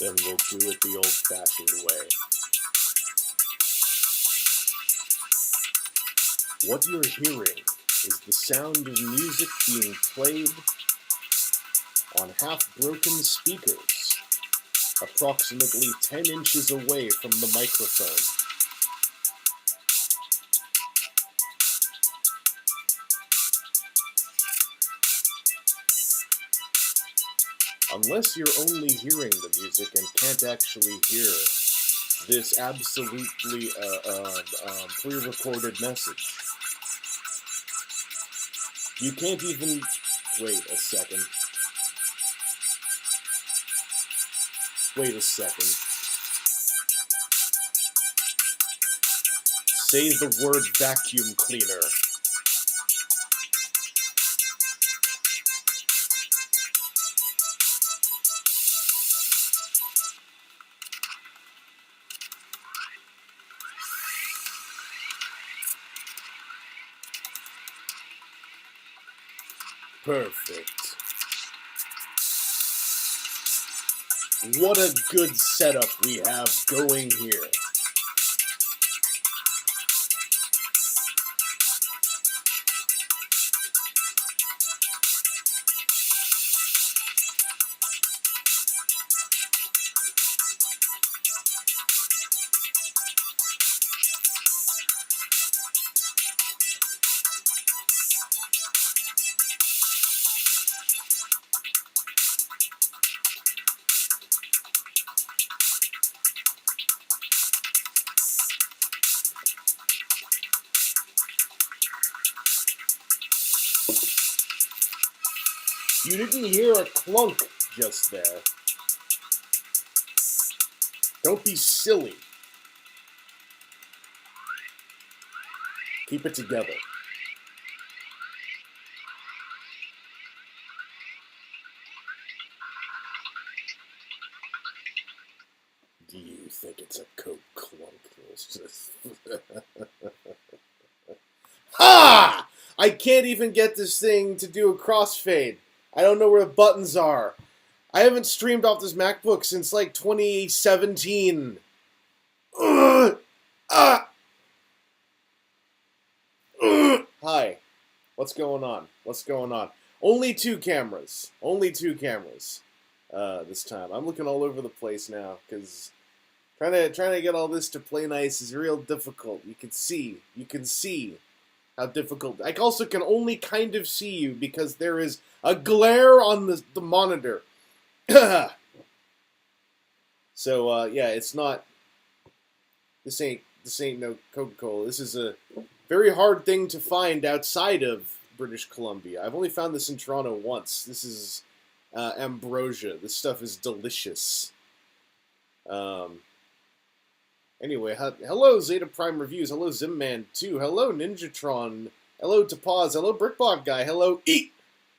Then we'll do it the old-fashioned way. What you're hearing is the sound of music being played on half-broken speakers, approximately 10 inches away from the microphone. Unless you're only hearing the music and can't actually hear this absolutely pre-recorded message. You can't even... Wait a second. Wait a second. Say the word vacuum cleaner. Perfect. What a good setup we have going here. You didn't hear a clunk just there. Don't be silly. Keep it together. Do you think it's a Coke clunk? It's just... Ha! I can't even get this thing to do a crossfade. I don't know where the buttons are. I haven't streamed off this MacBook since like 2017. Hi. What's going on? What's going on? Only two cameras. Only two cameras. This time. I'm looking all over the place now because trying to get all this to play nice is real difficult. You can see how difficult. I also can only kind of see you because there is a glare on the monitor. So yeah, it's not. This ain't no Coca-Cola. This is a very hard thing to find outside of British Columbia. I've only found this in Toronto once. This is ambrosia. This stuff is delicious. Anyway, hello Zeta Prime Reviews. Hello Zimman 2. Hello Ninjatron. Hello Tapaz. Hello Brickbot Guy. Hello Eat.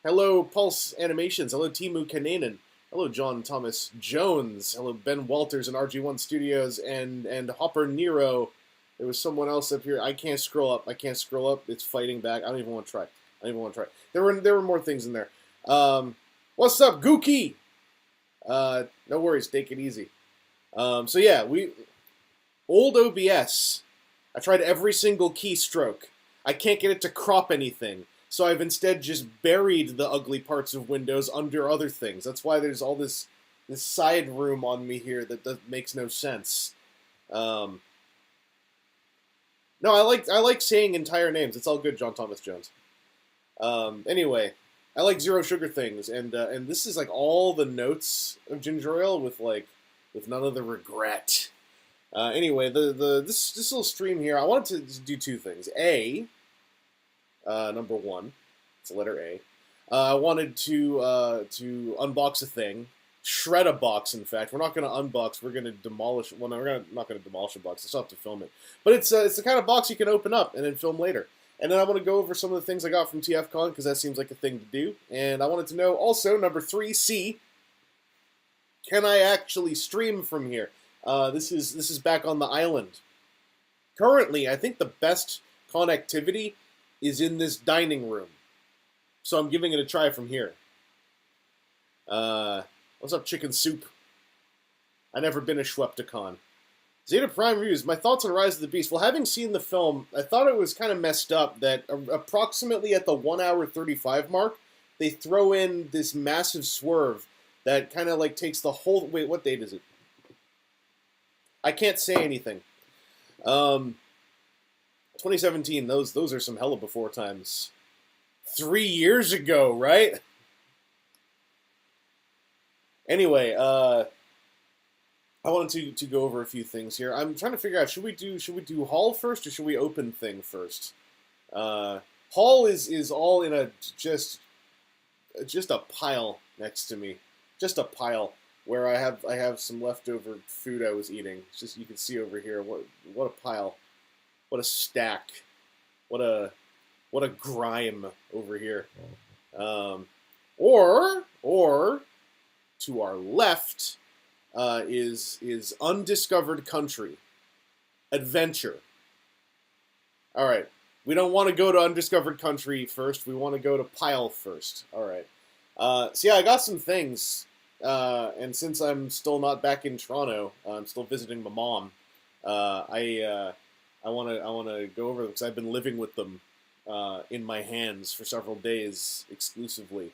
Hello Pulse Animations. Hello Timu Kananen. Hello John Thomas Jones. Hello Ben Walters and RG1 Studios and Hopper Nero. There was someone else up here. I can't scroll up. It's fighting back. I don't even want to try. There were more things in there. What's up, Gookie? No worries. Take it easy. So yeah, old OBS. I tried every single keystroke. I can't get it to crop anything. So I've instead just buried the ugly parts of Windows under other things. That's why there's all this side room on me here that makes no sense. No, I like saying entire names. It's all good, John Thomas Jones. Anyway, I like Zero Sugar things, and this is like all the notes of ginger ale with none of the regret. Anyway, this little stream here, I wanted to do two things. Number one, it's a letter A. I wanted to unbox a thing, shred a box. In fact, we're not going to unbox. We're going to demolish. Well, no, not going to demolish a box. I still have to film it. But it's the kind of box you can open up and then film later. And then I want to go over some of the things I got from TFcon because that seems like a thing to do. And I wanted to know also number 3C. Can I actually stream from here? This is back on the island. Currently, I think the best connectivity is in this dining room. So I'm giving it a try from here. What's up, Chicken Soup? I never been a Schwepticon. Zeta Prime Reviews. My thoughts on Rise of the Beast. Well, having seen the film, I thought it was kind of messed up that approximately at the 1 hour 35 mark, they throw in this massive swerve that kind of like takes the whole... Wait, what date is it? I can't say anything. 2017, those are some hella before times. 3 years ago, right? Anyway, I wanted to go over a few things here. I'm trying to figure out, should we do haul first or should we open thing first? Haul is all in a just a pile next to me, just a pile where I have some leftover food I was eating. It's just, you can see over here what a pile, what a stack, what a grime over here. Or to our left is undiscovered country, adventure. All right, we don't want to go to undiscovered country first. We want to go to pile first. All right. So yeah, I got some things, and since I'm still not back in Toronto, I'm still visiting my mom. I wanna go over them because I've been living with them in my hands for several days exclusively.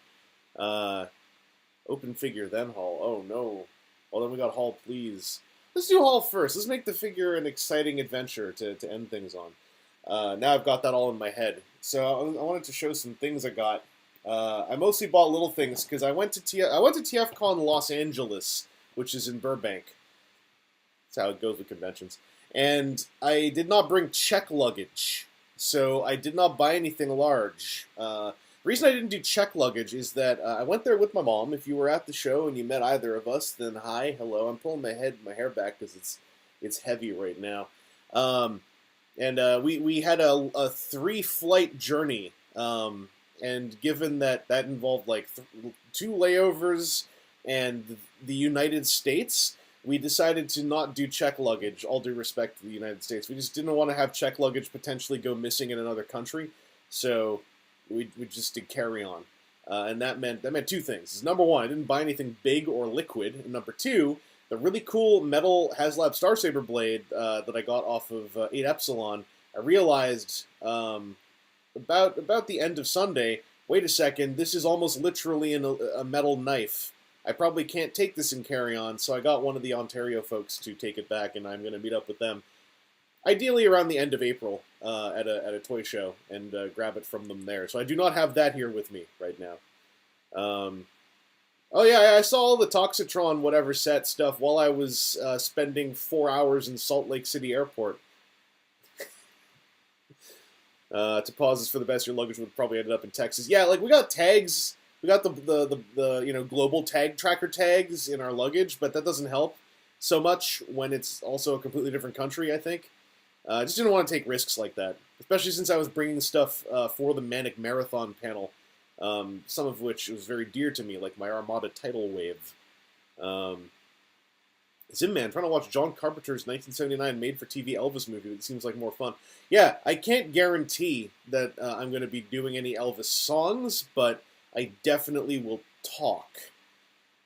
Open figure, then haul. Oh no. Well, then we got haul, please. Let's do haul first. Let's make the figure an exciting adventure to end things on. Now I've got that all in my head. So I wanted to show some things I got. I mostly bought little things because I went to TFcon Los Angeles, which is in Burbank. That's how it goes with conventions. And I did not bring check luggage, so I did not buy anything large. The reason I didn't do check luggage is that I went there with my mom. If you were at the show and you met either of us, then hi, hello. I'm pulling my hair back because it's heavy right now. We had a 3-flight journey. And given that involved like 2 layovers and the United States, we decided to not do check luggage, all due respect to the United States. We just didn't want to have check luggage potentially go missing in another country, so we just did carry-on. And that meant 2 things. Number 1, I didn't buy anything big or liquid. And number 2, the really cool metal HasLab Starsaber blade that I got off of 8 Epsilon, I realized about the end of Sunday, wait a second, this is almost literally a metal knife. I probably can't take this in carry-on, so I got one of the Ontario folks to take it back, and I'm going to meet up with them, ideally around the end of April at a toy show, and grab it from them there. So I do not have that here with me right now. Oh yeah, I saw all the Toxitron whatever set stuff while I was spending 4 hours in Salt Lake City Airport. To pauses for the best, your luggage would probably ended up in Texas. Yeah, like we got tags. We got the global tag tracker tags in our luggage, but that doesn't help so much when it's also a completely different country, I think. I just didn't want to take risks like that, especially since I was bringing stuff for the Manic Marathon panel, some of which was very dear to me, like my Armada tidal wave. Zimman, trying to watch John Carpenter's 1979 made-for-TV Elvis movie. It seems like more fun. Yeah, I can't guarantee that I'm going to be doing any Elvis songs, but I definitely will talk.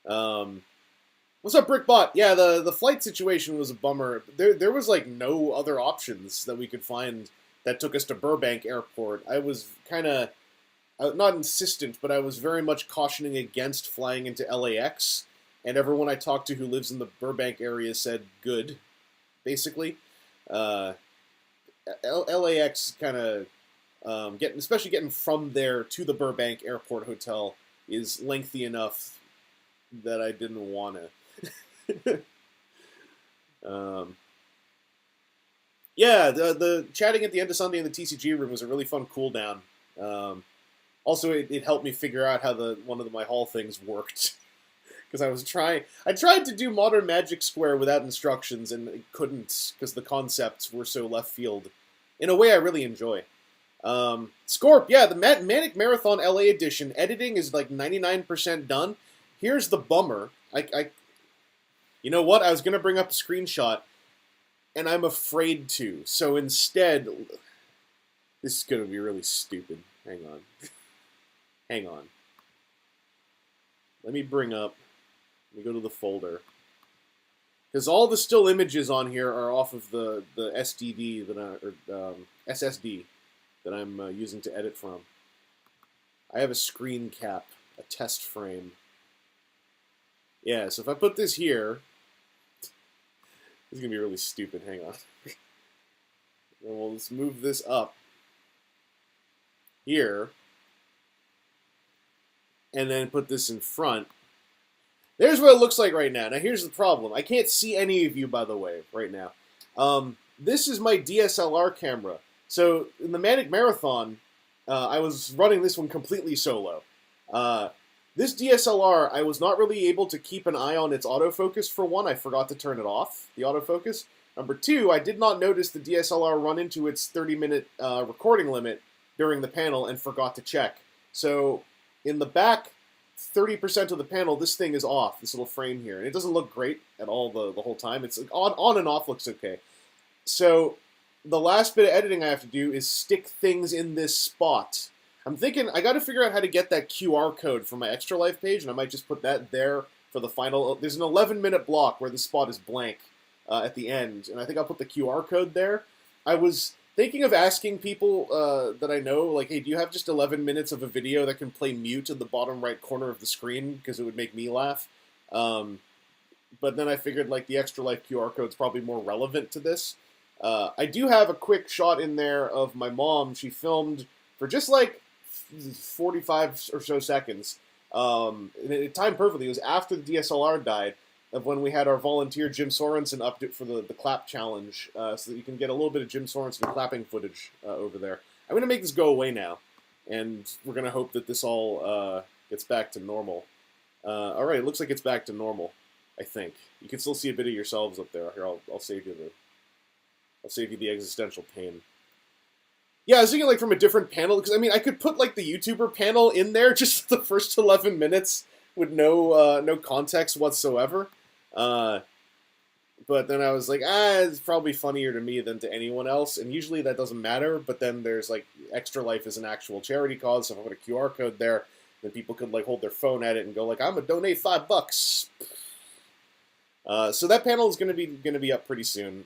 What's up, Brickbot? Yeah, the flight situation was a bummer. There was like no other options that we could find that took us to Burbank Airport. I was kind of not insistent, but I was very much cautioning against flying into LAX. And everyone I talked to who lives in the Burbank area said good, basically. LAX kind of especially getting from there to the Burbank Airport Hotel is lengthy enough that I didn't want to. Yeah, the chatting at the end of Sunday in the TCG room was a really fun cool down. Also, it helped me figure out how one of my haul things worked. Because I tried to do Modern Magic Square without instructions and couldn't because the concepts were so left field. In a way I really enjoy. Scorp, yeah, the Manic Marathon LA edition, editing is like 99% done. Here's the bummer. You know what? I was going to bring up a screenshot, and I'm afraid to. So instead, this is going to be really stupid. Hang on. Hang on. Let me go to the folder. Because all the still images on here are off of the SDD SSD that I'm using to edit from. I have a screen cap, a test frame. Yeah, so if I put this here, this is gonna be really stupid. Hang on. And we'll just move this up here, and then put this in front. There's what it looks like right now. Now here's the problem. I can't see any of you, by the way, right now. This is my DSLR camera. So in the Manic Marathon, I was running this one completely solo. This DSLR, I was not really able to keep an eye on its autofocus. For one, I forgot to turn it off, the autofocus. Number two, I did not notice the DSLR run into its 30-minute recording limit during the panel and forgot to check. So in the back 30% of the panel, this thing is off, this little frame here. And it doesn't look great at all the whole time. It's like on and off looks okay. So the last bit of editing I have to do is stick things in this spot. I'm thinking I got to figure out how to get that QR code from my Extra Life page, and I might just put that there for the final. There's an 11-minute block where the spot is blank at the end, and I think I'll put the QR code there. I was thinking of asking people that I know, like, hey, do you have just 11 minutes of a video that can play mute in the bottom right corner of the screen, because it would make me laugh. But then I figured, like, the Extra Life QR code is probably more relevant to this. I do have a quick shot in there of my mom. She filmed for just, like, 45 or so seconds. And it timed perfectly. It was after the DSLR died, of when we had our volunteer Jim Sorensen update for the clap challenge, so that you can get a little bit of Jim Sorensen clapping footage over there. I'm going to make this go away now, and we're going to hope that this all gets back to normal. Alright, it looks like it's back to normal, I think. You can still see a bit of yourselves up there. Here, I'll save you the existential pain. Yeah, I was thinking, like, from a different panel, because, I mean, I could put, like, the YouTuber panel in there just the first 11 minutes with no context whatsoever. But then I was like, it's probably funnier to me than to anyone else, and usually that doesn't matter, but then there's, like, Extra Life is an actual charity cause, so if I put a QR code there, then people could, like, hold their phone at it and go, like, I'm gonna donate $5. So that panel is gonna be up pretty soon.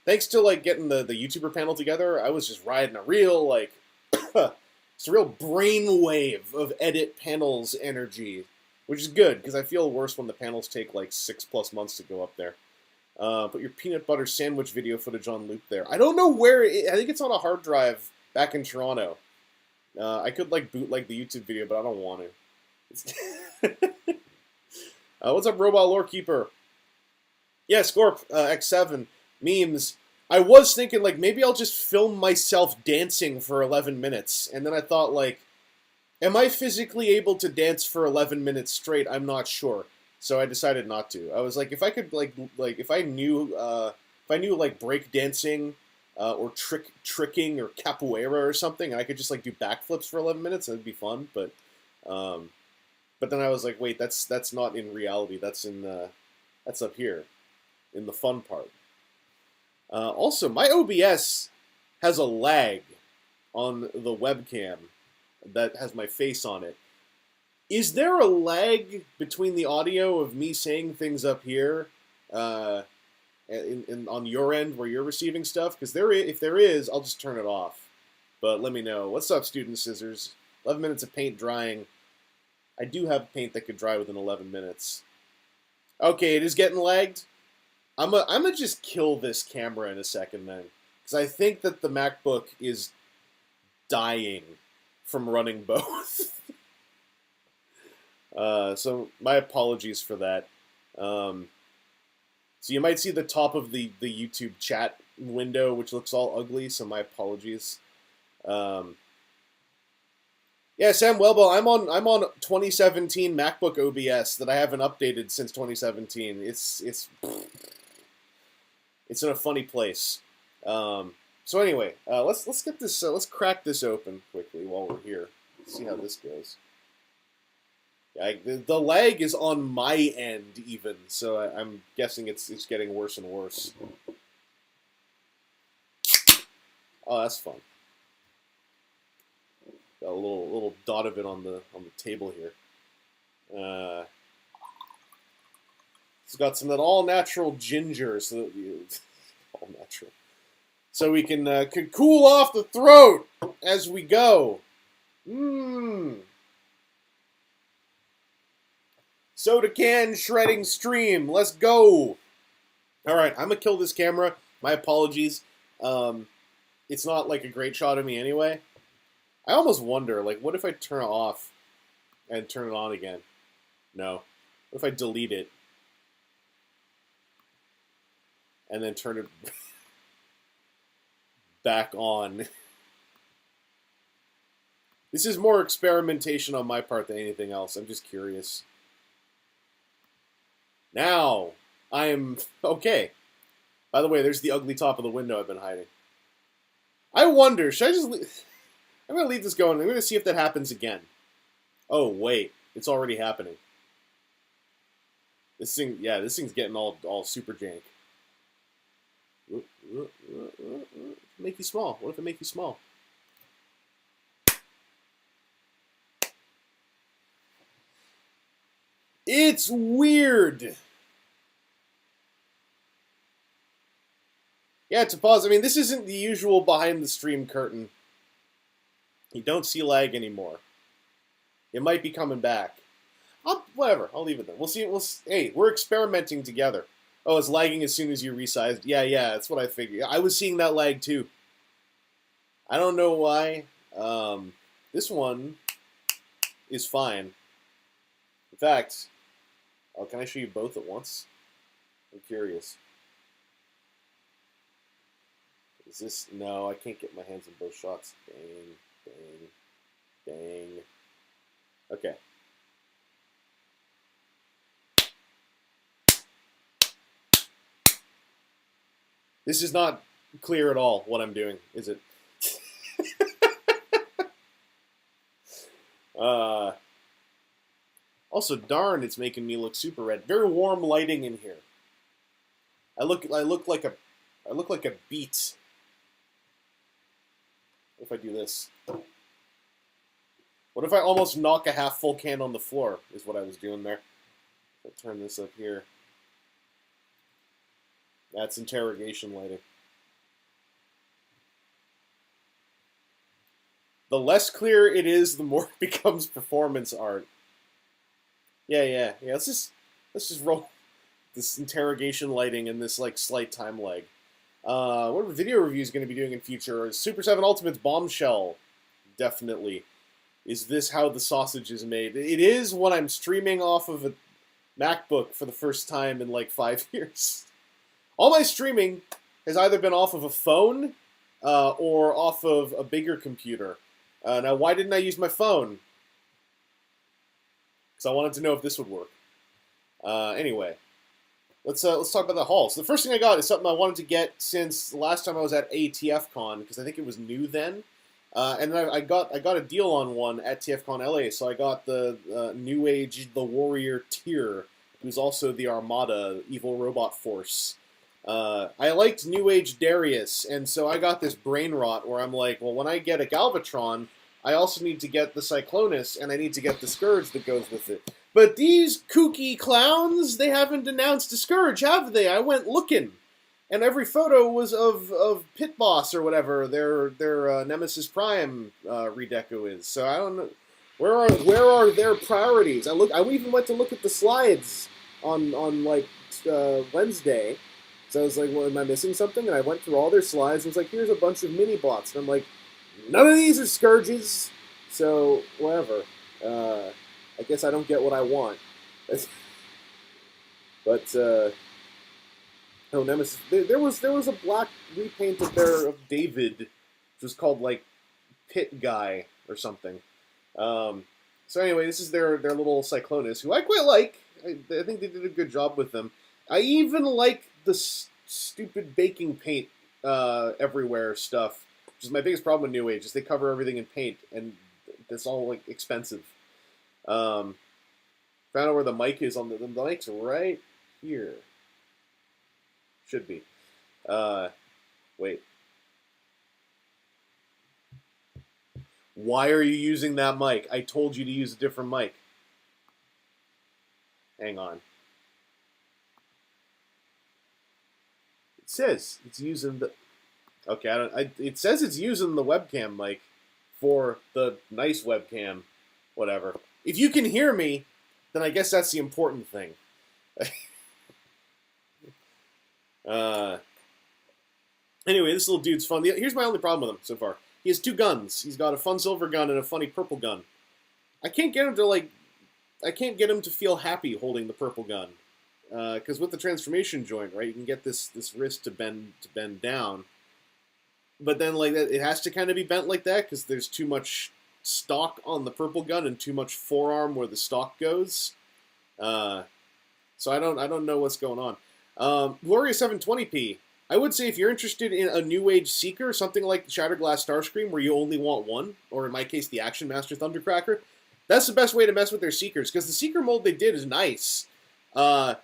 Thanks to, like, getting the YouTuber panel together, I was just riding a real, like, it's a real brainwave of edit panels energy, which is good, because I feel worse when the panels take, like, 6+ months to go up there. Put your peanut butter sandwich video footage on loop there. I don't know where I think it's on a hard drive back in Toronto. I could, like, bootleg the YouTube video, but I don't want to. What's up, Robot Lore Keeper? Yeah, Scorp, X7, memes. I was thinking, like, maybe I'll just film myself dancing for 11 minutes. And then I thought, like, am I physically able to dance for 11 minutes straight? I'm not sure. So I decided not to. I was like, if I could, like if I knew, like, break dancing, or tricking, or capoeira or something, and I could just, like, do backflips for 11 minutes, that'd be fun. But then I was like, wait, that's not in reality. That's up here, in the fun part. Also, my OBS has a lag on the webcam that has my face on it. Is there a lag between the audio of me saying things up here on your end where you're receiving stuff? Because if there is, I'll just turn it off. But let me know. What's up, Student Scissors? 11 minutes of paint drying. I do have paint that could dry within 11 minutes. Okay, it is getting lagged. I'm gonna just kill this camera in a second then, because I think that the MacBook is dying from running both. So my apologies for that. So you might see the top of the YouTube chat window, which looks all ugly. So my apologies. Yeah, Sam Welbel, I'm on 2017 MacBook OBS that I haven't updated since 2017. It's in a funny place. So anyway, let's get this. Let's crack this open quickly while we're here. See how this goes. The lag is on my end even, so I'm guessing it's getting worse and worse. Oh, that's fun. Got a little dot of it on the table here. It's got some of that all-natural ginger, so that all natural. So we can cool off the throat as we go. Soda can shredding stream. Let's go. All right, I'm gonna kill this camera. My apologies. It's not like a great shot of me anyway. I almost wonder, like, what if I turn it off and turn it on again? No. What if I delete it and then turn it back on? This is more experimentation on my part than anything else. I'm just curious. Now, I am okay. By the way, there's the ugly top of the window I've been hiding. I wonder, should I just leave? I'm going to leave this going. I'm going to see if that happens again. Oh, wait. It's already happening. This thing, yeah, this thing's getting all super jank. Make you small. What if I make you small? It's weird. Yeah, to pause. I mean, this isn't the usual behind the stream curtain. You don't see lag anymore. It might be coming back. Whatever. I'll leave it there. We'll see. Hey, we're experimenting together. Oh, it's lagging as soon as you resized. Yeah, that's what I figured. I was seeing that lag too. I don't know why. This one is fine. In fact, can I show you both at once? I'm curious. Is this... No, I can't get my hands on both shots. Dang. Okay. This is not clear at all, what I'm doing, is it? Also, darn, it's making me look super red. Very warm lighting in here. I look like a beet. What if I do this? What if I almost knock a half full can on the floor, is what I was doing there. I'll turn this up here. That's interrogation lighting. The less clear it is, the more it becomes performance art. Yeah. Let's just roll this interrogation lighting and this like slight time lag. What are video reviews going to be doing in future? Super 7 Ultimate's Bombshell, definitely. Is this how the sausage is made? It is when I'm streaming off of a MacBook for the first time in like 5 years. All my streaming has either been off of a phone or off of a bigger computer. Now, why didn't I use my phone? Because I wanted to know if this would work. Anyway, let's talk about the haul. So the first thing I got is something I wanted to get since the last time I was at TFcon, because I think it was new then. And then I got a deal on one at TFcon LA, so I got the New Age, the Warrior tier, who's also the Armada Evil Robot Force. I liked New Age Darius, and so I got this brain rot where I'm like, well, when I get a Galvatron, I also need to get the Cyclonus, and I need to get the Scourge that goes with it. But these kooky clowns, they haven't announced a Scourge, have they? I went looking, and every photo was of Pit Boss or whatever their Nemesis Prime redeco is. So I don't know where are their priorities. I even went to look at the slides on like Wednesday. So I was like, well, am I missing something? And I went through all their slides and was like, here's a bunch of mini bots. And I'm like, none of these are Scourges. So whatever. I guess I don't get what I want. But no, Nemesis. There was a black repaint of David, which was called like Pit Guy or something. So anyway, this is their little Cyclonus, who I quite like. I think they did a good job with them. I even like the stupid baking paint everywhere stuff, which is my biggest problem with New Age, is they cover everything in paint, and that's all like expensive. Found out where the mic is on the mic's right here. Should be. Wait. Why are you using that mic? I told you to use a different mic. Hang on. says it's using the... Okay, it says it's using the webcam mic for the nice webcam. Whatever. If you can hear me, then I guess that's the important thing. Anyway, this little dude's fun. Here's my only problem with him so far. He has two guns. He's got a fun silver gun and a funny purple gun. I can't get him to feel happy holding the purple gun. Because with the transformation joint, right, you can get this wrist to bend down. But then, like, it has to kind of be bent like that because there's too much stock on the purple gun and too much forearm where the stock goes. So I don't know what's going on. Gloria 720p. I would say if you're interested in a New Age Seeker, something like the Shatterglass Starscream, where you only want one, or in my case, the Action Master Thundercracker, that's the best way to mess with their Seekers, because the Seeker mold they did is nice. The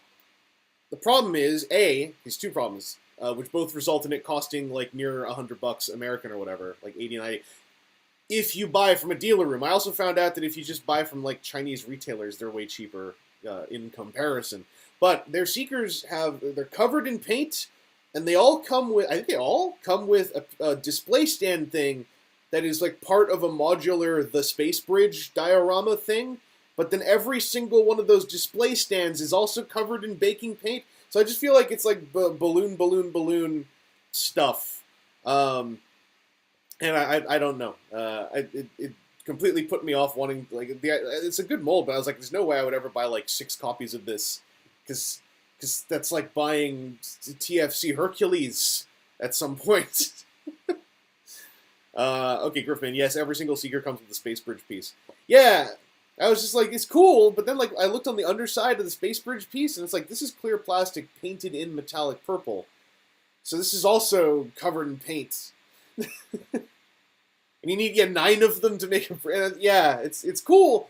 problem is, there's two problems, which both result in it costing like near $100 American or whatever, like 80, 90. If you buy from a dealer room. I also found out that if you just buy from like Chinese retailers, they're way cheaper in comparison. But their Seekers they're covered in paint, and they all come with, I think they all come with a display stand thing that is like part of a modular The Space Bridge diorama thing. But then every single one of those display stands is also covered in baking paint. So I just feel like it's like balloon stuff. And I don't know. It completely put me off wanting, like, it's a good mold, but I was like, there's no way I would ever buy like 6 copies of this. Because that's like buying TFC Hercules at some point. Okay, Griffin, yes, every single Seeker comes with the Space Bridge piece. Yeah, I was just like, it's cool, but then like I looked on the underside of the Space Bridge piece, and it's like, this is clear plastic painted in metallic purple. So this is also covered in paint. And you need to get 9 of them to make them. Yeah, it's cool.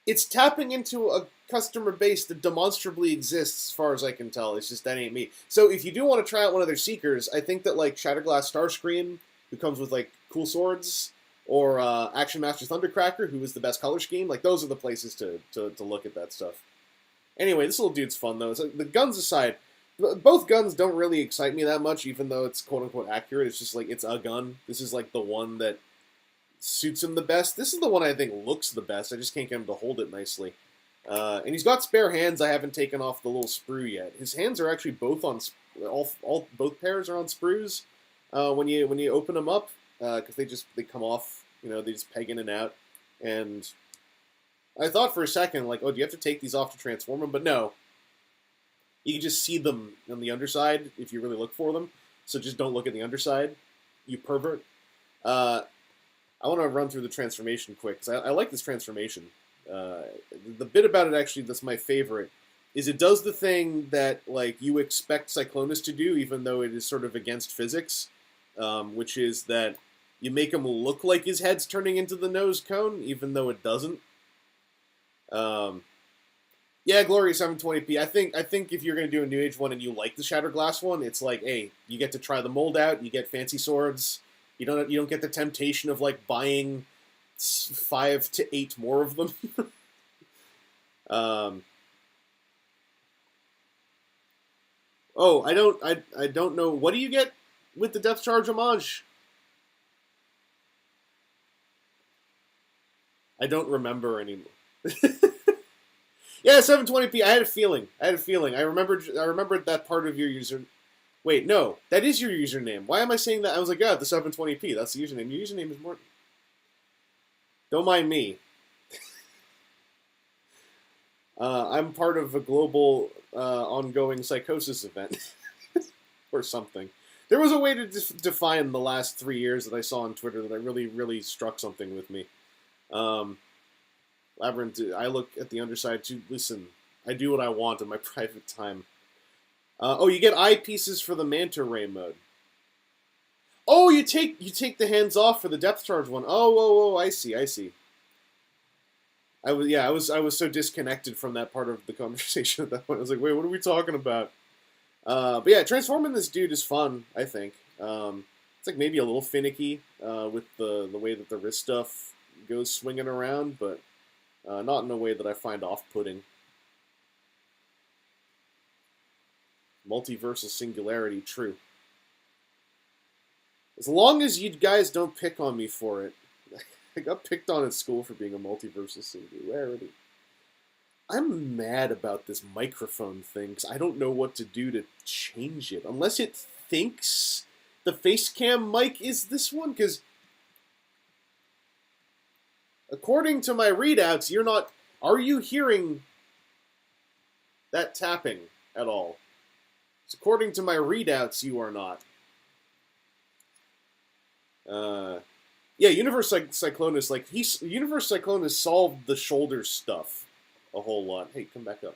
It's tapping into a customer base that demonstrably exists, as far as I can tell. It's just, that ain't me. So if you do want to try out one of their Seekers, I think that like Shatterglass Starscream, who comes with like cool swords, or Action Master Thundercracker, who is the best color scheme, like those are the places to look at that stuff. Anyway, this little dude's fun though. So the guns aside, both guns don't really excite me that much, even though it's quote unquote accurate. It's just like, it's a gun. This is like the one that suits him the best. This is the one I think looks the best. I just can't get him to hold it nicely. And he's got spare hands. I haven't taken off the little sprue yet. His hands are actually both on both pairs are on sprues when you open them up, because they come off. You know, they just peg in and out. And I thought for a second, like, oh, do you have to take these off to transform them? But no. You can just see them on the underside if you really look for them. So just don't look at the underside, you pervert. I want to run through the transformation quick, because I like this transformation. The bit about it, actually, that's my favorite, is it does the thing that like you expect Cyclonus to do, even though it is sort of against physics, which is that you make him look like his head's turning into the nose cone, even though it doesn't. Yeah, Gloria 720p. I think if you're gonna do a New Age one and you like the Shatterglass one, it's like, hey, you get to try the mold out, you get fancy swords. You don't get the temptation of like buying 5 to 8 more of them. Oh, I don't know. What do you get with the Depth Charge homage? I don't remember anymore. Yeah, 720p. I had a feeling. I remembered that part of your user. Wait, no, that is your username. Why am I saying that? I was like, yeah, the 720p. That's the username. Your username is Morton. Don't mind me. I'm part of a global ongoing psychosis event. Or something. There was a way to define the last 3 years that I saw on Twitter that I really struck something with me. Labyrinth, I look at the underside too. Listen, I do what I want in my private time. Oh, you get eyepieces for the Manta Ray mode. Oh, you take the hands off for the depth charge one. Oh, I see. I was so disconnected from that part of the conversation at that point. I was like, wait, what are we talking about? But yeah, transforming this dude is fun, I think. It's like maybe a little finicky with the way that the wrist stuff goes swinging around, but not in a way that I find off-putting. Multiversal singularity, true. As long as you guys don't pick on me for it. I got picked on at school for being a multiversal singularity. I'm mad about this microphone thing because I don't know what to do to change it. Unless it thinks the face cam mic is this one, because according to my readouts, you're not... Are you hearing that tapping at all? So according to my readouts, you are not. Yeah, Universe Cyclonus, like, Universe Cyclonus solved the shoulder stuff a whole lot. Hey, come back up.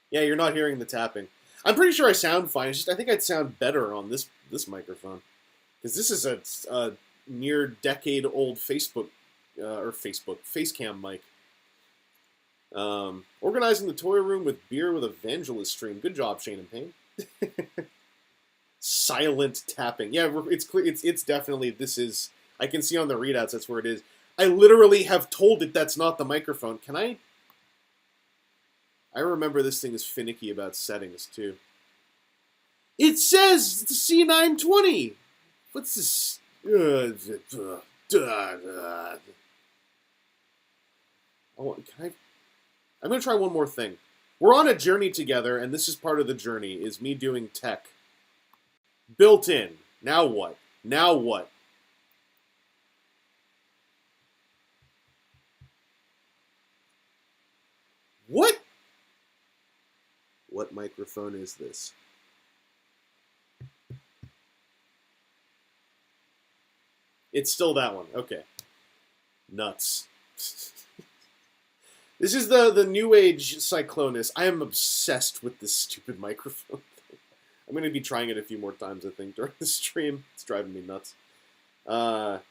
Yeah, you're not hearing the tapping. I'm pretty sure I sound fine. It's just I think I'd sound better on this microphone, because this is a near decade-old face cam mic. Organizing the toy room with beer with evangelist stream. Good job, Shane and Payne. Silent tapping. Yeah, it's clear. It's definitely, this is... I can see on the readouts that's where it is. I literally have told it that's not the microphone. Can I... I remember this thing is finicky about settings, too. It says the C920! What's this? Can I... I'm going to try one more thing. We're on a journey together, and this is part of the journey, is me doing tech. Built in. Now what? Now what? What? What microphone is this? It's still that one. Okay. Nuts. This is the new age Cyclonus. I am obsessed with this stupid microphone. I'm going to be trying it a few more times, I think, during the stream. It's driving me nuts. Anyway,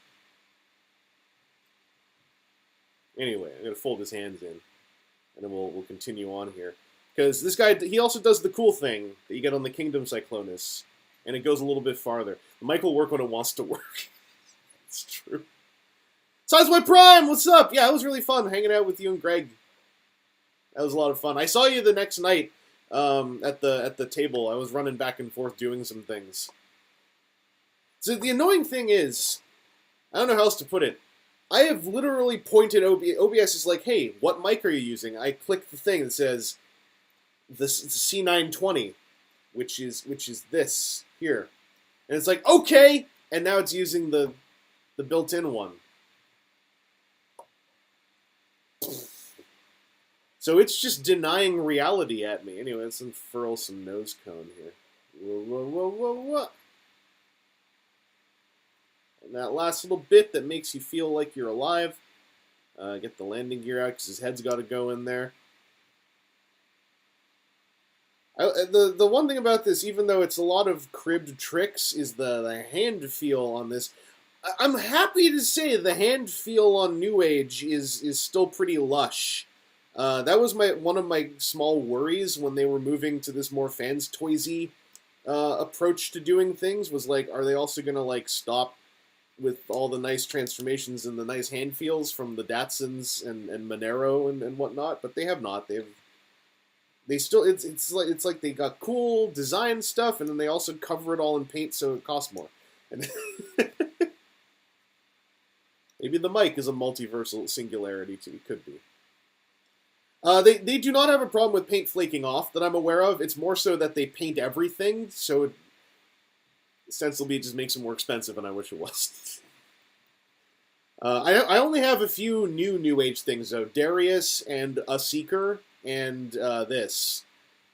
I'm going to fold his hands in, and then we'll continue on here. Because this guy, he also does the cool thing that you get on the Kingdom Cyclonus, and it goes a little bit farther. The mic will work when it wants to work. It's true. Sideswipe Prime, what's up? Yeah, it was really fun hanging out with you and Greg. That was a lot of fun. I saw you the next night. At the table, I was running back and forth doing some things. So the annoying thing is, I don't know how else to put it. I have literally pointed OBS is like, hey, what mic are you using? I click the thing that says the C920, which is this here, and it's like, okay, and now it's using the built-in one. So it's just denying reality at me. Anyway, let's unfurl some nose cone here. Whoa, whoa, whoa, whoa, whoa. And that last little bit that makes you feel like you're alive. Get the landing gear out because his head's got to go in there. The one thing about this, even though it's a lot of cribbed tricks, is the hand feel on this. I'm happy to say the hand feel on New Age is still pretty lush. That was one of my small worries when they were moving to this more fans toysy approach to doing things, was like, are they also gonna like stop with all the nice transformations and the nice hand feels from the Datsuns and Monero and whatnot? But they have not. They still it's like they got cool design stuff, and then they also cover it all in paint so it costs more. And maybe the mic is a multiversal singularity too. It could be. They do not have a problem with paint flaking off that I'm aware of. It's more so that they paint everything, so it ostensibly just makes it more expensive, and I wish it was. I only have a few New Age things, though. Darius and a Seeker and this.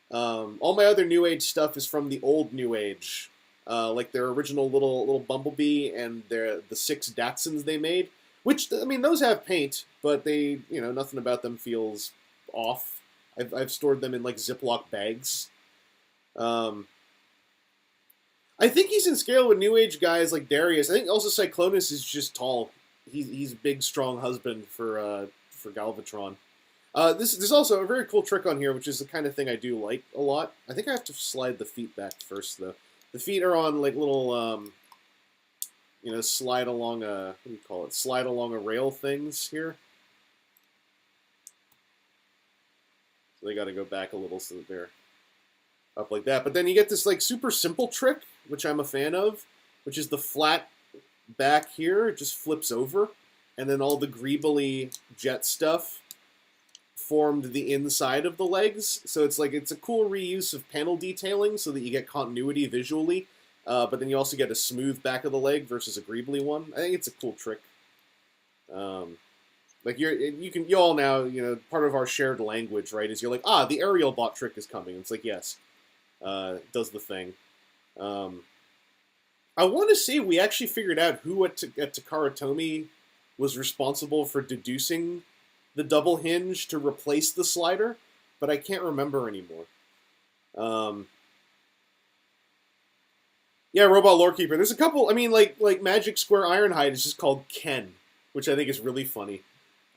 All my other New Age stuff is from the old New Age. Like their original little Bumblebee and the 6 Datsuns they made. Which, I mean, those have paint, but they, nothing about them feels off. I've stored them in like Ziploc bags. I think he's in scale with New Age guys like Darius. I think also Cyclonus is just tall. He's a big, strong husband for Galvatron. There's also a very cool trick on here, which is the kind of thing I do like a lot. I think I have to slide the feet back first, though. The feet are on like little, slide along a, what do you call it? Slide along a rail things here. So they got to go back a little so that they're up like that. But then you get this like super simple trick, which I'm a fan of, which is the flat back here. It just flips over, and then all the greebly jet stuff formed the inside of the legs. So it's a cool reuse of panel detailing so that you get continuity visually, but then you also get a smooth back of the leg versus a greebly one. I think it's a cool trick. Like you all now, you know, part of our shared language, right, is you're like, the aerial bot trick is coming. It's like, yes, does the thing. I want to say we actually figured out who at Takara Tomy was responsible for deducing the double hinge to replace the slider, but I can't remember anymore. Yeah, Robot Lorekeeper. There's a couple. I mean, like Magic Square Ironhide is just called Ken, which I think is really funny.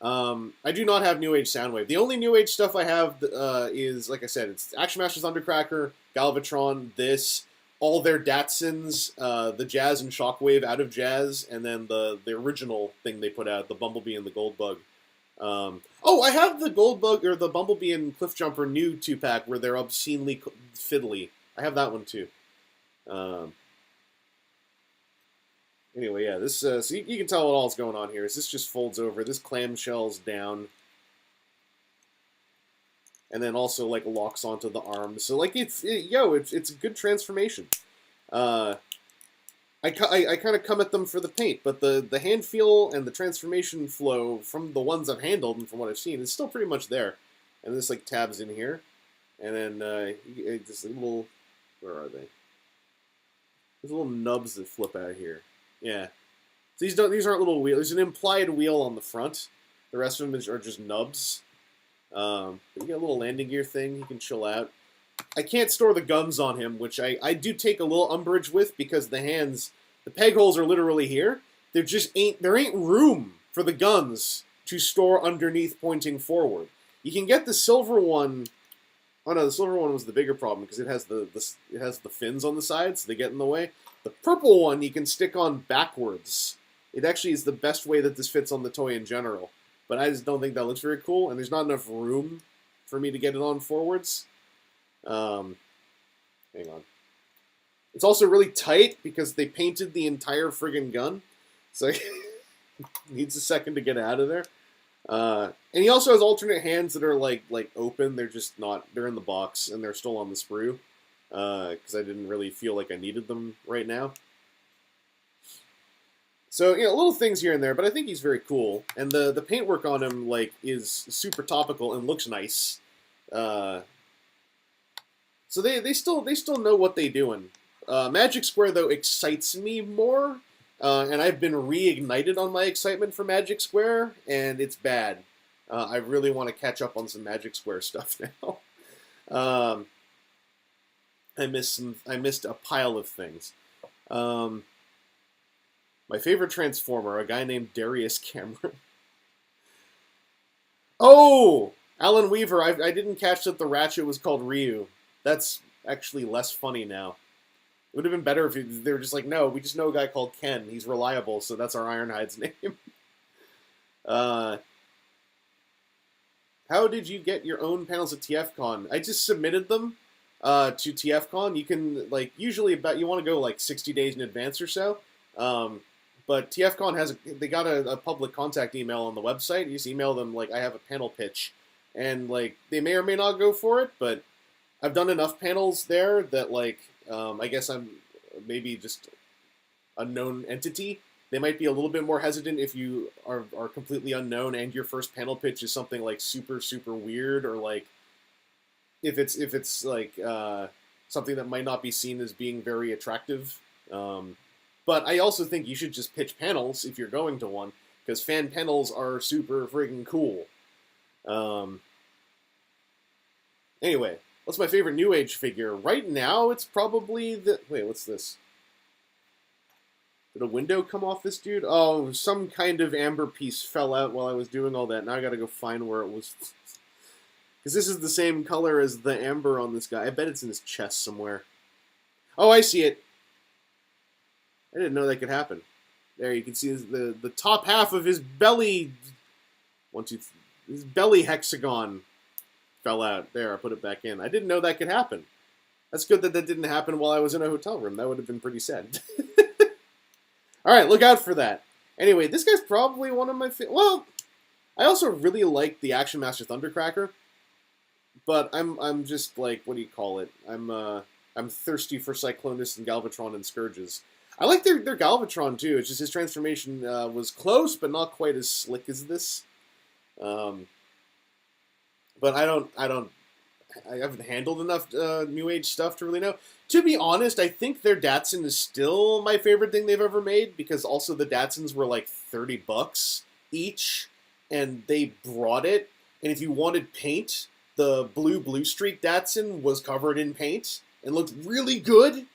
I do not have New Age Soundwave. The only New Age stuff I have is, like I said, it's Action Masters Undercracker, Galvatron, this, all their Datsuns, the Jazz and Shockwave out of Jazz, and then the original thing they put out, the Bumblebee and the Goldbug. I have the Goldbug, or the Bumblebee and Cliffjumper new 2-pack where they're obscenely fiddly. I have that one too. Anyway, yeah, this so you can tell what all's going on here. Is this just folds over? This clamshell's down, and then also like locks onto the arms. So like it's a good transformation. I kind of come at them for the paint, but the hand feel and the transformation flow from the ones I've handled and from what I've seen is still pretty much there. And this like tabs in here, and then this little, where are they? There's little nubs that flip out here. Yeah, so these aren't little wheels. There's an implied wheel on the front. The rest of them are just nubs. But you get a little landing gear thing. You can chill out. I can't store the guns on him, which I do take a little umbrage with because the peg holes are literally here. There ain't room for the guns to store underneath pointing forward. You can get the silver one. Oh no, the silver one was the bigger problem because it has the fins on the sides. So they get in the way. The purple one you can stick on backwards. It actually is the best way that this fits on the toy in general. But I just don't think that looks very cool, and there's not enough room for me to get it on forwards. Hang on. It's also really tight because they painted the entire friggin' gun. So it needs a second to get out of there. And he also has alternate hands that are like open. They're just not. They're in the box and they're still on the sprue. Because I didn't really feel like I needed them right now. So, you know, little things here and there, but I think he's very cool. And the paintwork on him, like, is super topical and looks nice. So they still know what they're doing. Magic Square, though, excites me more. And I've been reignited on my excitement for Magic Square, and it's bad. I really want to catch up on some Magic Square stuff now. I missed a pile of things. My favorite Transformer, a guy named Darius Cameron. Oh! Alan Weaver, I didn't catch that the Ratchet was called Ryu. That's actually less funny now. It would have been better if they were just like, no, we just know a guy called Ken. He's reliable, so that's our Ironhide's name. How did you get your own panels at TFcon? I just submitted them to TFcon. You can, like, usually you want to go like 60 days in advance or so. But TFcon they got a public contact email on the website. You just email them, like, I have a panel pitch. And, like, they may or may not go for it, but I've done enough panels there that, like, I guess I'm maybe just a known entity. They might be a little bit more hesitant if you are completely unknown and your first panel pitch is something, like, super, super weird, or, like, if it's like, something that might not be seen as being very attractive. But I also think you should just pitch panels if you're going to one, because fan panels are super friggin' cool. Anyway, what's my favorite New Age figure? Right now, it's probably the... Wait, what's this? Did a window come off this dude? Oh, some kind of amber piece fell out while I was doing all that. Now I gotta go find where it was. Because this is the same color as the amber on this guy. I bet it's in his chest somewhere. Oh, I see it. I didn't know that could happen. There, you can see the top half of his belly... his belly hexagon fell out. There, I put it back in. I didn't know that could happen. That's good that that didn't happen while I was in a hotel room. That would have been pretty sad. All right, look out for that. Anyway, this guy's probably one of my well, I also really like the Action Master Thundercracker, but I'm just like, what do you call it? I'm thirsty for Cyclonus and Galvatron and Scourges. I like their Galvatron too. It's just his transformation was close, but not quite as slick as this. Um, but I haven't handled enough New Age stuff to really know. To be honest, I think their Datsun is still my favorite thing they've ever made, because also the Datsuns were like $30 each, and they brought it. And if you wanted paint, the Blue Streak Datsun was covered in paint and looked really good,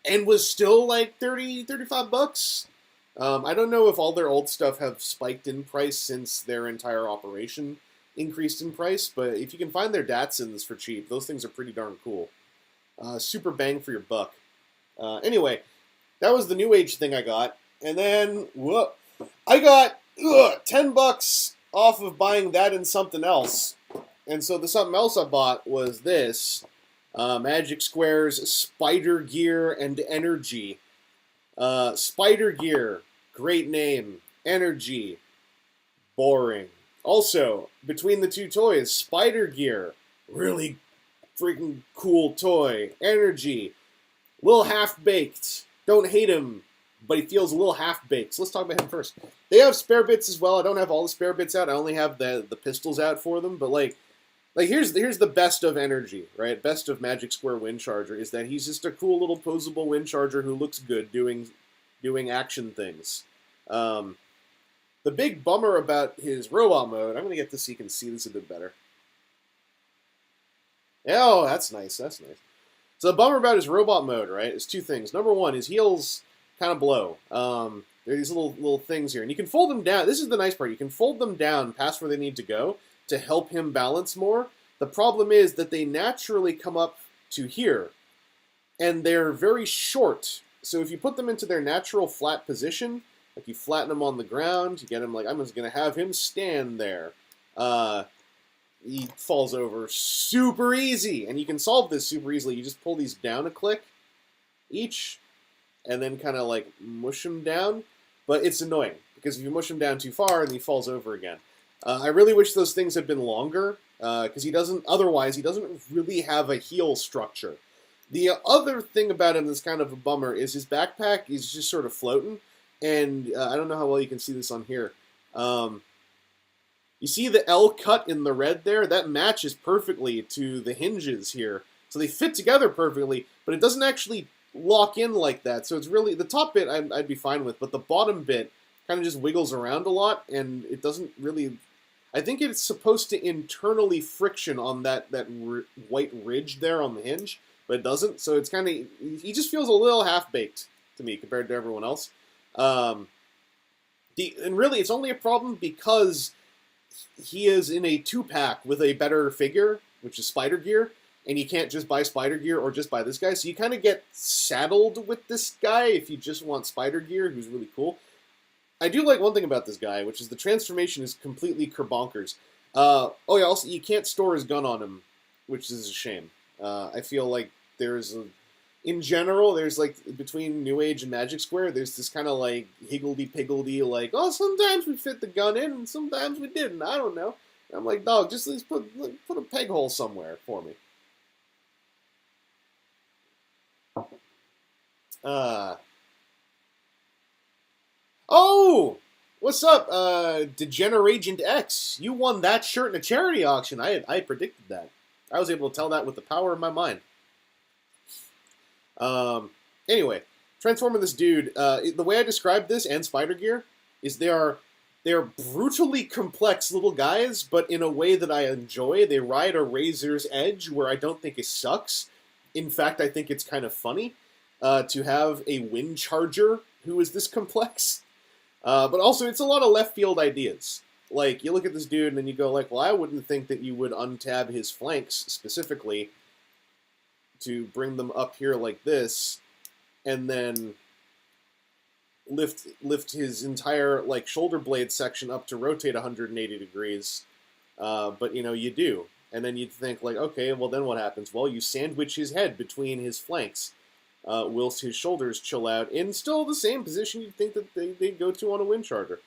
and was still like 30, $35. I don't know if all their old stuff have spiked in price since their entire operation increased in price, but if you can find their Datsuns for cheap, those things are pretty darn cool. Super bang for your buck. Anyway, that was the New Age thing I got, and then whoop, I got $10 off of buying that and something else. And so the something else I bought was this Magic Square's Spider Gear and Energy. Spider Gear, great name. Energy, boring. Also, between the two toys, Spider Gear, really freaking cool toy. Energy, little half-baked. Don't hate him, but he feels a little half-baked. So let's talk about him first. They have spare bits as well. I don't have all the spare bits out. I only have the pistols out for them. But like here's the best of Energy, right? Best of Magic Square Windcharger is that he's just a cool little posable Windcharger who looks good doing action things. The big bummer about his robot mode, I'm going to get this so you can see this a bit better. Oh, that's nice, that's nice. So the bummer about his robot mode, right, is two things. Number one, his heels kind of blow. There are these little things here, and you can fold them down. This is the nice part. You can fold them down past where they need to go to help him balance more. The problem is that they naturally come up to here, and they're very short. So if you put them into their natural flat position, like you flatten them on the ground, you get him like, I'm just going to have him stand there. He falls over super easy, and you can solve this super easily. You just pull these down a click each, and then kind of like mush him down. But it's annoying, because if you mush him down too far, then he falls over again. I really wish those things had been longer, because otherwise he doesn't really have a heel structure. The other thing about him that's kind of a bummer is his backpack is just sort of floating. And I don't know how well you can see this on here. You see the L cut in the red there? That matches perfectly to the hinges here. So they fit together perfectly, but it doesn't actually lock in like that. So it's really, the top bit I'd be fine with, but the bottom bit kind of just wiggles around a lot, and it doesn't really... I think it's supposed to internally friction on that white ridge there on the hinge, but it doesn't. So it's kind of... He just feels a little half-baked to me compared to everyone else. And really, it's only a problem because he is in a 2-pack with a better figure, which is Spider Gear, and you can't just buy Spider Gear or just buy this guy, so you kind of get saddled with this guy if you just want Spider Gear, who's really cool. I do like one thing about this guy, which is the transformation is completely kerbonkers. Oh yeah, also, you can't store his gun on him, which is a shame. I feel like in general, there's like, between New Age and Magic Square, there's this kind of like higgledy-piggledy, like, oh, sometimes we fit the gun in and sometimes we didn't. I don't know. And I'm like, dog, just let's put a peg hole somewhere for me. Oh! What's up, Degeneragent X? You won that shirt in a charity auction. I predicted that. I was able to tell that with the power of my mind. Anyway, transforming this dude, the way I describe this and Spider Gear is they are brutally complex little guys, but in a way that I enjoy. They ride a razor's edge where I don't think it sucks. In fact, I think it's kind of funny to have a Windcharger who is this complex. But also, it's a lot of left field ideas. Like, you look at this dude and then you go like, well, I wouldn't think that you would untab his flanks specifically to bring them up here like this, and then lift his entire like shoulder blade section up to rotate 180 degrees. But you know, you do. And then you'd think, like, okay, well, then what happens? Well, you sandwich his head between his flanks, whilst his shoulders chill out in still the same position you'd think that they'd go to on a Windcharger.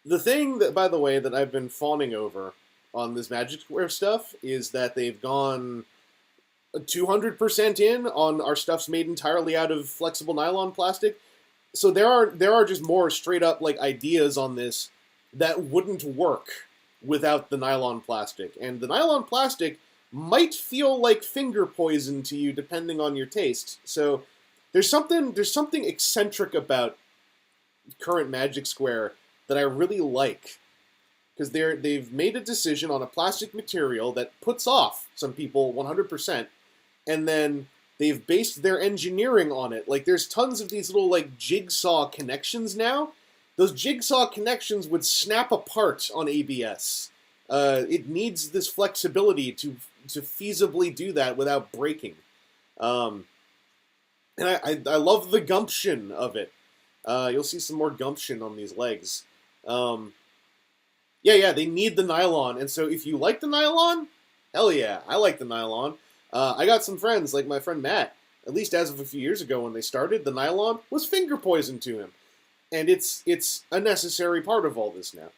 The thing that, by the way, that I've been fawning over on this Magic Square stuff is that they've gone 200% in on our stuff's made entirely out of flexible nylon plastic. So there are just more straight up like ideas on this that wouldn't work without the nylon plastic. And the nylon plastic might feel like finger poison to you depending on your taste. So there's something eccentric about current Magic Square that I really like, because they've made a decision on a plastic material that puts off some people 100%, and then they've based their engineering on it. Like, there's tons of these little like jigsaw connections now. Those jigsaw connections would snap apart on ABS. It needs this flexibility to feasibly do that without breaking. And I love the gumption of it. You'll see some more gumption on these legs. Yeah, they need the nylon. And so if you like the nylon, hell yeah, I like the nylon. I got some friends, like my friend Matt, at least as of a few years ago when they started, the nylon was finger poison to him. And it's a necessary part of all this now.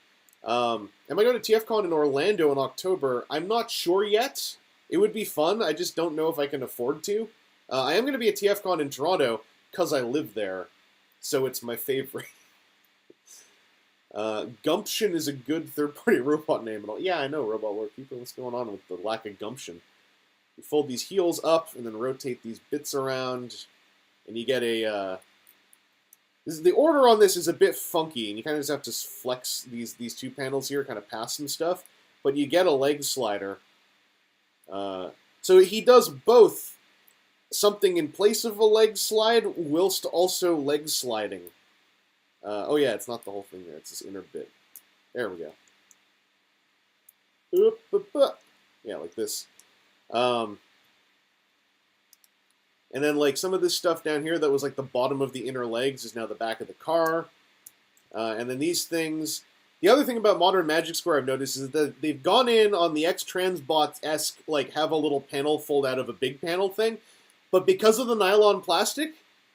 Am I going to TFcon in Orlando in October? I'm not sure yet. It would be fun. I just don't know if I can afford to. I am going to be at TFcon in Toronto because I live there. So it's my favorite. Gumption is a good third-party robot name. And all. Yeah, I know, Robot War Keeper. What's going on with the lack of gumption? You fold these heels up and then rotate these bits around, and you get a... the order on this is a bit funky, and you kind of just have to flex these two panels here, kind of pass some stuff. But you get a leg slider. So he does both something in place of a leg slide, whilst also leg sliding. Oh yeah, it's not the whole thing there, it's this inner bit. There we go. Yeah, like this. And then like some of this stuff down here that was like the bottom of the inner legs is now the back of the car. And then these things. The other thing about modern Magic Square I've noticed is that they've gone in on the X-Transbots-esque, like have a little panel fold out of a big panel thing. But because of the nylon plastic,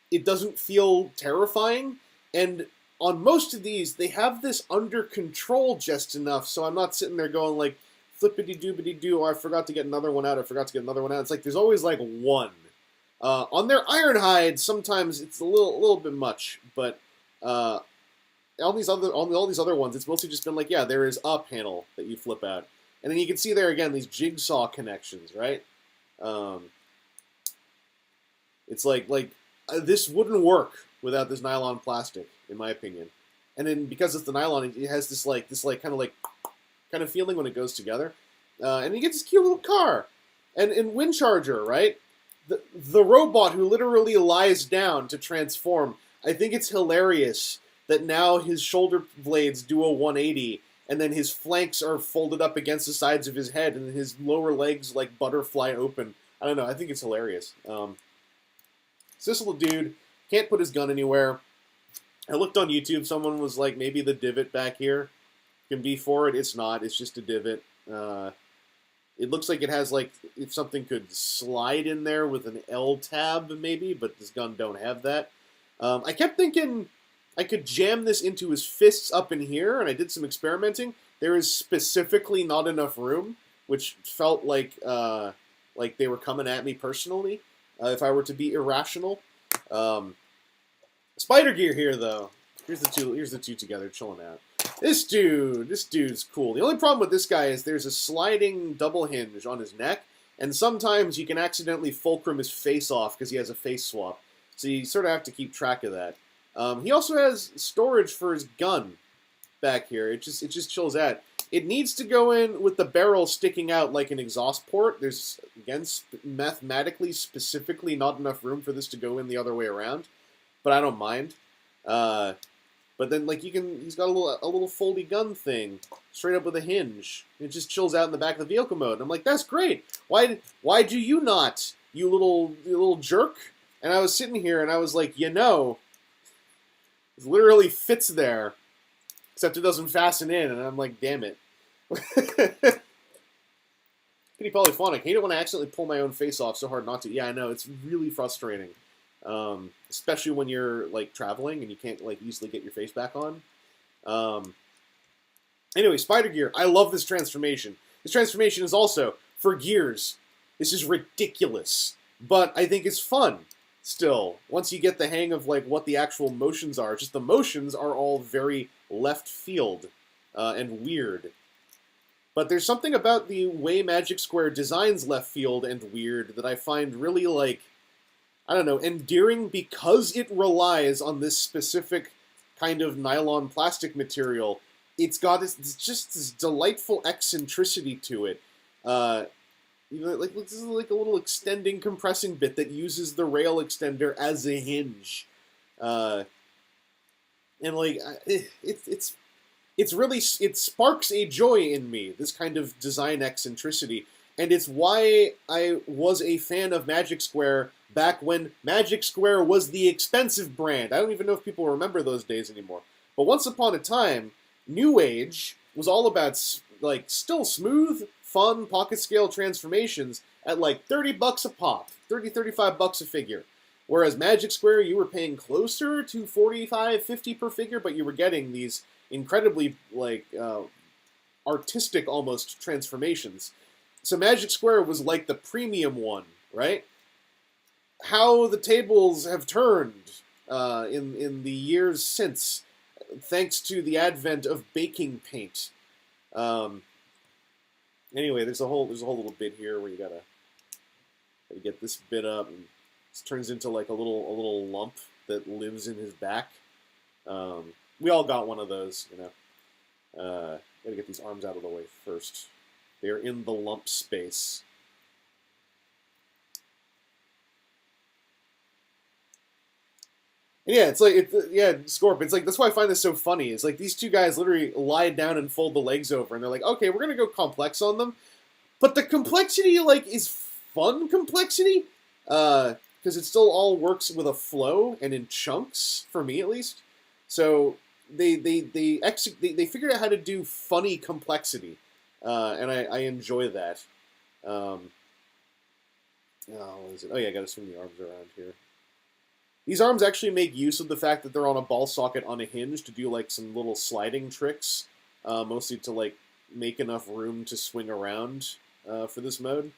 it doesn't feel terrifying. And on most of these, they have this under control just enough, so I'm not sitting there going like, flippity-doobity-doo, oh, I forgot to get another one out, It's like there's always like one. On their Ironhide, sometimes it's a little bit much, but on all these other ones, it's mostly just been like, yeah, there is a panel that you flip out. And then you can see there again, these jigsaw connections, right? It's like this wouldn't work without this nylon plastic, in my opinion. And then because it's the nylon, it has this kind of feeling when it goes together. And you get this cute little car. And in Windcharger, right? The robot who literally lies down to transform. I think it's hilarious that now his shoulder blades do a 180, and then his flanks are folded up against the sides of his head, and his lower legs like butterfly open. I don't know. I think it's hilarious. So this little dude can't put his gun anywhere. I looked on YouTube. Someone was like, maybe the divot back here can be for it. It's not. It's just a divot. It looks like it has like if something could slide in there with an L tab maybe, but this gun don't have that. I kept thinking I could jam this into his fists up in here, and I did some experimenting. There is specifically not enough room, which felt like they were coming at me personally. If I were to be irrational. Spider gear here though. Here's the two together chilling out. This dude's cool. The only problem with this guy is there's a sliding double hinge on his neck, and sometimes you can accidentally fulcrum his face off because he has a face swap. So you sort of have to keep track of that. He also has storage for his gun back here. It just chills out. It needs to go in with the barrel sticking out like an exhaust port. There's, again, mathematically, specifically not enough room for this to go in the other way around. But I don't mind. But then, like, he's got a little foldy gun thing, straight up with a hinge. It just chills out in the back of the vehicle mode. And I'm like, that's great. Why do you not, you little jerk? And I was sitting here and I was like, it literally fits there, except it doesn't fasten in. And I'm like, damn it. Pretty polyphonic. Hate it when I accidentally pull my own face off so hard not to. Yeah, I know. It's really frustrating. Especially when you're, like, traveling and you can't, like, easily get your face back on. Anyway, Spider Gear. I love this transformation. This transformation is also, for gears, this is ridiculous. But I think it's fun, still. Once you get the hang of, like, what the actual motions are. Just the motions are all very left field and weird. But there's something about the way Magic Square designs left field and weird that I find really, like, I don't know, endearing because it relies on this specific kind of nylon plastic material. It's got just this delightful eccentricity to it. This is like a little extending, compressing bit that uses the rail extender as a hinge. And, like, it sparks a joy in me, this kind of design eccentricity. And it's why I was a fan of Magic Square back when Magic Square was the expensive brand. I don't even know if people remember those days anymore. But once upon a time, New Age was all about, like, still smooth, fun, pocket scale transformations at like $30 a pop, 30, 35 bucks a figure. Whereas Magic Square, you were paying closer to 45, 50 per figure, but you were getting these incredibly, like, artistic almost transformations. So Magic Square was like the premium one, right? How the tables have turned in the years since, thanks to the advent of baking paint. Anyway, there's a whole little bit here where you gotta get this bit up, and it turns into like a little lump that lives in his back. We all got one of those, you know. Gotta get these arms out of the way first. They're in the lump space. And yeah, it's like, Scorp, it's like, that's why I find this so funny. It's like, these two guys literally lie down and fold the legs over, and they're like, okay, we're gonna go complex on them. But the complexity, like, is fun complexity, because it still all works with a flow, and in chunks, for me at least. So, they figured out how to do funny complexity, and I enjoy that. What is it? Oh yeah, I gotta swing the arms around here. These arms actually make use of the fact that they're on a ball socket on a hinge to do like some little sliding tricks, mostly to like make enough room to swing around for this mode.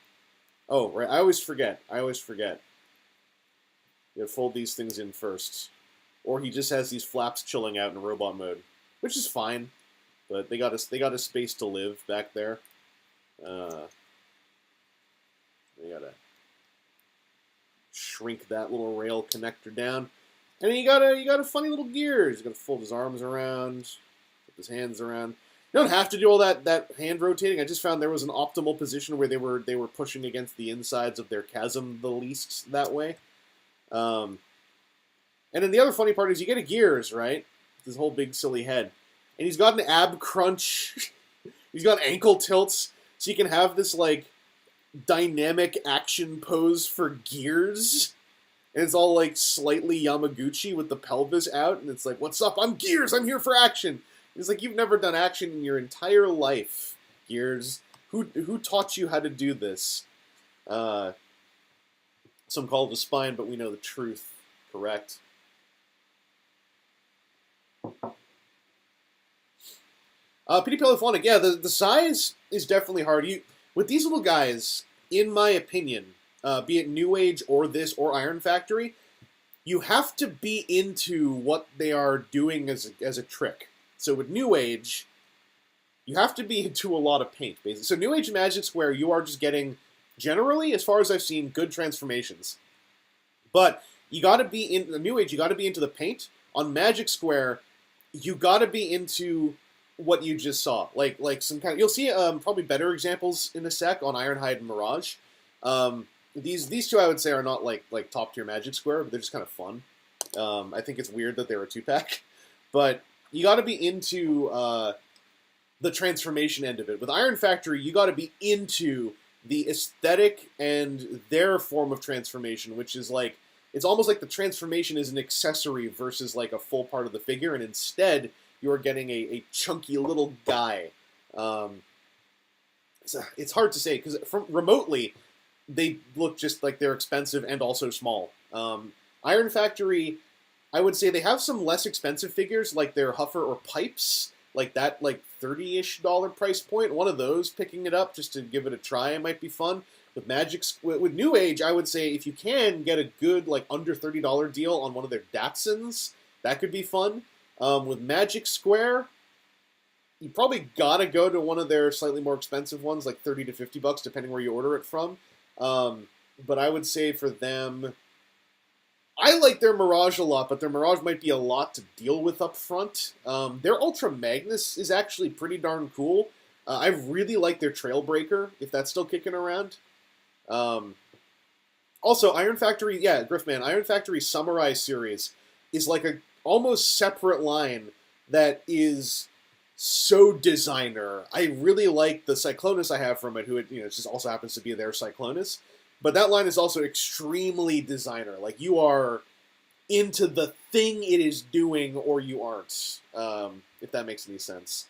Oh, right, I always forget. You fold these things in first. Or he just has these flaps chilling out in robot mode, which is fine, but they got a space to live back there. They gotta shrink that little rail connector down, and then you got a funny little gears. You gotta fold his arms around, put his hands around. You don't have to do all that hand rotating. I just found there was an optimal position where they were pushing against the insides of their chasm the least that way. And then the other funny part is you get a gears, right? This whole big silly head, and he's got an ab crunch. He's got ankle tilts, so you can have this like dynamic action pose for gears. And it's all like slightly Yamaguchi with the pelvis out, and it's like, what's up? I'm Gears, I'm here for action. It's like, you've never done action in your entire life, Gears. Who taught you how to do this? Some call it a spine, but we know the truth. Correct. Pretty polyphonic. Yeah, the size is definitely hard. With these little guys, in my opinion, be it New Age or this or Iron Factory, you have to be into what they are doing as a trick. So with New Age, you have to be into a lot of paint, basically. So New Age and Magic Square, you are just getting, generally, as far as I've seen, good transformations. But you got to be in the New Age. You got to be into the paint. On Magic Square, you got to be into what you just saw, like some kind of, you'll see probably better examples in a sec on Ironhide and Mirage. These two I would say are not like top tier Magic Square, but they're just kind of fun. I think it's weird that they were a 2-pack, but you got to be into the transformation end of it. With Iron Factory, you got to be into the aesthetic and their form of transformation, which is like, it's almost like the transformation is an accessory versus like a full part of the figure, and instead you are getting a chunky little guy. it's hard to say because from remotely they look just like they're expensive and also small. Iron Factory, I would say they have some less expensive figures like their Huffer or Pipes, like that like $30-ish price point. One of those, picking it up just to give it a try, it might be fun. With New Age, I would say if you can get a good like under $30 deal on one of their Datsuns, that could be fun. With Magic Square, you probably gotta go to one of their slightly more expensive ones, like $30 to $50, depending where you order it from. But I would say for them, I like their Mirage a lot, but their Mirage might be a lot to deal with up front. Their Ultra Magnus is actually pretty darn cool. I really like their Trailbreaker, if that's still kicking around. Also, Iron Factory, yeah, Griffman, Iron Factory Samurai series is like a almost separate line that is so designer. I really like the Cyclonus I have from it, who just also happens to be their Cyclonus. But that line is also extremely designer. Like, you are into the thing it is doing, or you aren't, if that makes any sense.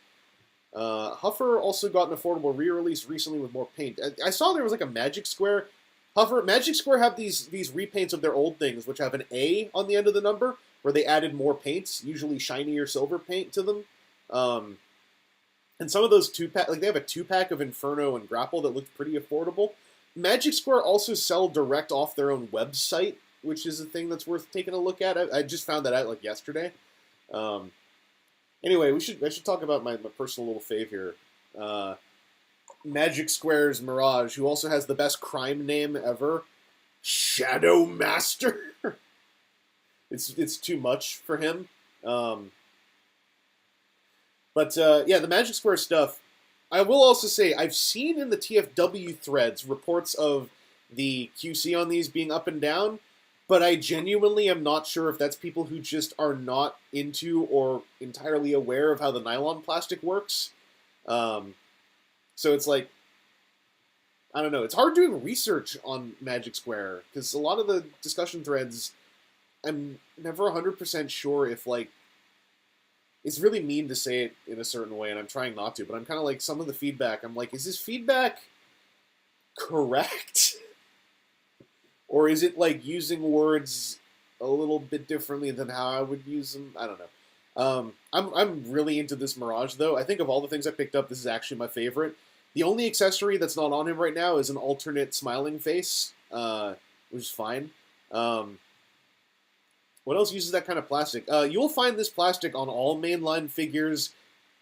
Huffer also got an affordable re-release recently with more paint. I saw there was like a Magic Square. Magic Square have these repaints of their old things, which have an A on the end of the number, where they added more paints, usually shiny or silver paint to them. And some of those two-pack, like they have a 2-pack of Inferno and Grapple that looked pretty affordable. Magic Square also sell direct off their own website, which is a thing that's worth taking a look at. I just found that out like yesterday. Anyway, I should talk about my personal little fave here. Magic Square's Mirage, who also has the best crime name ever, Shadow Master. It's too much for him. But yeah, the Magic Square stuff. I will also say I've seen in the TFW threads reports of the QC on these being up and down, but I genuinely am not sure if that's people who just are not into or entirely aware of how the nylon plastic works. So it's like, I don't know. It's hard doing research on Magic Square because a lot of the discussion threads, I'm never 100% sure if like, it's really mean to say it in a certain way, and I'm trying not to, but I'm kind of like, some of the feedback, I'm like, is this feedback correct? Or is it like using words a little bit differently than how I would use them? I don't know. I'm really into this Mirage, though. I think of all the things I picked up, this is actually my favorite. The only accessory that's not on him right now is an alternate smiling face, which is fine. What else uses that kind of plastic? You'll find this plastic on all mainline figures,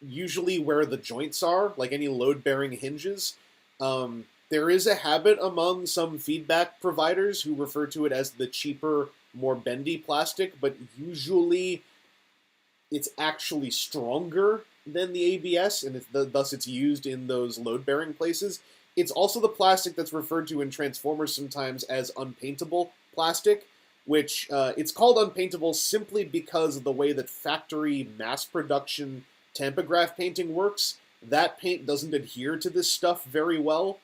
usually where the joints are, like any load-bearing hinges. There is a habit among some feedback providers who refer to it as the cheaper, more bendy plastic, but usually it's actually stronger than the ABS, and thus it's used in those load-bearing places. It's also the plastic that's referred to in Transformers sometimes as unpaintable plastic, which it's called unpaintable simply because of the way that factory mass production tampograph painting works. That paint doesn't adhere to this stuff very well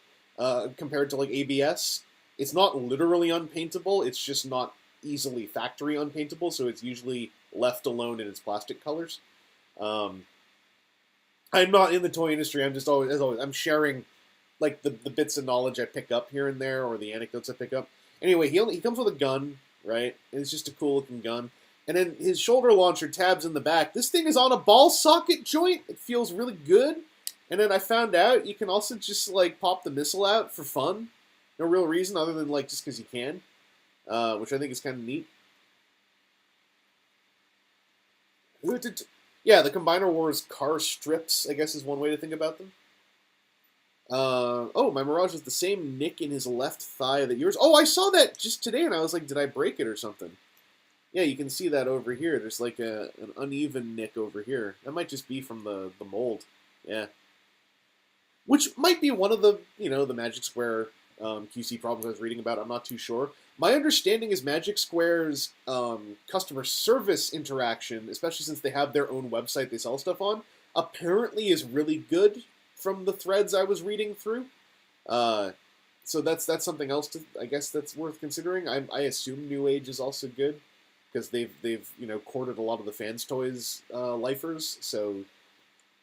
compared to like ABS. It's not literally unpaintable, it's just not easily factory unpaintable, so it's usually left alone in its plastic colors. I'm not in the toy industry, I'm just always, as always, I'm sharing like the bits of knowledge I pick up here and there, or the anecdotes I pick up. Anyway, he comes with a gun, right? And it's just a cool looking gun. And then his shoulder launcher tabs in the back. This thing is on a ball socket joint. It feels really good. And then I found out you can also just like pop the missile out for fun. No real reason other than like just because you can. Which I think is kind of neat. Yeah, the Combiner Wars car strips, I guess, is one way to think about them. Oh, my Mirage has the same nick in his left thigh that yours. Oh, I saw that just today, and I was like, did I break it or something? Yeah, you can see that over here. There's like an uneven nick over here. That might just be from the mold. Yeah. Which might be one of the, the Magic Square QC problems I was reading about. I'm not too sure. My understanding is Magic Square's customer service interaction, especially since they have their own website they sell stuff on, apparently is really good from the threads I was reading through. So that's something else I guess that's worth considering. I assume New Age is also good because they've courted a lot of the fans toys lifers, so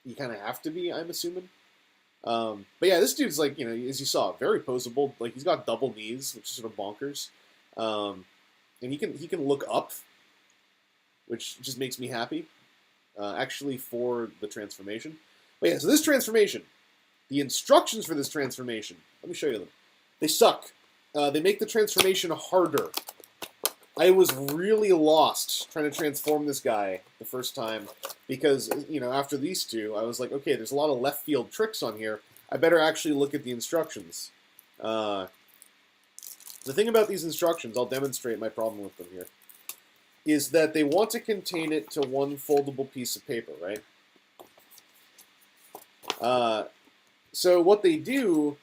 you kind of have to be, I'm assuming. But yeah, this dude's like, as you saw, very poseable. Like he's got double knees, which is sort of bonkers. And he can look up, which just makes me happy. Actually, for the transformation. But yeah, so this transformation, the instructions for this transformation. Let me show you them. They suck. They make the transformation harder. I was really lost trying to transform this guy the first time because, after these two, I was like, okay, there's a lot of left field tricks on here. I better actually look at the instructions. The thing about these instructions, I'll demonstrate my problem with them here, is that they want to contain it to one foldable piece of paper, right? So what they do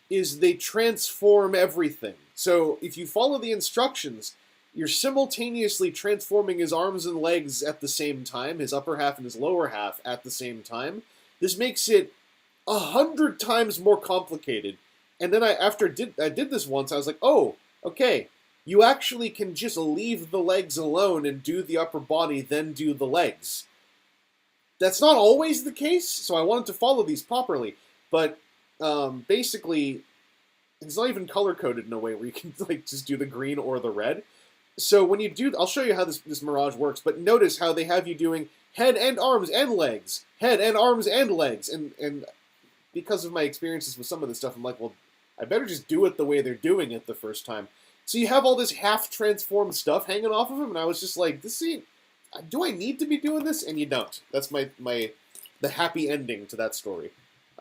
is they transform everything. So if you follow the instructions, you're simultaneously transforming his arms and legs at the same time, his upper half and his lower half at the same time. This makes it 100 times more complicated. And then after I did this once, I was like, oh, okay, you actually can just leave the legs alone and do the upper body, then do the legs. That's not always the case, so I wanted to follow these properly. But basically, it's not even color-coded in a way where you can just do the green or the red. So when you do, I'll show you how this Mirage works, but notice how they have you doing head and arms and legs, head and arms and legs. And because of my experiences with some of this stuff, I'm like, well, I better just do it the way they're doing it the first time. So you have all this half-transformed stuff hanging off of him, and I was just like, do I need to be doing this? And you don't. That's the happy ending to that story.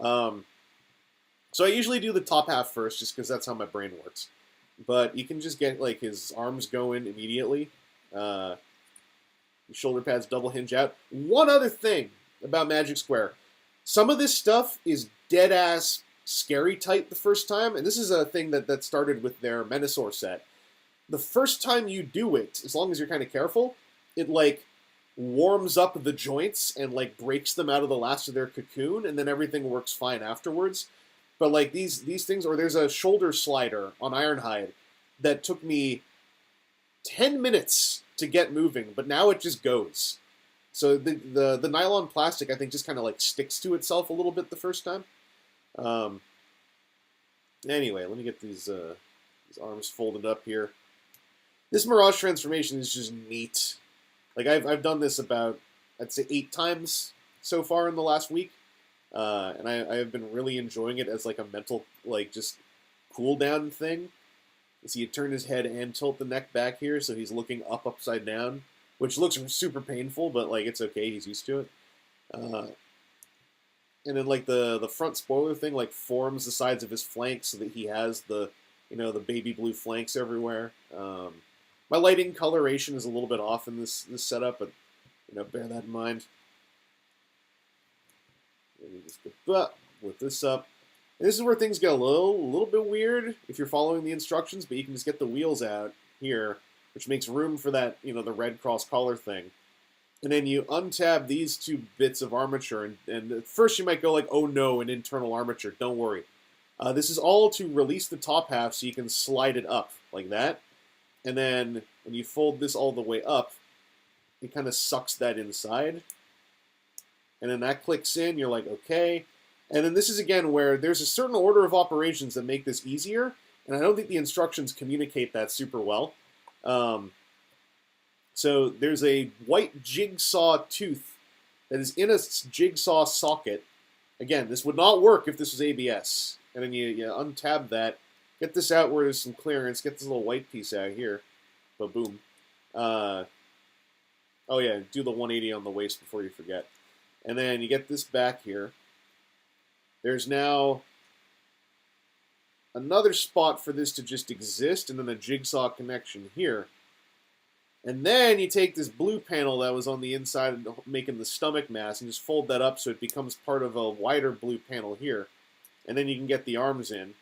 So I usually do the top half first, just because that's how my brain works. But you can just get his arms going immediately. His shoulder pads double hinge out. One other thing about Magic Square. Some of this stuff is dead-ass scary tight the first time, and this is a thing that started with their Menasor set. The first time you do it, as long as you're kind of careful, it warms up the joints and breaks them out of the last of their cocoon, and then everything works fine afterwards. But these things, or there's a shoulder slider on Ironhide that took me 10 minutes to get moving, but now it just goes. So the nylon plastic, I think, just kind of sticks to itself a little bit the first time. Anyway, let me get these arms folded up here. This Mirage transformation is just neat. I've done this about, I'd say, 8 times so far in the last week. And I have been really enjoying it as a mental, just cool down thing. So you turn his head and tilt the neck back here so he's looking up upside down, which looks super painful, but it's okay, he's used to it. And then the front spoiler thing forms the sides of his flanks so that he has the baby blue flanks everywhere. My lighting coloration is a little bit off in this setup, but bear that in mind. Let me just with this up. And this is where things get a little bit weird if you're following the instructions, but you can just get the wheels out here, which makes room for that, the red cross collar thing. And then you untab these 2 bits of armature, and at first you might go oh no, an internal armature. Don't worry. This is all to release the top half so you can slide it up like that. And then when you fold this all the way up, it kind of sucks that inside. And then that clicks in, you're okay. And then this is, again, where there's a certain order of operations that make this easier, and I don't think the instructions communicate that super well. So there's a white jigsaw tooth that is in a jigsaw socket. Again, this would not work if this was ABS. And then you untab that, get this out where there's some clearance, get this little white piece out here. Ba-boom. Oh yeah, do the 180 on the waist before you forget. And then you get this back here. There's now another spot for this to just exist, and then a jigsaw connection here. And then you take this blue panel that was on the inside making the stomach mass and just fold that up so it becomes part of a wider blue panel here. And then you can get the arms in.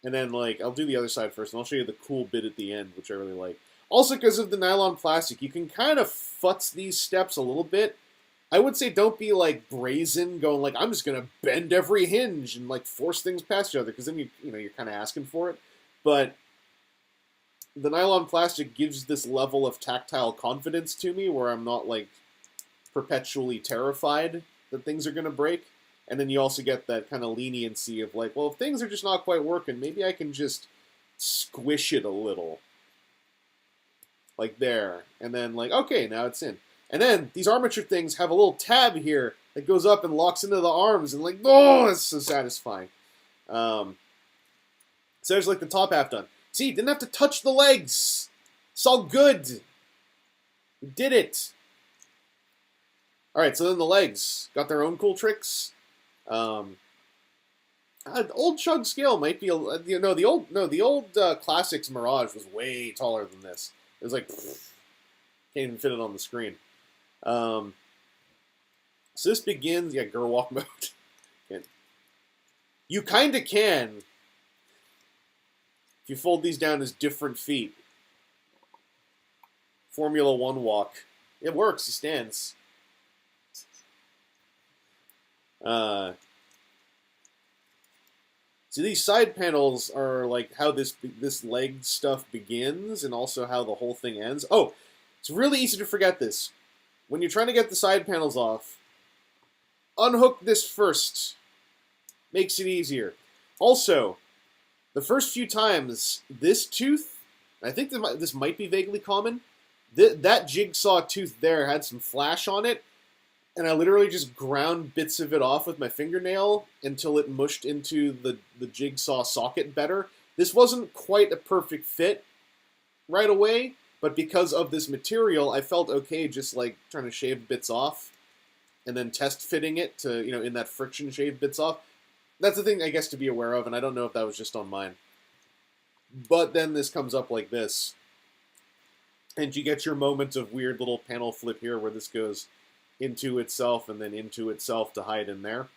And then, I'll do the other side first, and I'll show you the cool bit at the end, which I really like. Also, because of the nylon plastic, you can kind of futz these steps a little bit. I would say don't be, brazen, going, I'm just going to bend every hinge and, force things past each other, because then, you're kind of asking for it. But the nylon plastic gives this level of tactile confidence to me where I'm not, perpetually terrified that things are going to break. And then you also get that kind of leniency of like, well, if things are just not quite working, maybe I can just squish it a little. Like there. And then like, okay, now it's in. And then these armature things have a little tab here that goes up and locks into the arms. And like, oh, it's so satisfying. So there's like the top half done. See, didn't have to touch the legs. It's all good. We did it. Alright, so then the legs got their own cool tricks. Old Chug scale might be the old Classics Mirage was way taller than this. It was like can't even fit it on the screen. So this begins Gerwalk mode. You kind of can if you fold these down as different feet. Formula 1 walk. It works. It stands. So these side panels are like how this leg stuff begins and also how the whole thing ends. Oh, it's really easy to forget this. When you're trying to get the side panels off, unhook this first. Makes it easier. Also, the first few times, this tooth, I think this might be vaguely common, that jigsaw tooth there had some flash on it, and I literally just ground bits of it off with my fingernail until it mushed into the jigsaw socket better. This wasn't quite a perfect fit right away, but because of this material, I felt okay just like trying to shave bits off and then test fitting it to, in that friction shave bits off. That's the thing, I guess, to be aware of, and I don't know if that was just on mine. But then this comes up like this. And you get your moment of weird little panel flip here where this goes into itself and then into itself to hide in there.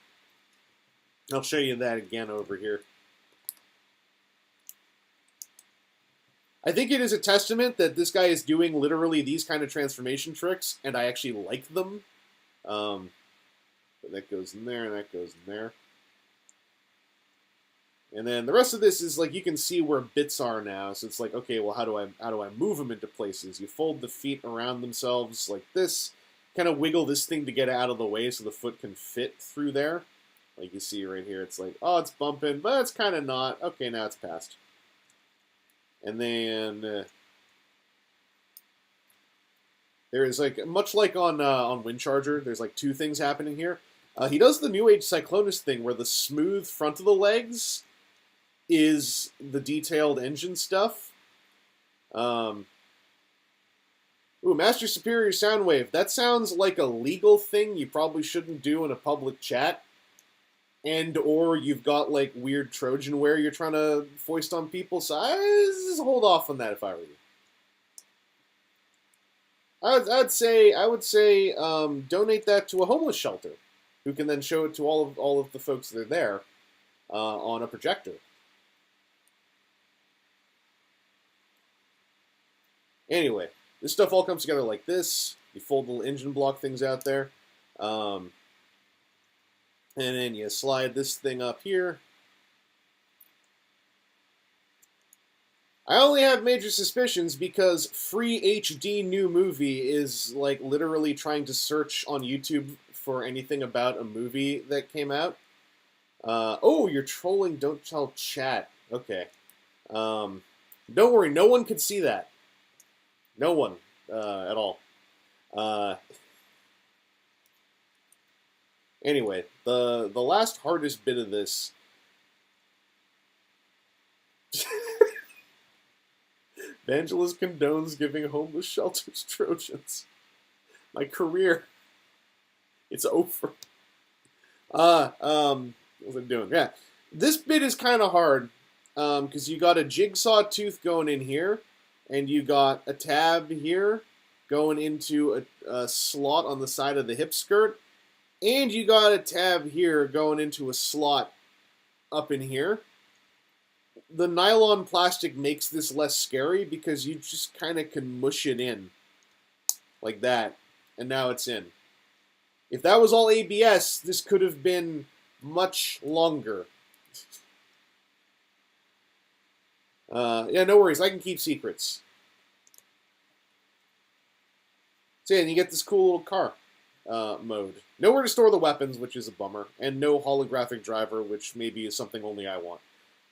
I'll show you that again over here. I think it is a testament that this guy is doing literally these kind of transformation tricks, and I actually like them. But that goes in there, and that goes in there. And then the rest of this is like you can see where bits are now. So it's like, okay, well, how do I move them into places? You fold the feet around themselves like this, kind of wiggle this thing to get out of the way so the foot can fit through there. Like you see right here, it's like, oh, it's bumping, but it's kind of not. Okay, now it's passed. And then there is like, much like on Windcharger, there's like two things happening here. He does the new Age Cyclonus thing where the smooth front of the legs is the detailed engine stuff. Ooh, Master Superior Soundwave. That sounds like a legal thing you probably shouldn't do in a public chat. And or you've got like weird Trojan wear you're trying to foist on people. So I just hold off on that if I were you. I would say donate that to a homeless shelter, who can then show it to all of the folks that are there on a projector. Anyway, this stuff all comes together like this. You fold little engine block things out there. And then you slide this thing up here. I only have major suspicions because free HD new movie is like literally trying to search on YouTube for anything about a movie that came out. Oh, you're trolling Don't Tell Chat. Okay. Don't worry, no one could see that. No one at all. Anyway, the last hardest bit of this. Vangelis condones giving homeless shelters Trojans. My career. It's over. What was I doing? Yeah. This bit is kind of hard. Because you got a jigsaw tooth going in here. And you got a tab here going into a slot on the side of the hip skirt. And you got a tab here going into a slot up in here. The nylon plastic makes this less scary because you just kind of can mush it in. Like that. And now it's in. If that was all ABS, this could have been much longer. Yeah, no worries. I can keep secrets. So yeah, and you get this cool little car. mode. Nowhere to store the weapons, which is a bummer, and no holographic driver, which maybe is something only I want.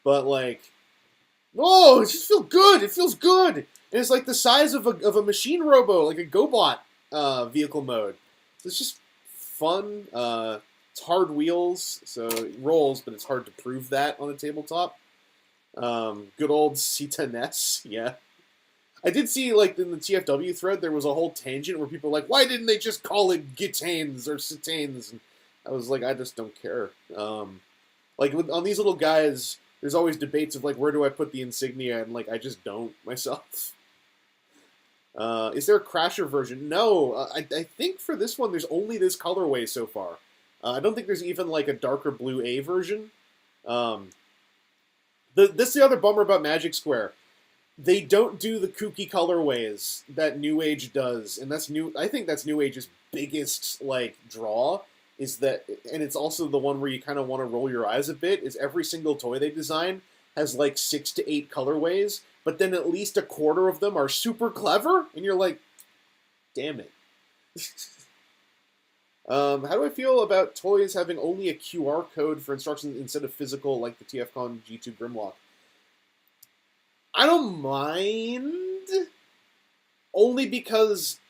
But like, oh, it just feels good. It feels good. And it's like the size of a machine robo, like a GoBot vehicle mode. So it's just fun. It's hard wheels, so it rolls, but it's hard to prove that on a tabletop. Good old Sita Ness, yeah. I did see, like, in the TFW thread, there was a whole tangent where people were like, why didn't they just call it Gitanes or Sitanes? And I was like, I just don't care. Like, on these little guys, there's always debates of, like, where do I put the insignia? And, like, I just don't myself. Is there a Crasher version? No. I think for this one, there's only this colorway so far. I don't think there's even, like, a darker blue A version. This is the other bummer about Magic Square. They don't do the kooky colorways that New Age does, and that's I think that's New Age's biggest like draw. Is that, and it's also the one where you kind of want to roll your eyes a bit. Is every single toy they design has like 6 to 8 colorways, but then at least a quarter of them are super clever, and you're like, damn it. How do I feel about toys having only a QR code for instructions instead of physical, like the TFcon G2 Grimlock? I don't mind, only because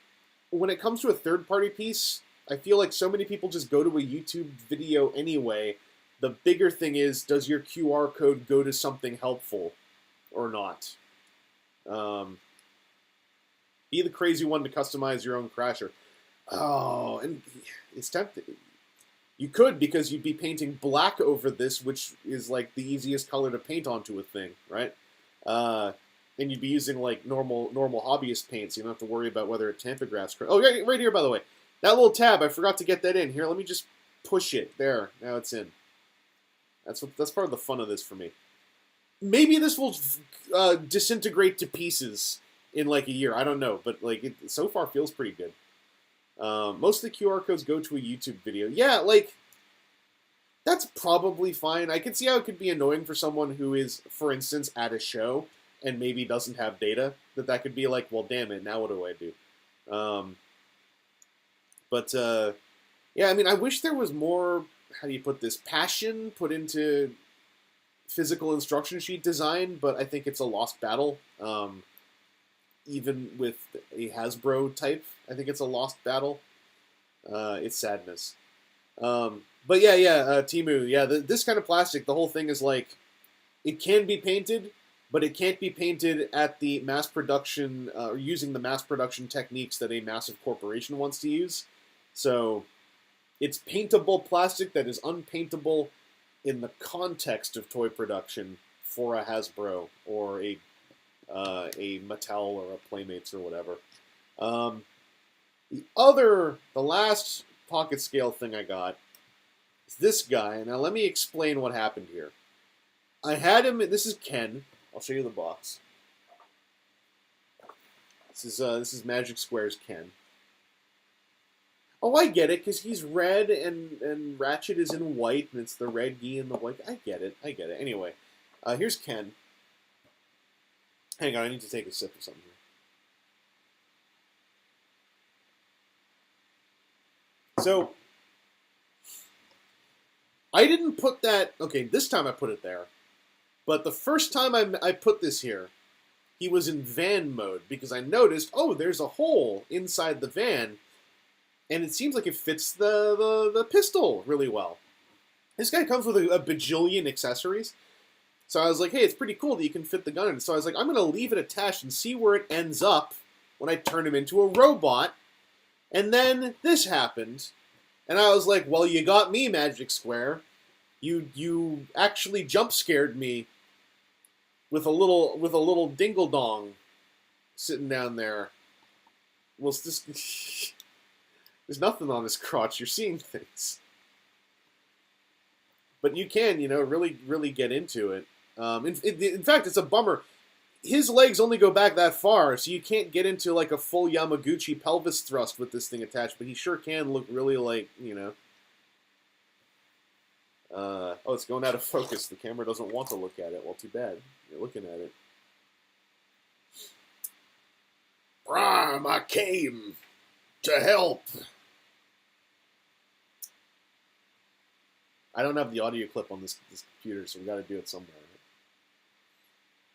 when it comes to a third-party piece, I feel like so many people just go to a YouTube video anyway. The bigger thing is, does your QR code go to something helpful or not? Be the crazy one to customize your own Crasher. Oh, and it's tempting. You could, because you'd be painting black over this, which is like the easiest color to paint onto a thing, right? And you'd be using like normal hobbyist paint, so you don't have to worry about whether it tampograph. Oh, right here, by the way. That little tab, I forgot to get that in. Here, let me just push it. There, now it's in. That's part of the fun of this for me. Maybe this will disintegrate to pieces in like a year. I don't know, but like it so far feels pretty good. Most of the QR codes go to a YouTube video. Yeah, like that's probably fine. I can see how it could be annoying for someone who is, for instance, at a show and maybe doesn't have data. That could be like, well, damn it, now what do I do? Yeah, I mean, I wish there was more, how do you put this, passion put into physical instruction sheet design, but I think it's a lost battle. Even with a Hasbro type, I think it's a lost battle. It's sadness. But yeah, Temu, yeah, this kind of plastic, the whole thing is like, it can be painted, but it can't be painted at the mass production, or using the mass production techniques that a massive corporation wants to use. So, it's paintable plastic that is unpaintable in the context of toy production for a Hasbro or a Mattel or a Playmates or whatever. The last pocket scale thing I got is this guy. Now let me explain what happened here. I had him. This is Ken. I'll show you the box. This is Magic Square's Ken. Oh, I get it, because he's red and Ratchet is in white, and it's the red gi and the white. I get it. Anyway, here's Ken. Hang on, I need to take a sip of something here. So, I didn't put that... Okay, this time I put it there. But the first time I put this here, he was in van mode, because I noticed, oh, there's a hole inside the van, and it seems like it fits the pistol really well. This guy comes with a bajillion accessories. So I was like, hey, it's pretty cool that you can fit the gun in. So I was like, I'm going to leave it attached and see where it ends up when I turn him into a robot. And then this happened. And I was like, well, you got me, Magic Square. You actually jump scared me with a little dingle dong sitting down there. Well, there's nothing on his crotch. You're seeing things. But you can, really, really get into it. In fact, it's a bummer. His legs only go back that far, so you can't get into like a full Yamaguchi pelvis thrust with this thing attached, but he sure can look really like, oh, it's going out of focus. The camera doesn't want to look at it. Well, too bad. You're looking at it. Prime, I came to help. I don't have the audio clip on this computer, so we got to do it somewhere.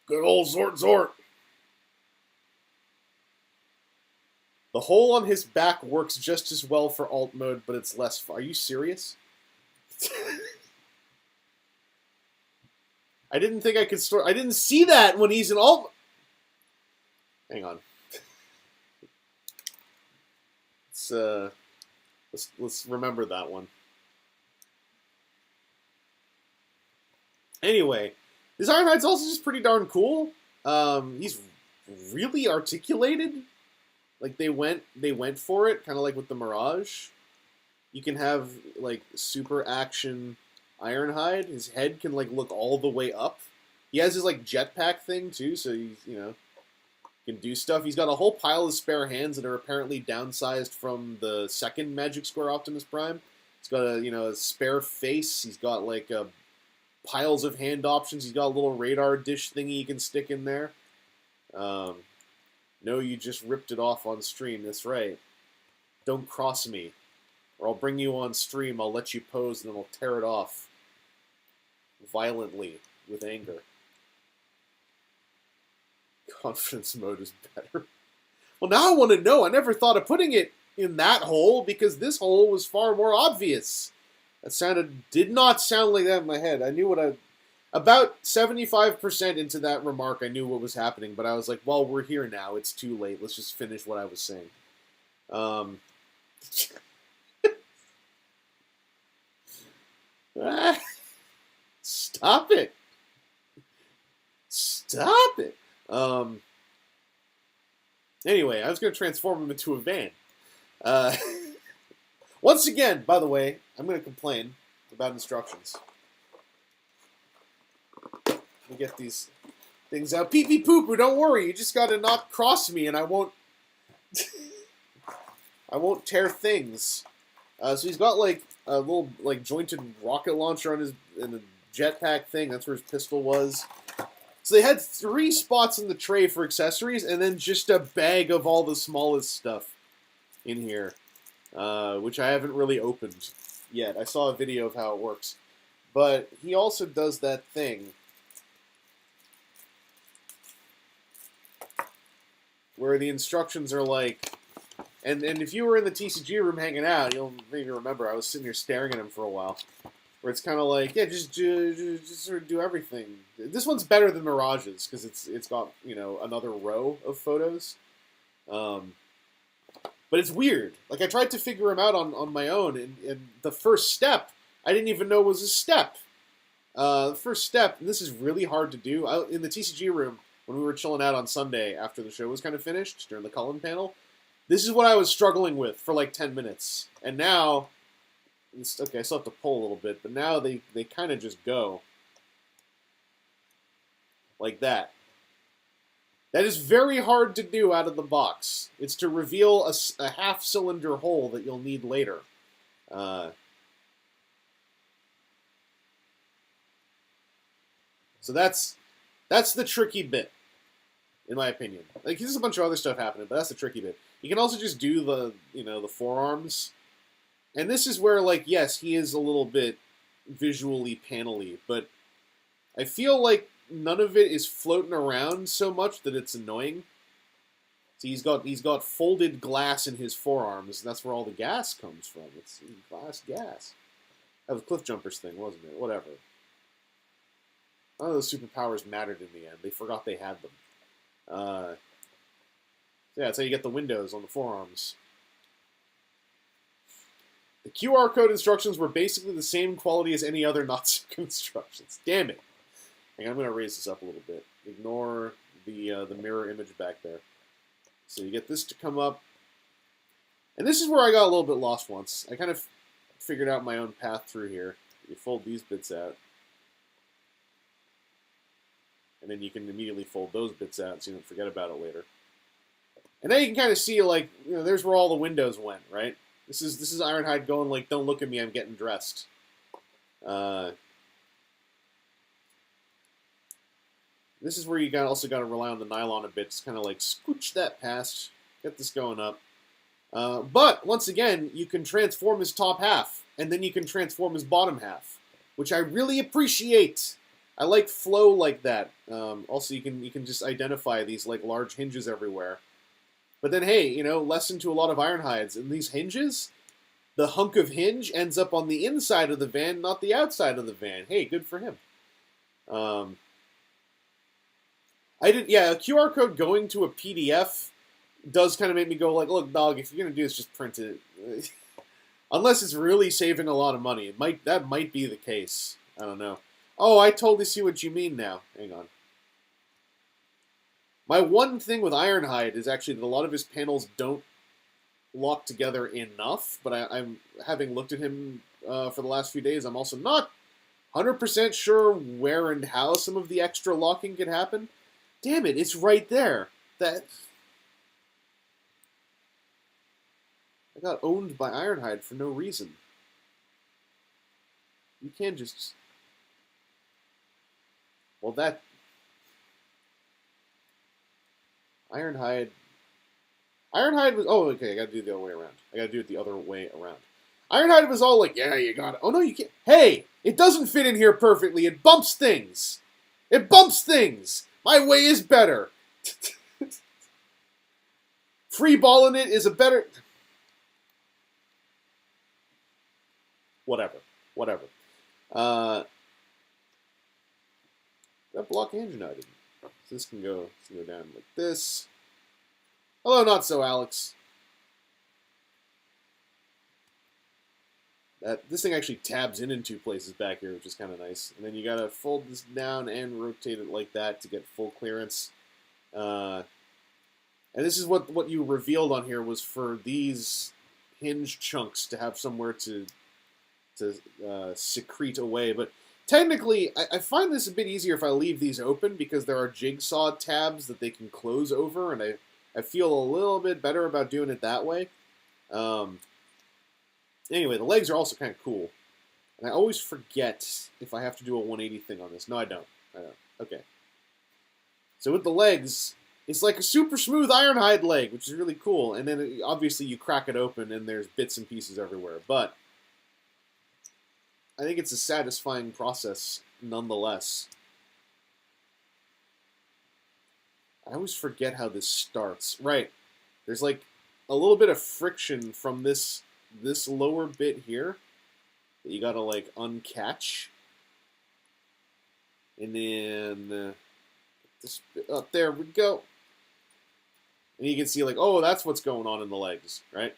Good old Zort. The hole on his back works just as well for alt mode, but it's less fun. Are you serious? I didn't think I could store... I didn't see that when he's in alt... Hang on. Let's remember that one. Anyway, this Ironhide's also just pretty darn cool. He's really articulated. Like they went for it, kind of like with the Mirage. You can have like super action Ironhide. His head can like look all the way up. He has his like jetpack thing too, so he's can do stuff. He's got a whole pile of spare hands that are apparently downsized from the second Magic Square Optimus Prime. He's got a spare face. He's got like piles of hand options. He's got a little radar dish thingy you can stick in there. No, you just ripped it off on stream. That's right. Don't cross me, or I'll bring you on stream. I'll let you pose, and then I'll tear it off violently with anger. Confidence mode is better. Well, now I want to know. I never thought of putting it in that hole because this hole was far more obvious. That did not sound like that in my head. I knew about 75% into that remark, I knew what was happening, but I was like, well, we're here now. It's too late. Let's just finish what I was saying. Stop it. Stop it. Anyway, I was going to transform him into a van. Once again, by the way, I'm going to complain about instructions. Let me get these things out. Pee pee poo poo, don't worry. You just got to not cross me and I won't I won't tear things. So he's got like a little like jointed rocket launcher on his in the jetpack thing. That's where his pistol was. So they had 3 spots in the tray for accessories, and then just a bag of all the smallest stuff in here, which I haven't really opened yet. I saw a video of how it works. But he also does that thing where the instructions are like... And if you were in the TCG room hanging out, you'll maybe remember I was sitting here staring at him for a while. Where it's kind of like, yeah, just sort of do everything. This one's better than Mirage's because it's got another row of photos, but it's weird. Like I tried to figure him out on my own, and the first step I didn't even know was a step. The first step, and this is really hard to do. In the TCG room when we were chilling out on Sunday after the show was kind of finished during the Cullen panel, this is what I was struggling with for like 10 minutes, and now. Okay, I still have to pull a little bit, but now they kind of just go. Like that. That is very hard to do out of the box. It's to reveal a half-cylinder hole that you'll need later. So that's the tricky bit, in my opinion. Like, there's a bunch of other stuff happening, but that's the tricky bit. You can also just do the forearms. And this is where, like, yes, he is a little bit visually panely, but I feel like none of it is floating around so much that it's annoying. See, he's got folded glass in his forearms, and that's where all the gas comes from. It's glass gas. That was Cliff Jumper's thing, wasn't it? Whatever. None of those superpowers mattered in the end. They forgot they had them. So yeah, that's how you get the windows on the forearms. The QR code instructions were basically the same quality as any other Nazi instructions. Damn it. Hang on, I'm going to raise this up a little bit. Ignore the mirror image back there. So you get this to come up. And this is where I got a little bit lost once. I kind of figured out my own path through here. You fold these bits out. And then you can immediately fold those bits out so you don't forget about it later. And now you can kind of see, like, there's where all the windows went, right? This is Ironhide going like, don't look at me, I'm getting dressed. This is where you also got to rely on the nylon a bit. Just kind of like scooch that past, get this going up. But once again, you can transform his top half, and then you can transform his bottom half. which I really appreciate. I like flow like that. Also, you can just identify these like large hinges everywhere. But then, hey, you know, lesson to a lot of Ironhides. And these hinges, the hunk of hinge ends up on the inside of the van, not the outside of the van. Hey, good for him. A QR code going to a PDF does kind of make me go like, look, dog, if you're gonna do this, just print it. Unless it's really saving a lot of money, that might be the case. I don't know. Oh, I totally see what you mean now. Hang on. My one thing with Ironhide is actually that a lot of his panels don't lock together enough, but I'm having looked at him for the last few days, I'm also not 100% sure where and how some of the extra locking could happen. Damn it, it's right there. I got owned by Ironhide for no reason. You can't just... Well, that... Ironhide was... Oh, okay, I gotta do it the other way around. I gotta do it the other way around. Ironhide was all like, yeah, you got it. Oh, no, you can't. Hey, it doesn't fit in here perfectly. It bumps things. It bumps things. My way is better. Free balling it is a better... Whatever. That block engine I didn't. So this can go down like this. Hello, not so, Alex. This thing actually tabs in two places back here, which is kind of nice. And then you gotta fold this down and rotate it like that to get full clearance. And this is what you revealed on here was for these hinge chunks to have somewhere to secrete away. But technically, I find this a bit easier if I leave these open because there are jigsaw tabs that they can close over, and I feel a little bit better about doing it that way. Anyway, the legs are also kind of cool. And I always forget if I have to do a 180 thing on this. No, I don't. Okay. So with the legs, it's like a super smooth Ironhide leg, which is really cool. And then obviously you crack it open and there's bits and pieces everywhere. But I think it's a satisfying process nonetheless. I always forget how this starts. Right. There's like a little bit of friction from this lower bit here that you gotta like uncatch. And then this bit up, there we go. And you can see like, oh, that's what's going on in the legs, right?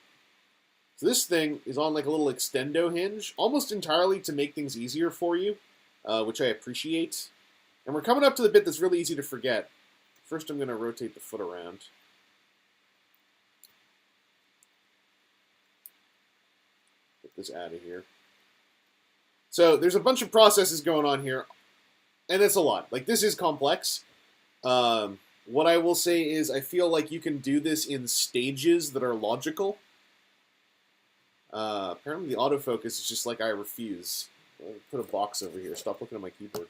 So this thing is on like a little extendo hinge, almost entirely to make things easier for you, which I appreciate. And we're coming up to the bit that's really easy to forget. First I'm going to rotate the foot around. Get this out of here. So there's a bunch of processes going on here, and it's a lot. Like, this is complex. What I will say is I feel like you can do this in stages that are logical. Apparently the autofocus is just like I refuse. I'll put a box over here. Stop looking at my keyboard.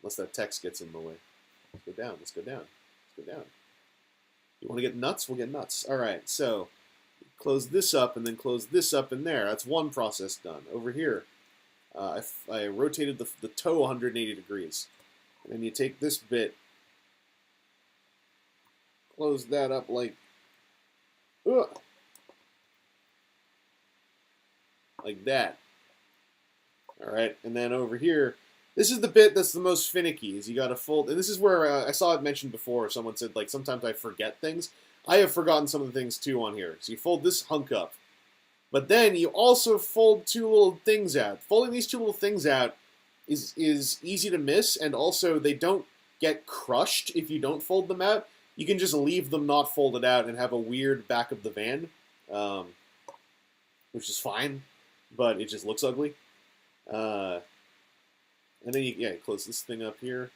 Unless that text gets in the way. Let's go down. Let's go down. Let's go down. You want to get nuts? We'll get nuts. All right, so close this up and then close this up in there. That's one process done. Over here, I rotated the toe 180 degrees. And then you take this bit, close that up like that. All right, and then over here, this is the bit that's the most finicky, is you got to fold, and this is where I saw it mentioned before, someone said, like, sometimes I forget things. I have forgotten some of the things, too, on here. So you fold this hunk up, but then you also fold two little things out. Folding these two little things out is easy to miss, and also they don't get crushed if you don't fold them out. You can just leave them not folded out and have a weird back of the van, which is fine, but it just looks ugly. And then you close this thing up here.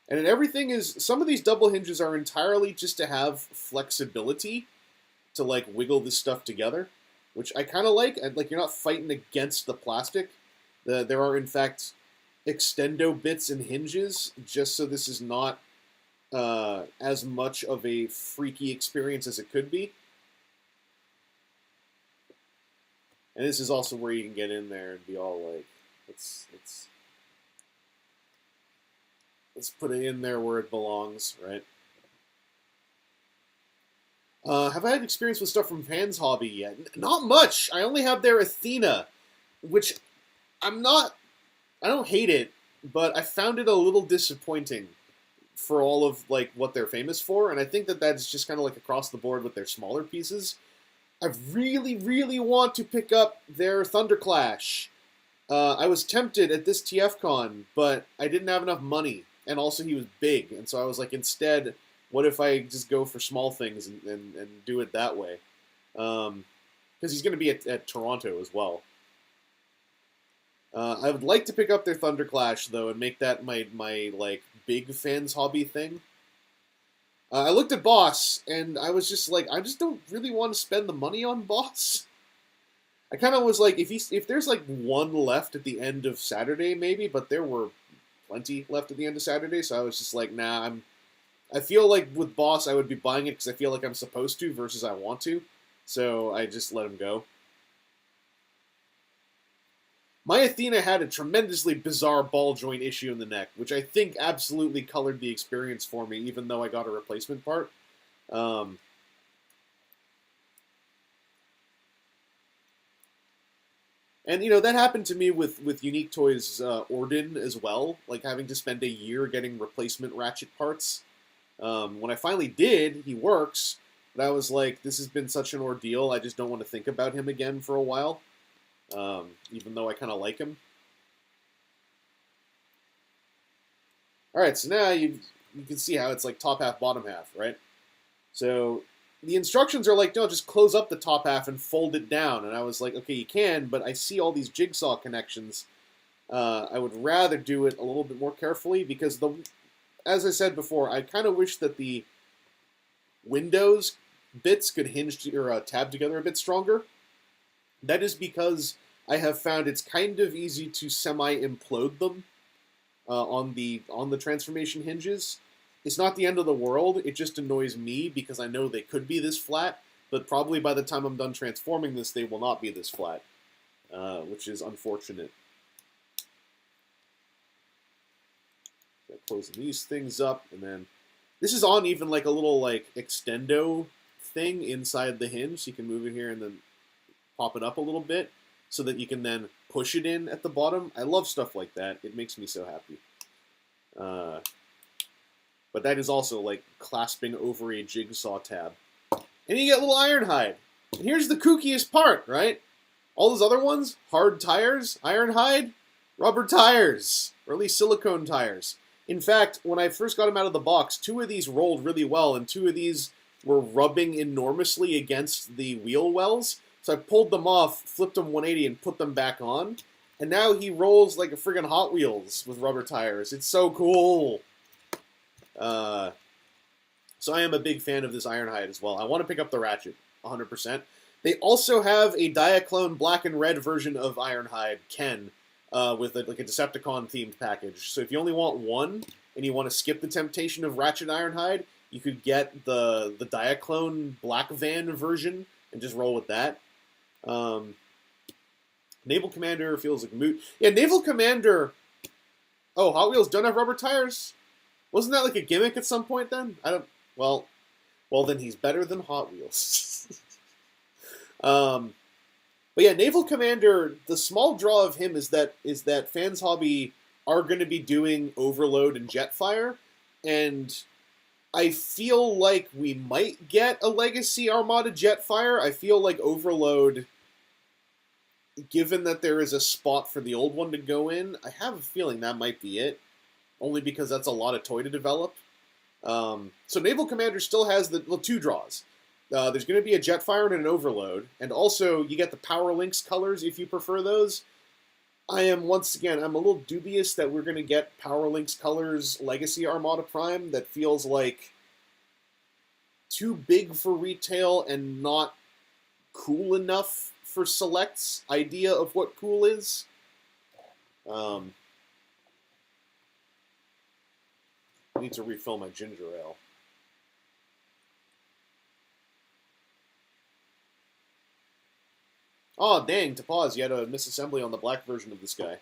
And then everything is, some of these double hinges are entirely just to have flexibility to like wiggle this stuff together, which I kind of like. Like, you're not fighting against the plastic. There are in fact extendo bits and hinges just so this is not as much of a freaky experience as it could be. And this is also where you can get in there and be all like, let's put it in there where it belongs, right? Have I had experience with stuff from Fans Hobby yet? Not much. I only have their Athena, which I'm not. I don't hate it, but I found it a little disappointing for all of like what they're famous for, and I think that that's just kind of like across the board with their smaller pieces. I really, really want to pick up their Thunderclash. I was tempted at this TFcon, but I didn't have enough money, and also he was big, and so I was like, instead, what if I just go for small things and do it that way? Because he's going to be at Toronto as well. I would like to pick up their Thunderclash though and make that my like big Fans Hobby thing. I looked at Boss and I was just like, I just don't really want to spend the money on Boss. I kind of was like, if there's like one left at the end of Saturday maybe, but there were plenty left at the end of Saturday, so I was just like, nah. I feel like with Boss I would be buying it because I feel like I'm supposed to versus I want to, so I just let him go. My Athena had a tremendously bizarre ball joint issue in the neck, which I think absolutely colored the experience for me, even though I got a replacement part. And, you know, that happened to me with Unique Toys Orden as well, like having to spend a year getting replacement ratchet parts. When I finally did, he works, but I was like, this has been such an ordeal, I just don't want to think about him again for a while. Even though I kind of like him. Alright, so now you can see how it's like top half, bottom half, right? So the instructions are like, no, just close up the top half and fold it down. And I was like, okay, you can, but I see all these jigsaw connections. I would rather do it a little bit more carefully because, as I said before, I kind of wish that the windows bits could hinge or tab together a bit stronger. That is because I have found it's kind of easy to semi-implode them on the transformation hinges. It's not the end of the world, it just annoys me because I know they could be this flat, but probably by the time I'm done transforming this, they will not be this flat, which is unfortunate. So closing these things up, and then this is on even like a little like extendo thing inside the hinge, so you can move it here and then pop it up a little bit so that you can then push it in at the bottom. I love stuff like that. It makes me so happy. But that is also like clasping over a jigsaw tab. And you get little Ironhide. And here's the kookiest part, right? All those other ones, hard tires, Ironhide, rubber tires, or at least silicone tires. In fact, when I first got them out of the box, 2 of these rolled really well, and 2 of these were rubbing enormously against the wheel wells. So I pulled them off, flipped them 180, and put them back on. And now he rolls like a friggin' Hot Wheels with rubber tires. It's so cool. So I am a big fan of this Ironhide as well. I want to pick up the Ratchet, 100%. They also have a Diaclone black and red version of Ironhide, Ken, with like a Decepticon-themed package. So if you only want one, and you want to skip the temptation of Ratchet Ironhide, you could get the Diaclone black van version and just roll with that. Naval Commander feels like a moot. Yeah, Naval Commander... Oh, Hot Wheels don't have rubber tires? Wasn't that like a gimmick at some point then? I don't... Well, then he's better than Hot Wheels. But yeah, Naval Commander, the small draw of him is that Fans Hobby are going to be doing Overload and Jetfire, and I feel like we might get a Legacy Armada Jetfire. I feel like Overload, given that there is a spot for the old one to go in, I have a feeling that might be it. Only because that's a lot of toy to develop. So Naval Commander still has the 2 draws. There's going to be a Jetfire and an Overload, and also you get the Power Links colors if you prefer those. I'm a little dubious that we're going to get Power Links colors Legacy Armada Prime. That feels like too big for retail and not cool enough for Select's idea of what cool is. I need to refill my ginger ale. Oh, dang, to pause, you had a misassembly on the black version of this guy.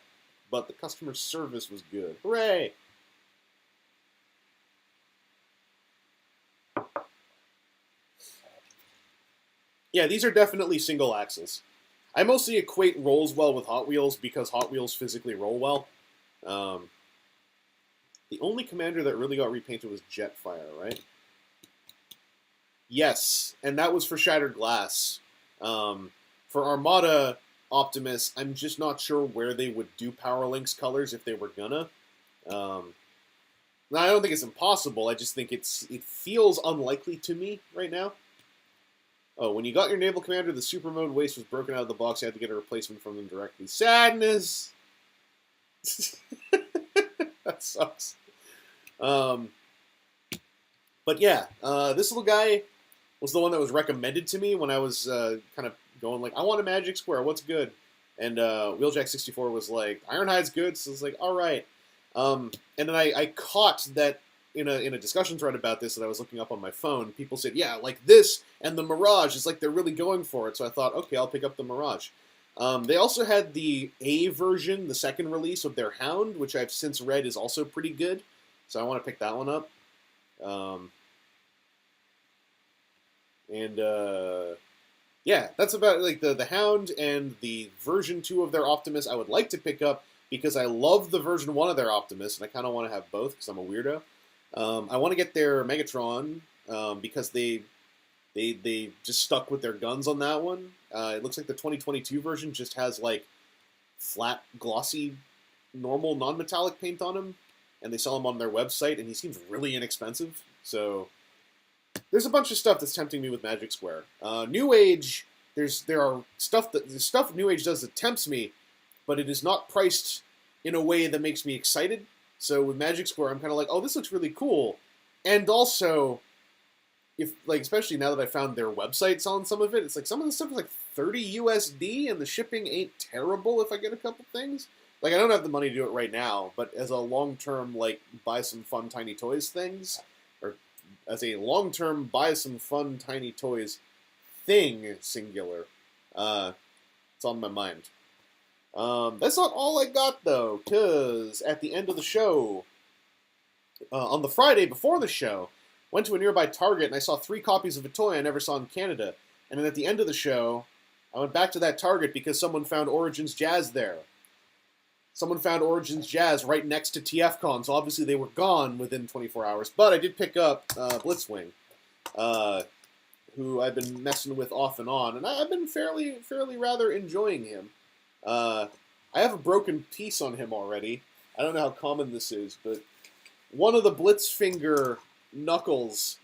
But the customer service was good. Hooray! Yeah, these are definitely single axles. I mostly equate rolls well with Hot Wheels because Hot Wheels physically roll well. The only commander that really got repainted was Jetfire, right? Yes, and that was for Shattered Glass. For Armada Optimus, I'm just not sure where they would do Power Link's colors if they were gonna. Now, I don't think it's impossible. I just think it feels unlikely to me right now. Oh, when you got your Naval Commander, the Super Mode waste was broken out of the box. You had to get a replacement from them directly. Sadness! That sucks. But yeah, this little guy was the one that was recommended to me when I was kind of going like, I want a Magic Square, what's good? And Wheeljack64 was like, Ironhide's good, so I was like, all right. And then I caught that in a discussion thread about this that I was looking up on my phone, people said, yeah, like this and the Mirage, it's like they're really going for it. So I thought, okay, I'll pick up the Mirage. They also had the A version, the second release of their Hound, which I've since read is also pretty good. So I want to pick that one up. Yeah, that's about like the Hound and the version 2 of their Optimus I would like to pick up because I love the version 1 of their Optimus, and I kind of want to have both because I'm a weirdo. I want to get their Megatron because they just stuck with their guns on that one. It looks like the 2022 version just has like flat, glossy, normal, non-metallic paint on him, and they sell him on their website, and he seems really inexpensive. So there's a bunch of stuff that's tempting me with Magic Square. New Age, there are stuff that the stuff New Age does that tempts me, but it is not priced in a way that makes me excited. So with Magic Square, I'm kind of like, oh, this looks really cool, and also, if like especially now that I found their website selling some of it, it's like some of the stuff is like 30 USD, and the shipping ain't terrible if I get a couple things. Like I don't have the money to do it right now, but as a long-term like buy some fun tiny toys things, or as a long-term buy some fun tiny toys thing singular, it's on my mind. That's not all I got, though, because at the end of the show, on the Friday before the show, went to a nearby Target and I saw 3 copies of a toy I never saw in Canada. And then at the end of the show, I went back to that Target because someone found Origins Jazz there. Someone found Origins Jazz right next to TFcon, so obviously they were gone within 24 hours. But I did pick up Blitzwing, who I've been messing with off and on, and I've been fairly rather enjoying him. I have a broken piece on him already. I don't know how common this is, but one of the Blitzfinger knuckles,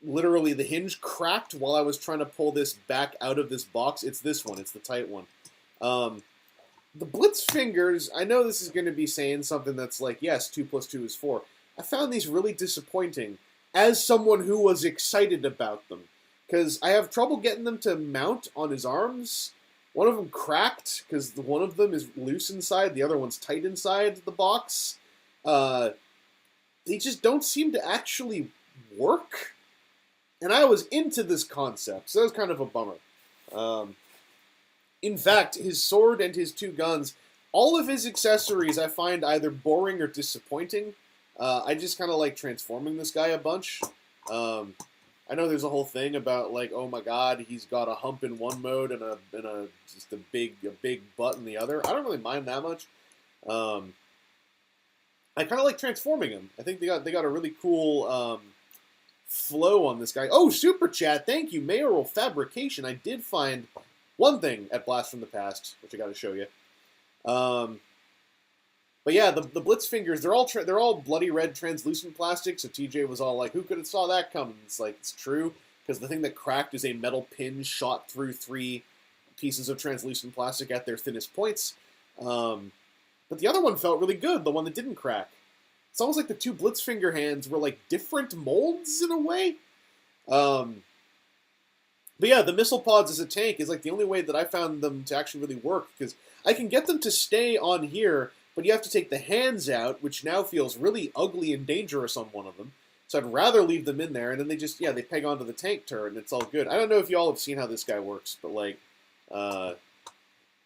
literally the hinge cracked while I was trying to pull this back out of this box. It's this one. It's the tight one. The Blitzfingers, I know this is going to be saying something that's like, yes, 2 + 2 is 4. I found these really disappointing as someone who was excited about them, because I have trouble getting them to mount on his arms. One of them cracked because one of them is loose inside, the other one's tight inside the box. They just don't seem to actually work. And I was into this concept, so that was kind of a bummer. In fact, his sword and his 2 guns, all of his accessories I find either boring or disappointing. I just kind of like transforming this guy a bunch. I know there's a whole thing about like, oh my god, he's got a hump in one mode and just a big butt in the other. I don't really mind that much. I kind of like transforming him. I think they got a really cool flow on this guy. Oh, super chat, thank you, Mayoral Fabrication. I did find one thing at Blast from the Past, which I got to show you. But yeah, the Blitzfingers, they're all bloody red translucent plastic. So TJ was all like, "Who could have saw that coming?" It's like, it's true, because the thing that cracked is a metal pin shot through 3 pieces of translucent plastic at their thinnest points. But the other one felt really good, the one that didn't crack. It's almost like the 2 Blitzfinger hands were like different molds in a way. But yeah, the missile pods as a tank is like the only way that I found them to actually really work, because I can get them to stay on here, but you have to take the hands out, which now feels really ugly and dangerous on one of them. So I'd rather leave them in there, and then they peg onto the tank turret, and it's all good. I don't know if y'all have seen how this guy works, but like,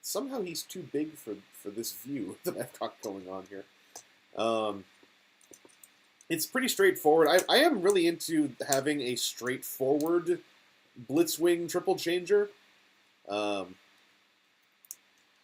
somehow he's too big for this view that I've got going on here. It's pretty straightforward. I am really into having a straightforward Blitzwing triple changer. Oh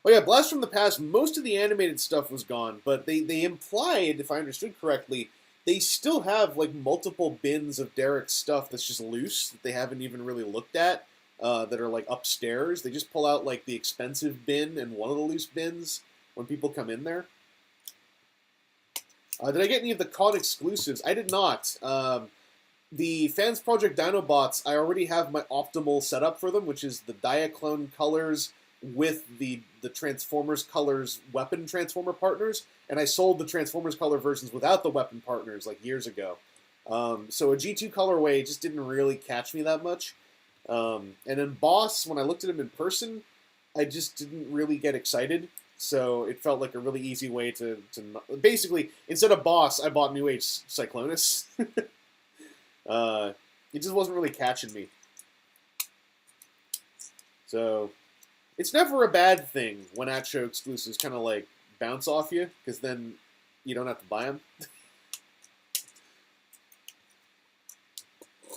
yeah, Blast from the Past, most of the animated stuff was gone, but they implied, if I understood correctly, they still have like multiple bins of Derek's stuff that's just loose, that they haven't even really looked at, that are like upstairs. They just pull out like the expensive bin and one of the loose bins when people come in there. Did I get any of the COD exclusives? I did not. The Fans Project Dinobots, I already have my optimal setup for them, which is the Diaclone colors with the Transformers colors weapon Transformer partners, and I sold the Transformers color versions without the weapon partners like years ago. So a G2 colorway just didn't really catch me that much. And then Boss, when I looked at him in person, I just didn't really get excited. So it felt like a really easy way to basically, instead of Boss, I bought New Age Cyclonus. It just wasn't really catching me. So it's never a bad thing when at-show exclusives kind of like bounce off you, because then you don't have to buy them.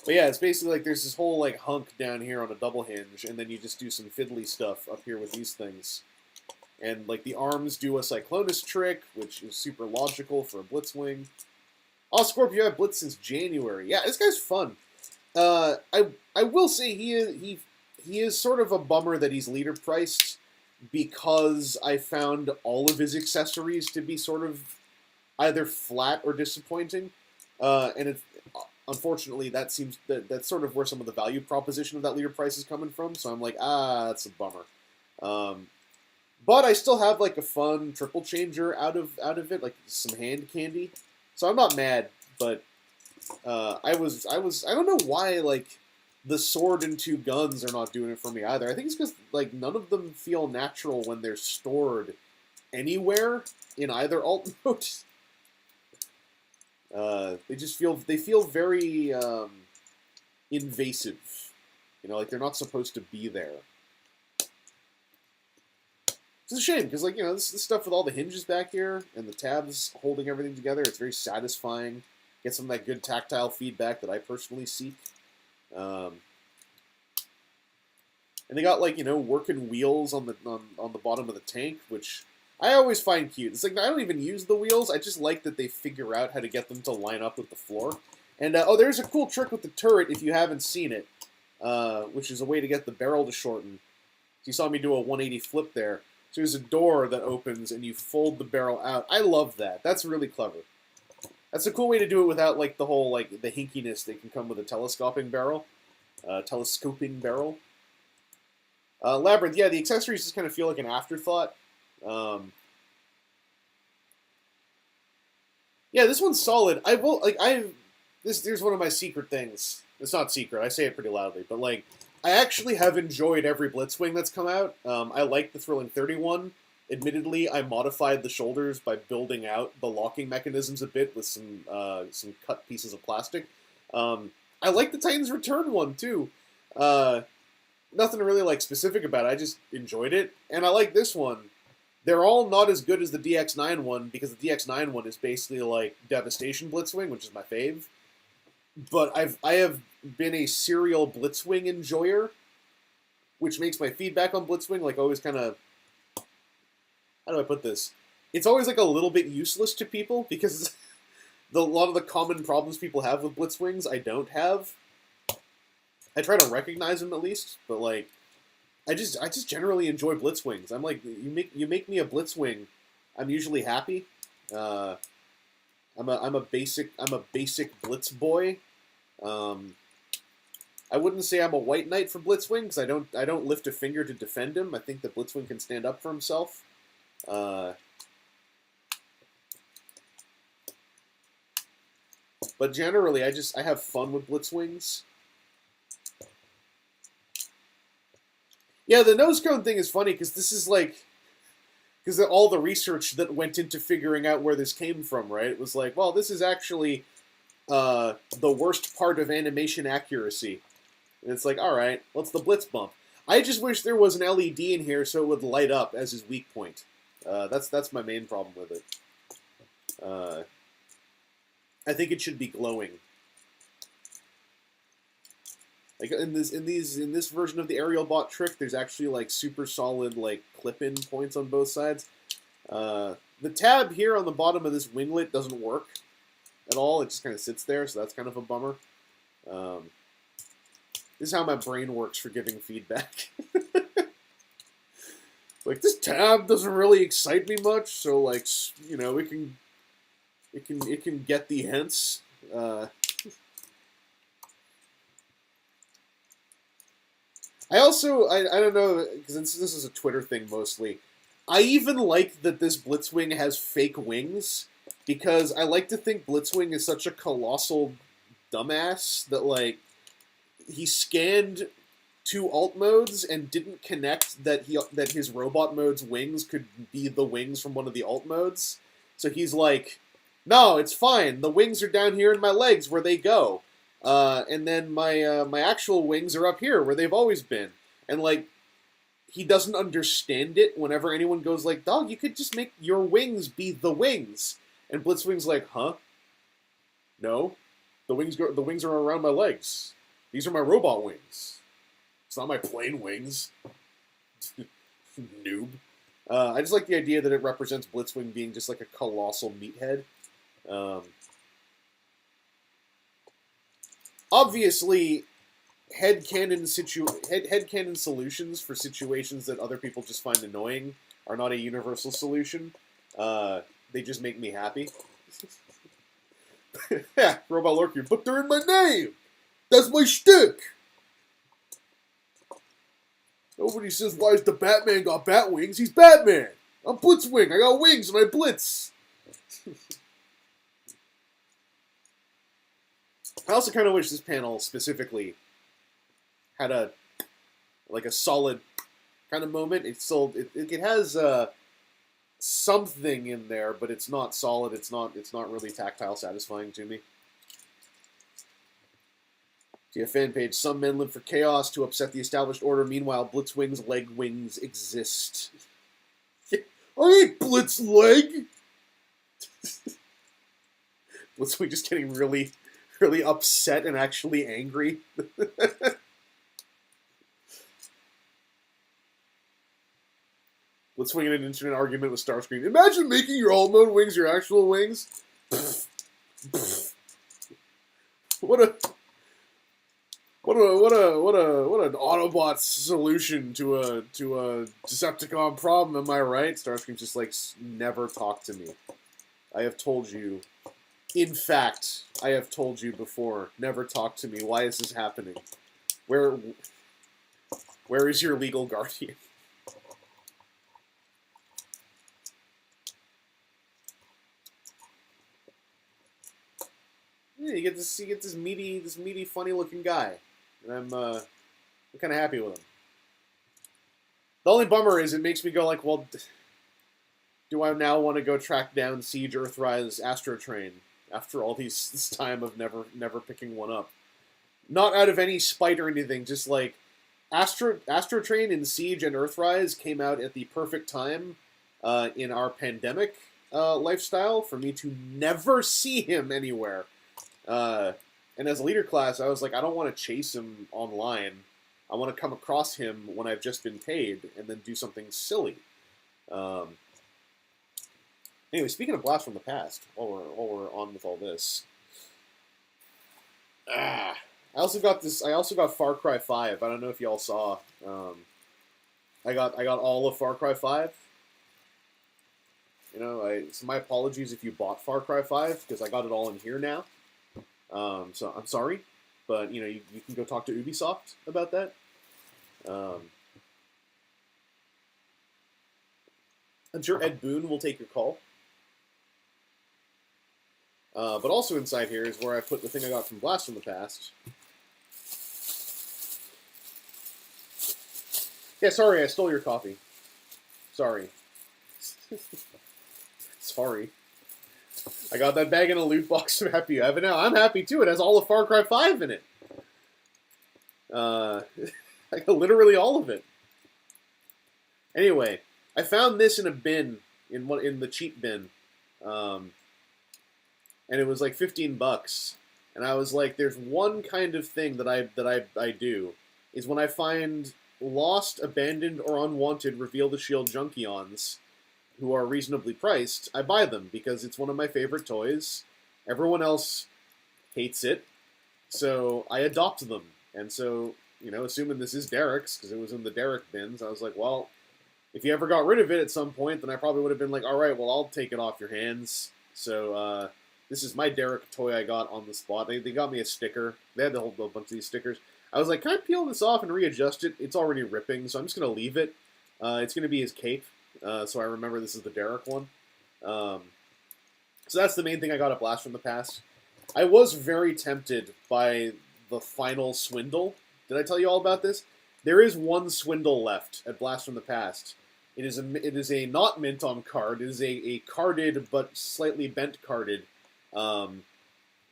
But yeah, it's basically like there's this whole like hunk down here on a double hinge, and then you just do some fiddly stuff up here with these things. And like the arms do a Cyclonus trick, which is super logical for a Blitzwing. Oh, Scorpio, I've blitzed since January. Yeah, this guy's fun. I will say he is sort of a bummer that he's leader priced, because I found all of his accessories to be sort of either flat or disappointing, and it's unfortunately that's sort of where some of the value proposition of that leader price is coming from. So I'm like, that's a bummer. But I still have like a fun triple changer out of it, like some hand candy. So I'm not mad, but I don't know why like the sword and two guns are not doing it for me either. I think it's because like none of them feel natural when they're stored anywhere in either alt mode. They feel very invasive. You know, like they're not supposed to be there. It's a shame, because, like, you know, this stuff with all the hinges back here and the tabs holding everything together, it's very satisfying. Get some of that good tactile feedback that I personally seek. And they got, like, you know, working wheels on the bottom of the tank, which I always find cute. It's like, I don't even use the wheels, I just like that they figure out how to get them to line up with the floor. And, oh, there's a cool trick with the turret if you haven't seen it, which is a way to get the barrel to shorten. You saw me do a 180 flip there. So there's a door that opens and you fold the barrel out. I love that. That's really clever. That's a cool way to do it without like the whole like the hinkiness that can come with a telescoping barrel. Labyrinth, yeah, the accessories just kind of feel like an afterthought. Yeah, this one's solid. Here's one of my secret things. It's not secret. I say it pretty loudly, but like, I actually have enjoyed every Blitzwing that's come out. I like the Thrilling 31. Admittedly, I modified the shoulders by building out the locking mechanisms a bit with some cut pieces of plastic. I like the Titan's Return one, too. Nothing really like specific about it. I just enjoyed it. And I like this one. They're all not as good as the DX9 one, because the DX9 one is basically like Devastation Blitzwing, which is my fave. But I have been a serial Blitzwing enjoyer, which makes my feedback on Blitzwing like always kind of, how do I put this? It's always like a little bit useless to people, because a lot of the common problems people have with Blitzwings I don't have. I try to recognize them at least, but like I just generally enjoy Blitzwings. I'm like, you make me a Blitzwing, I'm usually happy. I'm a basic Blitz boy. I wouldn't say I'm a white knight for Blitzwing, because I don't lift a finger to defend him. I think that Blitzwing can stand up for himself. But generally, I have fun with Blitzwings. Yeah, the nose cone thing is funny, because this is like, because all the research that went into figuring out where this came from, right? It was like, well, this is actually the worst part of animation accuracy. And it's like, all right, what's the blitz bump? I just wish there was an LED in here so it would light up as his weak point. That's my main problem with it. I think it should be glowing. Like in this version of the aerial bot trick, there's actually like super solid like clip-in points on both sides. The tab here on the bottom of this winglet doesn't work at all. It just kind of sits there, so that's kind of a bummer. This is how my brain works for giving feedback. Like, this tab doesn't really excite me much, so like, you know, it can get the hints. I don't know, because this is a Twitter thing mostly. I even like that this Blitzwing has fake wings, because I like to think Blitzwing is such a colossal dumbass that, like, he scanned 2 alt modes and didn't connect that his robot mode's wings could be the wings from one of the alt modes. So he's like, no, it's fine. The wings are down here in my legs where they go. And then my actual wings are up here where they've always been. And, like, he doesn't understand it whenever anyone goes like, dog, you could just make your wings be the wings. And Blitzwing's like, huh? No. The wings are around my legs. These are my robot wings. It's not my plain wings. Noob. I just like the idea that it represents Blitzwing being just like a colossal meathead. Obviously, headcanon solutions for situations that other people just find annoying are not a universal solution. They just make me happy. Yeah, Robot Lurker, but they're in my name! That's my shtick! Nobody says, why is the Batman got bat wings? He's Batman! I'm Blitzwing, I got wings and I blitz! I also kind of wish this panel specifically had a solid kind of moment. It has something in there, but it's not solid. It's not really tactile satisfying to me. See a fan page. Some men live for chaos to upset the established order. Meanwhile, Blitzwing's leg wings exist. I ain't Blitz leg. Blitzwing just getting really, really upset and actually angry. Blitzwing in an internet argument with Starscream. Imagine making your alt mode wings your actual wings. What an Autobot solution to a Decepticon problem, am I right? Starscream's just like, never talk to me. I have told you. In fact, I have told you before, never talk to me. Why is this happening? Where is your legal guardian? Yeah, you get this meaty, funny-looking guy, and I'm kind of happy with him. The only bummer is it makes me go like, well, do I now want to go track down Siege Earthrise Astro Train after all this time of never picking one up? Not out of any spite or anything, just like Astro Train and Siege and Earthrise came out at the perfect time in our pandemic lifestyle for me to never see him anywhere. And as a leader class, I was like, I don't want to chase him online. I want to come across him when I've just been paid and then do something silly. Anyway, speaking of Blast from the Past, while we're on with all this, I also got Far Cry 5. I don't know if y'all saw. I got all of Far Cry 5. You know, so my apologies if you bought Far Cry 5 because I got it all in here now. So I'm sorry, but you know you can go talk to Ubisoft about that. I'm sure Ed Boon will take your call. But also inside here is where I put the thing I got from Blast from the Past. Yeah, sorry, I stole your coffee. Sorry. Sorry. I got that bag in a loot box. I'm happy you have it now. I'm happy too. It has all of Far Cry 5 in it. Like, literally all of it. Anyway, I found this in a bin, in the cheap bin. And it was like $15. And I was like, there's one kind of thing that I do, is when I find lost, abandoned, or unwanted Reveal the Shield Junkions who are reasonably priced, I buy them because it's one of my favorite toys. Everyone else hates it, so I adopt them. And so, you know, assuming this is Derek's, because it was in the Derek bins, I was like, well, if you ever got rid of it at some point, then I probably would have been like, all right, well, I'll take it off your hands. So, this is my Derek toy I got on the spot. They got me a sticker. They had a whole bunch of these stickers. I was like, can I peel this off and readjust it? It's already ripping, so I'm just going to leave it. It's going to be his cape, so I remember this is the Derek one. So that's the main thing I got at Blast from the Past. I was very tempted by the final Swindle. Did I tell you all about this? There is one Swindle left at Blast from the Past. It is a not mint on card. It is a carded but slightly bent carded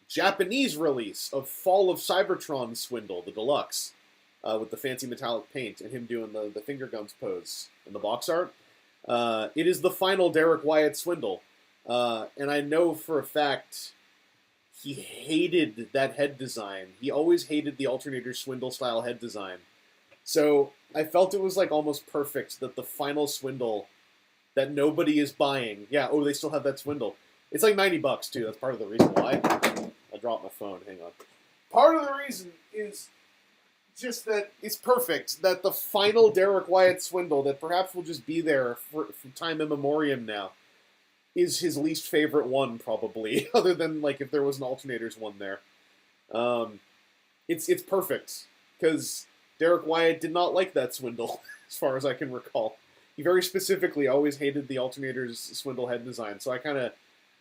Japanese release of Fall of Cybertron Swindle, the deluxe, with the fancy metallic paint and him doing the finger guns pose in the box art. It is the final Derek Wyatt Swindle, and I know for a fact he hated that head design. He always hated the Alternator Swindle style head design. So I felt it was like almost perfect that the final Swindle that nobody is buying. Yeah, oh, they still have that Swindle. It's like $90 too. That's part of the reason why. I dropped my phone. Hang on. Part of the reason is just that it's perfect. That the final Derek Wyatt Swindle that perhaps will just be there for time immemorium now is his least favorite one probably, other than like if there was an Alternators one there. It's perfect because Derek Wyatt did not like that Swindle, as far as I can recall. He very specifically always hated the Alternators Swindle head design, so I kind of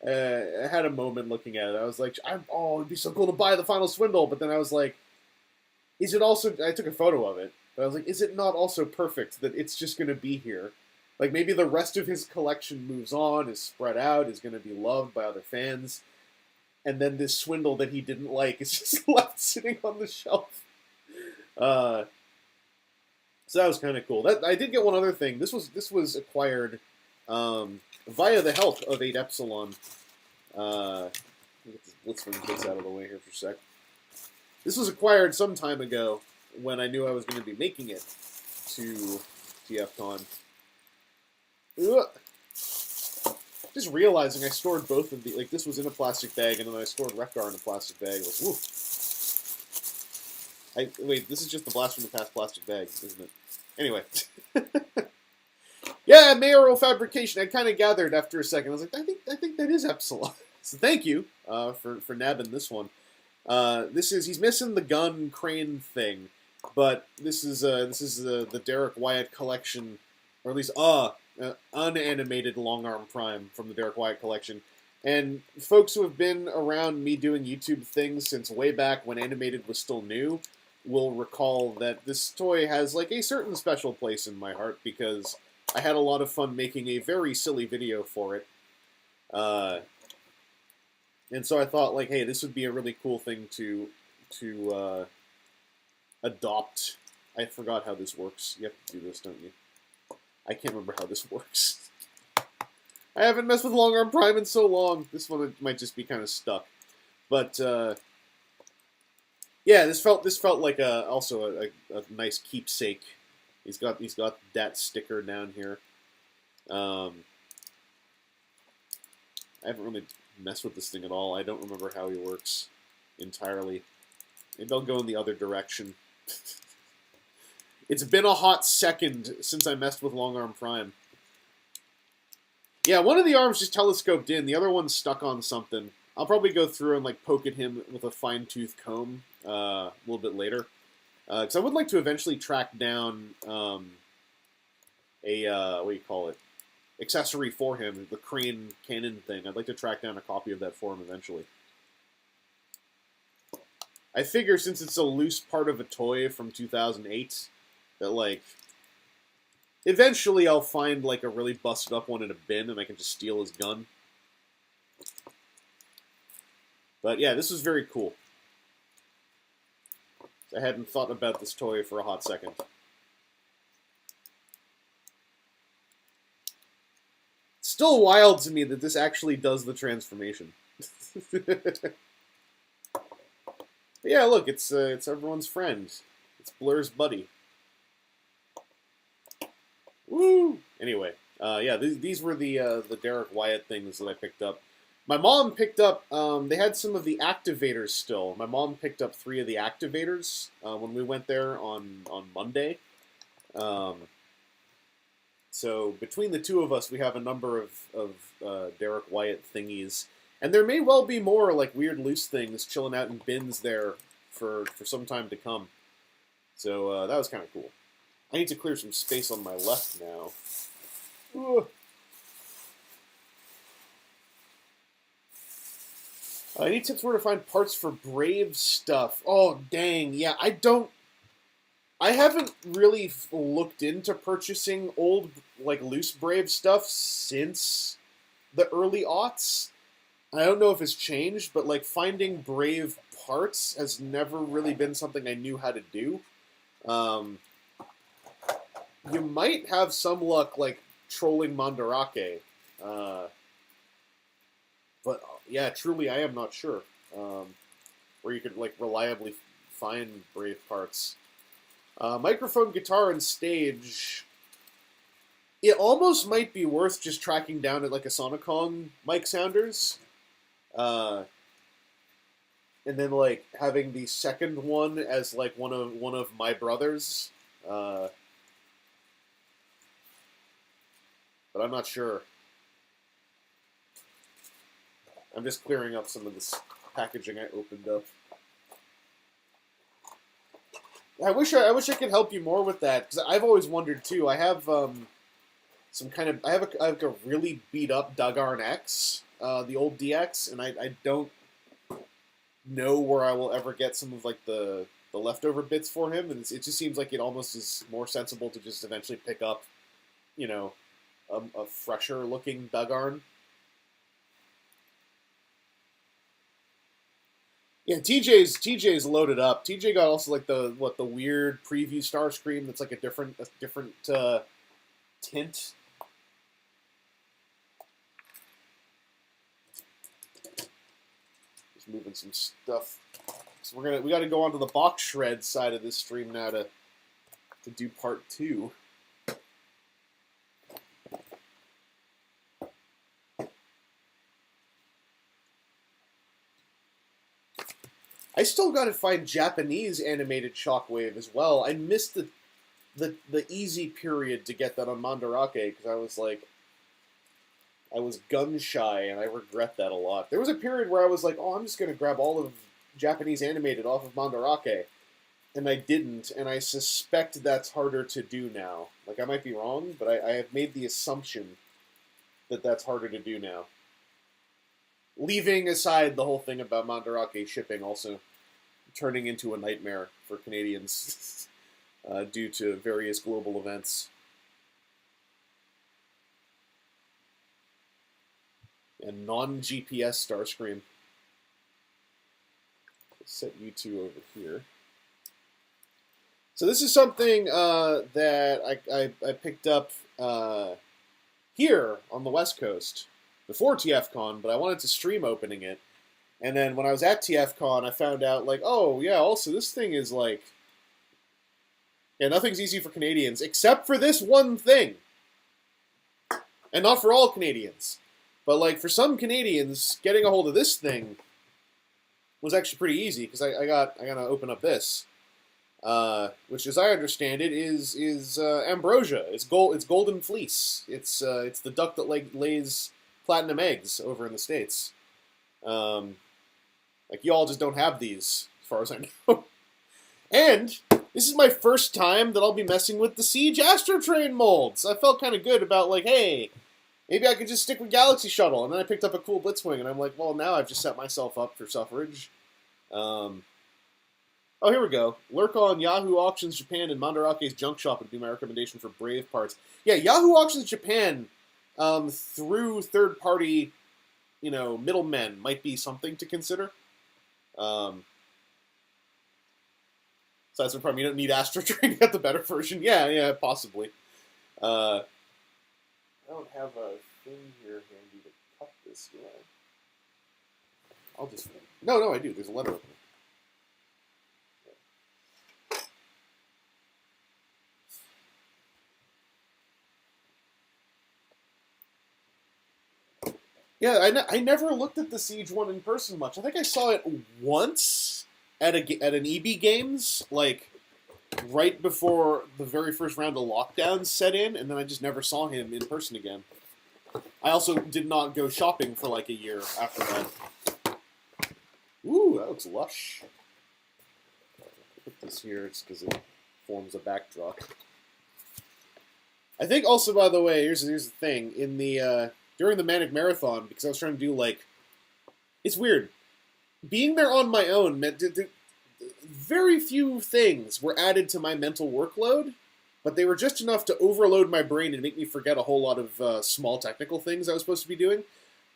had a moment looking at it. I was like, it'd be so cool to buy the final Swindle, but then I was like, is it also, I took a photo of it, but I was like, is it not also perfect that it's just going to be here? Like, maybe the rest of his collection moves on, is spread out, is going to be loved by other fans, and then this Swindle that he didn't like is just left sitting on the shelf. So that was kind of cool. I did get one other thing. This was acquired via the help of 8 Epsilon. Let me get this Blitzwing case out of the way here for a sec. This was acquired some time ago when I knew I was going to be making it to TFcon. Ugh. Just realizing I stored both of the, like, this was in a plastic bag, and then I stored Rekgar in a plastic bag. Like, woo. Wait, this is just the Blast from the Past plastic bag, isn't it? Anyway. Yeah, mayoral fabrication. I kind of gathered after a second. I was like, I think that is Epsilon. So thank you for nabbing this one. He's missing the gun crane thing, but this is the Derek Wyatt collection, or at least unanimated Long Arm Prime from the Derek Wyatt collection. And folks who have been around me doing YouTube things since way back when animated was still new will recall that this toy has like a certain special place in my heart because I had a lot of fun making a very silly video for it. And so I thought, like, hey, this would be a really cool thing to adopt. I forgot how this works. You have to do this, don't you? I can't remember how this works. I haven't messed with Long Arm Prime in so long. This one might just be kind of stuck. But yeah, this felt like also a nice keepsake. He's got that sticker down here. I haven't really messed with this thing at all. I don't remember how he works entirely. Maybe I'll go in the other direction. It's been a hot second since I messed with Long Arm Prime. Yeah, one of the arms just telescoped in. The other one's stuck on something. I'll probably go through and like poke at him with a fine-tooth comb a little bit later. Because I would like to eventually track down what do you call it? Accessory for him, the crane cannon thing. I'd like to track down a copy of that for him eventually. I figure since it's a loose part of a toy from 2008, that like eventually I'll find like a really busted up one in a bin and I can just steal his gun. But yeah, this was very cool. I hadn't thought about this toy for a hot second. It's still wild to me that this actually does the transformation. Yeah, look, it's everyone's friend. It's Blur's buddy. Woo! Anyway, yeah, these were the Derek Wyatt things that I picked up. My mom picked up. They had some of the activators still. My mom picked up 3 of the activators when we went there on Monday. So between the 2 of us, we have a number of Derek Wyatt thingies, and there may well be more like weird loose things chilling out in bins there for some time to come. So that was kind of cool. I need to clear some space on my left now. Ugh. I need tips where to find parts for Brave stuff. Oh, dang. Yeah, I haven't really looked into purchasing old, like, loose Brave stuff since the early aughts. I don't know if it's changed, but, like, finding Brave parts has never really been something I knew how to do. You might have some luck, like, trolling Mandarake. But, yeah, truly, I am not sure. Where you could, like, reliably find Brave parts. Microphone, guitar, and stage. It almost might be worth just tracking down at, like, a Sonicon Mike Sounders. And then, like, having the second one as, like, one of my brothers. But I'm not sure. I'm just clearing up some of this packaging I opened up. I wish I could help you more with that, because I've always wondered too. I have some kind of I have a really beat up Dagarn X, the old DX, and I don't know where I will ever get some of like the leftover bits for him, and it just seems like it almost is more sensible to just eventually pick up, you know, a fresher looking Dagarn. Yeah, TJ's loaded up. TJ got also like the weird preview Starscream that's like a different tint. Just moving some stuff. So we got to go on to the box shred side of this stream now to do part 2. I still gotta find Japanese animated Shockwave as well. I missed the easy period to get that on Mandarake because I was gun shy and I regret that a lot. There was a period where I was like, oh, I'm just gonna grab all of Japanese animated off of Mandarake, and I didn't, and I suspect that's harder to do now. Like, I might be wrong, but I have made the assumption that that's harder to do now. Leaving aside the whole thing about Mandarake shipping also turning into a nightmare for Canadians due to various global events. And non-GPS Starscream. Set you 2 over here. So this is something that I picked up here on the West Coast before TFcon, but I wanted to stream opening it. And then when I was at TFcon, I found out, like, oh, yeah, also this thing is, like... Yeah, nothing's easy for Canadians, except for this one thing. And not for all Canadians. But, like, for some Canadians, getting a hold of this thing was actually pretty easy, because I gotta open up this. Which, as I understand it, is ambrosia. It's golden fleece. It's the duck that lays platinum eggs over in the States. Like, you all just don't have these, as far as I know. And this is my first time that I'll be messing with the Siege Astro Train molds. I felt kind of good about, like, hey, maybe I could just stick with Galaxy Shuttle. And then I picked up a cool Blitzwing, and I'm like, well, now I've just set myself up for suffrage. Oh, here we go. Lurk on Yahoo Auctions Japan and Mandarake's Junk Shop would be my recommendation for Brave parts. Yeah, Yahoo Auctions Japan, through third-party, middlemen might be something to consider. So that's the problem. You don't need Astro Train to get the better version. Yeah, possibly. I don't have a thing here handy to cut this, do I? I'll just... No, I do. There's a letter opener. Yeah, I never looked at the Siege one in person much. I think I saw it once at an EB Games, like right before the very first round of lockdowns set in, and then I just never saw him in person again. I also did not go shopping for like a year after that. Ooh, that looks lush. Put this here just because it forms a backdrop. I think also, by the way, here's the thing. In the during the Manic Marathon, because I was trying to do, like... It's weird. Being there on my own meant... very few things were added to my mental workload, but they were just enough to overload my brain and make me forget a whole lot of small technical things I was supposed to be doing.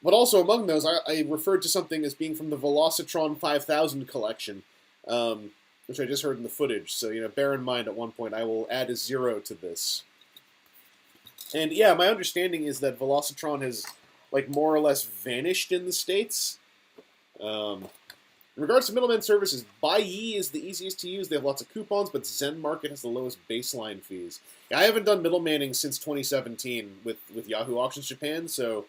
But also among those, I referred to something as being from the Velocitron 5000 collection, which I just heard in the footage. So, bear in mind at one point I will add a 0 to this. And yeah, my understanding is that Velocitron has, like, more or less vanished in the States. In regards to middleman services, Buyee is the easiest to use. They have lots of coupons, but Zen Market has the lowest baseline fees. Yeah, I haven't done middlemaning since 2017 with Yahoo Auctions Japan, so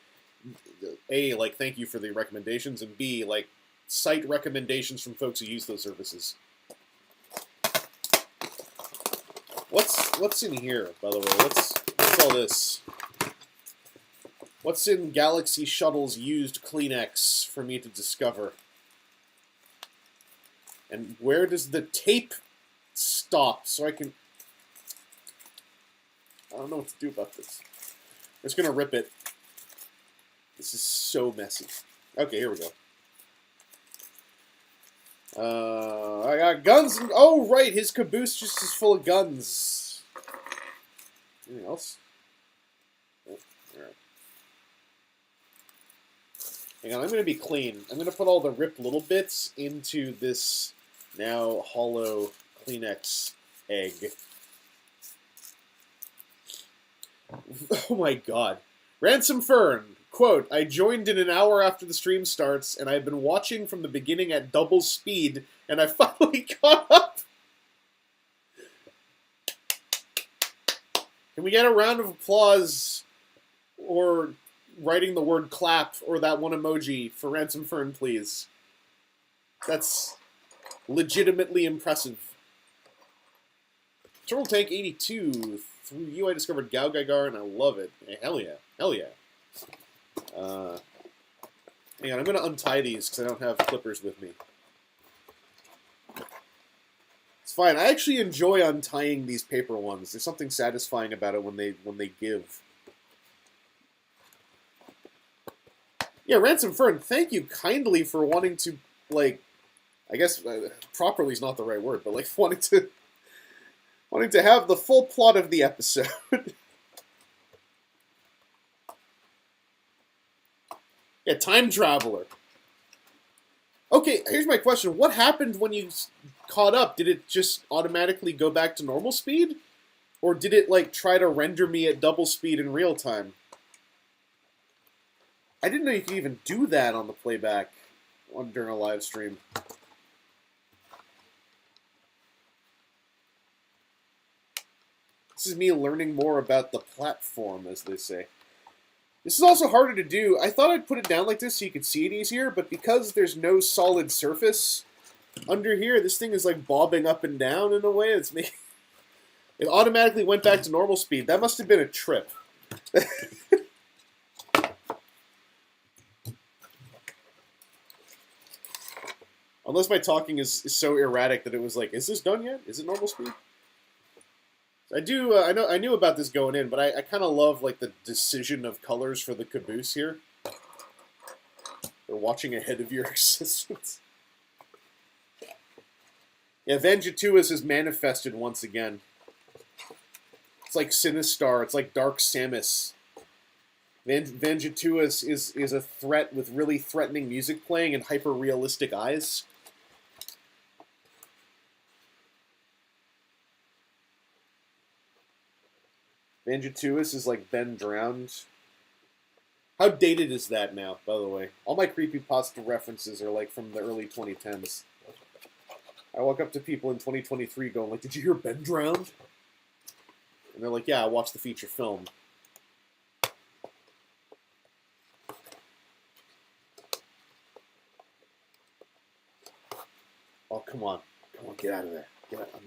A, like, thank you for the recommendations, and B, like, cite recommendations from folks who use those services. What's in here, by the way? What's all this? What's in Galaxy Shuttle's used Kleenex for me to discover? And where does the tape stop so I can... I don't know what to do about this. I'm just going to rip it. This is so messy. Okay, here we go. I got guns and... Oh, right, his caboose just is full of guns. Anything else? Oh, alright. Hang on, I'm going to be clean. I'm going to put all the ripped little bits into this now hollow Kleenex egg. Oh my god. Ransom Fern, quote, I joined in an hour after the stream starts, and I've been watching from the beginning at double speed, and I finally caught up. Can we get a round of applause, or writing the word clap, or that one emoji for Ransom Fern, please? That's legitimately impressive. Turtle Tank 82. Through you, I discovered Gao Gaigar, and I love it. Hey, hell yeah. Hell yeah. Hang on, I'm going to untie these because I don't have clippers with me. It's fine. I actually enjoy untying these paper ones. There's something satisfying about it when they give. Yeah, Ransom Fern, thank you kindly for wanting to, like, I guess properly is not the right word, but like wanting to have the full plot of the episode. Yeah, time traveler. Okay, here's my question. What happened when you caught up? Did it just automatically go back to normal speed? Or did it, like, try to render me at double speed in real time? I didn't know you could even do that on the playback during a live stream. This is me learning more about the platform, as they say. This is also harder to do. I thought I'd put it down like this so you could see it easier, but because there's no solid surface under here, this thing is like bobbing up and down in a way. It's making... It automatically went back to normal speed. That must have been a trip. Unless my talking is so erratic that it was like, is this done yet? Is it normal speed? I knew about this going in, but I kind of love like the decision of colors for the caboose here. They're watching ahead of your existence. Yeah, Vangituous is manifested once again. It's like Sinistar. It's like Dark Samus. Vangituous is a threat with really threatening music playing and hyper-realistic eyes. Banjo-Toois is like Ben Drowned. How dated is that now, by the way? All my creepypasta references are like from the early 2010s. I walk up to people in 2023 going like, did you hear Ben Drowned? And they're like, yeah, I watched the feature film. Oh, come on. Come on, get out of there.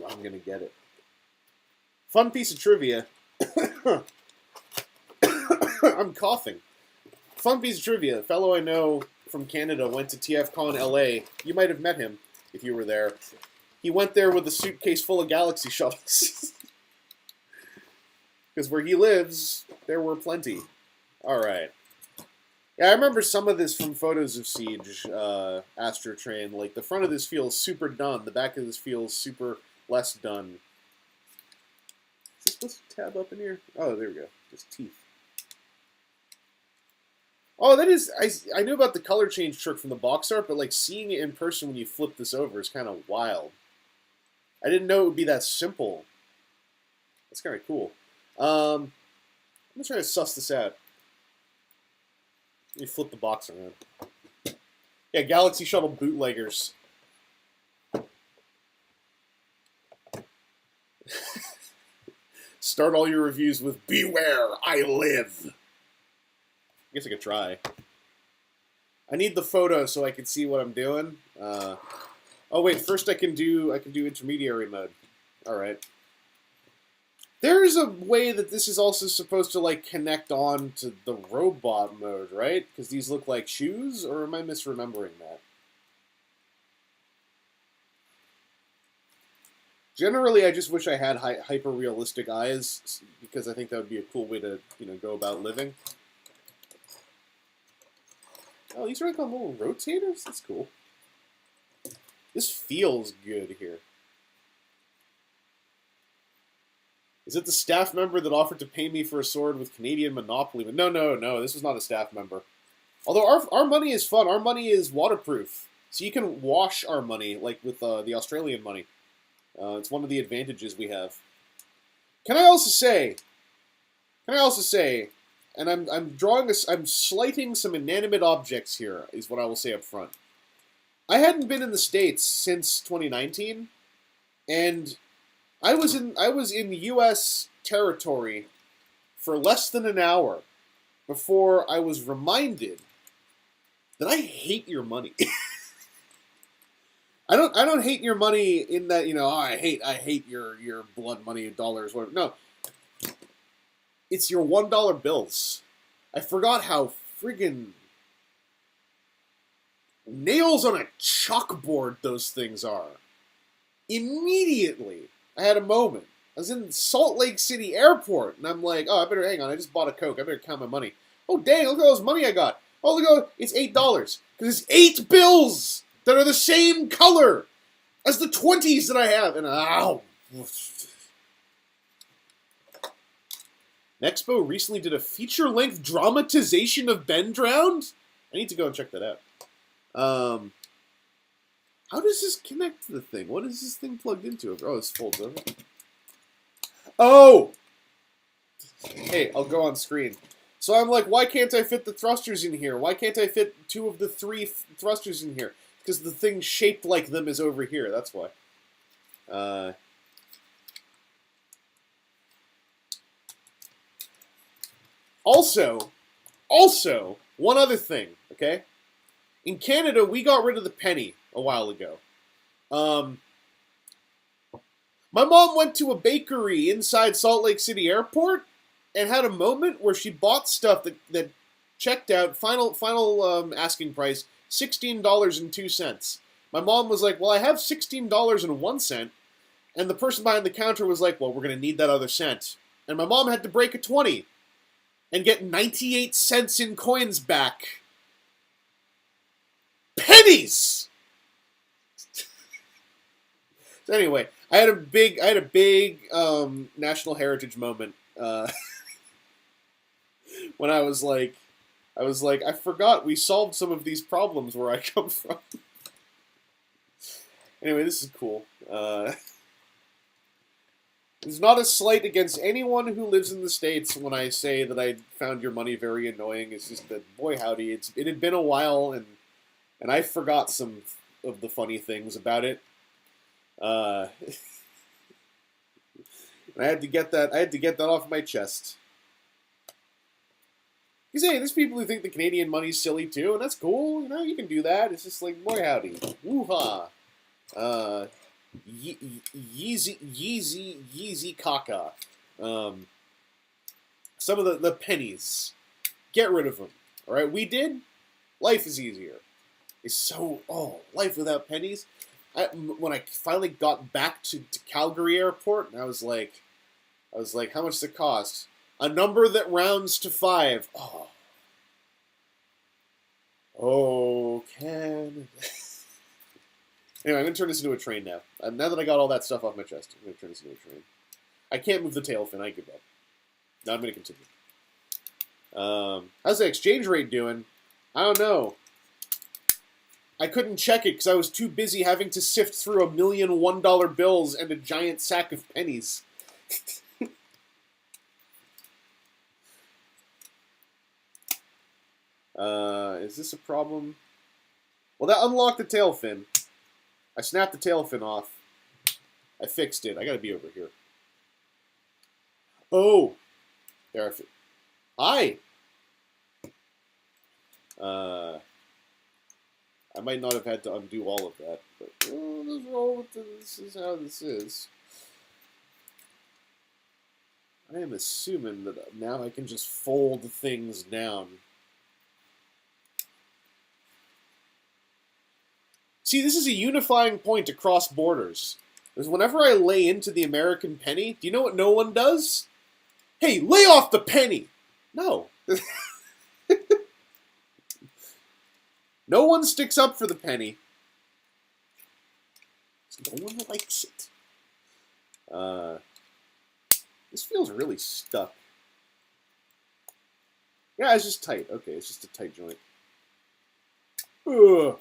I'm going to get it. Fun piece of trivia. I'm coughing. Fun piece of trivia. A fellow I know from Canada went to TFcon LA. You might have met him if you were there. He went there with a suitcase full of Galaxy shuttles. Because where he lives, there were plenty. Alright. Yeah, I remember some of this from photos of Siege, Astro Train. Like, the front of this feels super done. The back of this feels super less done. Is this supposed to tab up in here? Oh, there we go. Just teeth. Oh, that is... I knew about the color change trick from the box art, but, like, seeing it in person when you flip this over is kind of wild. I didn't know it would be that simple. That's kind of cool. I'm going to try to suss this out. Let me flip the box around. Yeah, Galaxy Shuttle bootleggers. Start all your reviews with, beware, I live. I guess I could try. I need the photo so I can see what I'm doing. Oh wait, first I can do intermediary mode. Alright. There's a way that this is also supposed to, like, connect on to the robot mode, right? Because these look like shoes, or am I misremembering that? Generally, I just wish I had hyper-realistic eyes, because I think that would be a cool way to, you know, go about living. Oh, these are like on little rotators? That's cool. This feels good here. Is it the staff member that offered to pay me for a sword with Canadian Monopoly? No, this was not a staff member. Although our money is fun. Our money is waterproof. So you can wash our money, like with the Australian money. It's one of the advantages we have. Can I also say, and I'm slighting some inanimate objects here, is what I will say up front. I hadn't been in the States since 2019, and I was in U.S. territory for less than an hour before I was reminded that I hate your money. I don't hate your money in that, you know, oh, I hate your blood money, dollars, whatever. No. It's your $1 bills. I forgot how friggin' nails on a chalkboard those things are. Immediately, I had a moment. I was in Salt Lake City Airport, and I'm like, oh, I better, hang on, I just bought a Coke. I better count my money. Oh, dang, look at all this money I got. Oh, look, it's $8. Because it's 8 bills that are the same color as the 20s that I have. And, ow. Nexpo recently did a feature-length dramatization of Ben Drowned? I need to go and check that out. How does this connect to the thing? What is this thing plugged into? Oh, this folds over. Oh! Hey, I'll go on screen. So I'm like, why can't I fit the thrusters in here? Why can't I fit 2 of the 3 thrusters in here? Because the thing shaped like them is over here. That's why. Also, one other thing, okay? In Canada, we got rid of the penny a while ago. My mom went to a bakery inside Salt Lake City Airport and had a moment where she bought stuff that checked out, final asking price, $16.02. My mom was like, well, I have $16.01, and the person behind the counter was like, well, we're going to need that other cent. And my mom had to break a 20 and get 98 cents in coins back. Pennies! So anyway, I had a big national heritage moment when I was like, I forgot we solved some of these problems where I come from. Anyway, this is cool. It's not a slight against anyone who lives in the States when I say that I found your money very annoying. It's just that, boy howdy, it had been a while, and I forgot some of the funny things about it. And I had to get that off my chest. Because, hey, there's people who think the Canadian money's silly, too, and that's cool. You know, you can do that. It's just like, boy howdy. Woo-ha. Yeezy caca. Some of the pennies. Get rid of them. Alright, we did. Life is easier. It's so, life without pennies. When I finally got back to Calgary Airport, and I was like, how much does it cost? A number that rounds to 5. Ken. Anyway, I'm going to turn this into a train now. Now that I got all that stuff off my chest, I'm going to turn this into a train. I can't move the tail fin. I give up. Now I'm going to continue. How's the exchange rate doing? I don't know. I couldn't check it because I was too busy having to sift through 1 million $1 bills and a giant sack of pennies. Is this a problem? Well, that unlocked the tail fin. I snapped the tail fin off. I fixed it. I gotta be over here. Oh! There Hi! I might not have had to undo all of that, but let's roll with this. This is how this is. I am assuming that now I can just fold things down. See, this is a unifying point across borders. Because whenever I lay into the American penny, do you know what no one does? Hey, lay off the penny! No. No one sticks up for the penny. No one likes it. This feels really stuck. Yeah, it's just tight. Okay, it's just a tight joint. Ugh.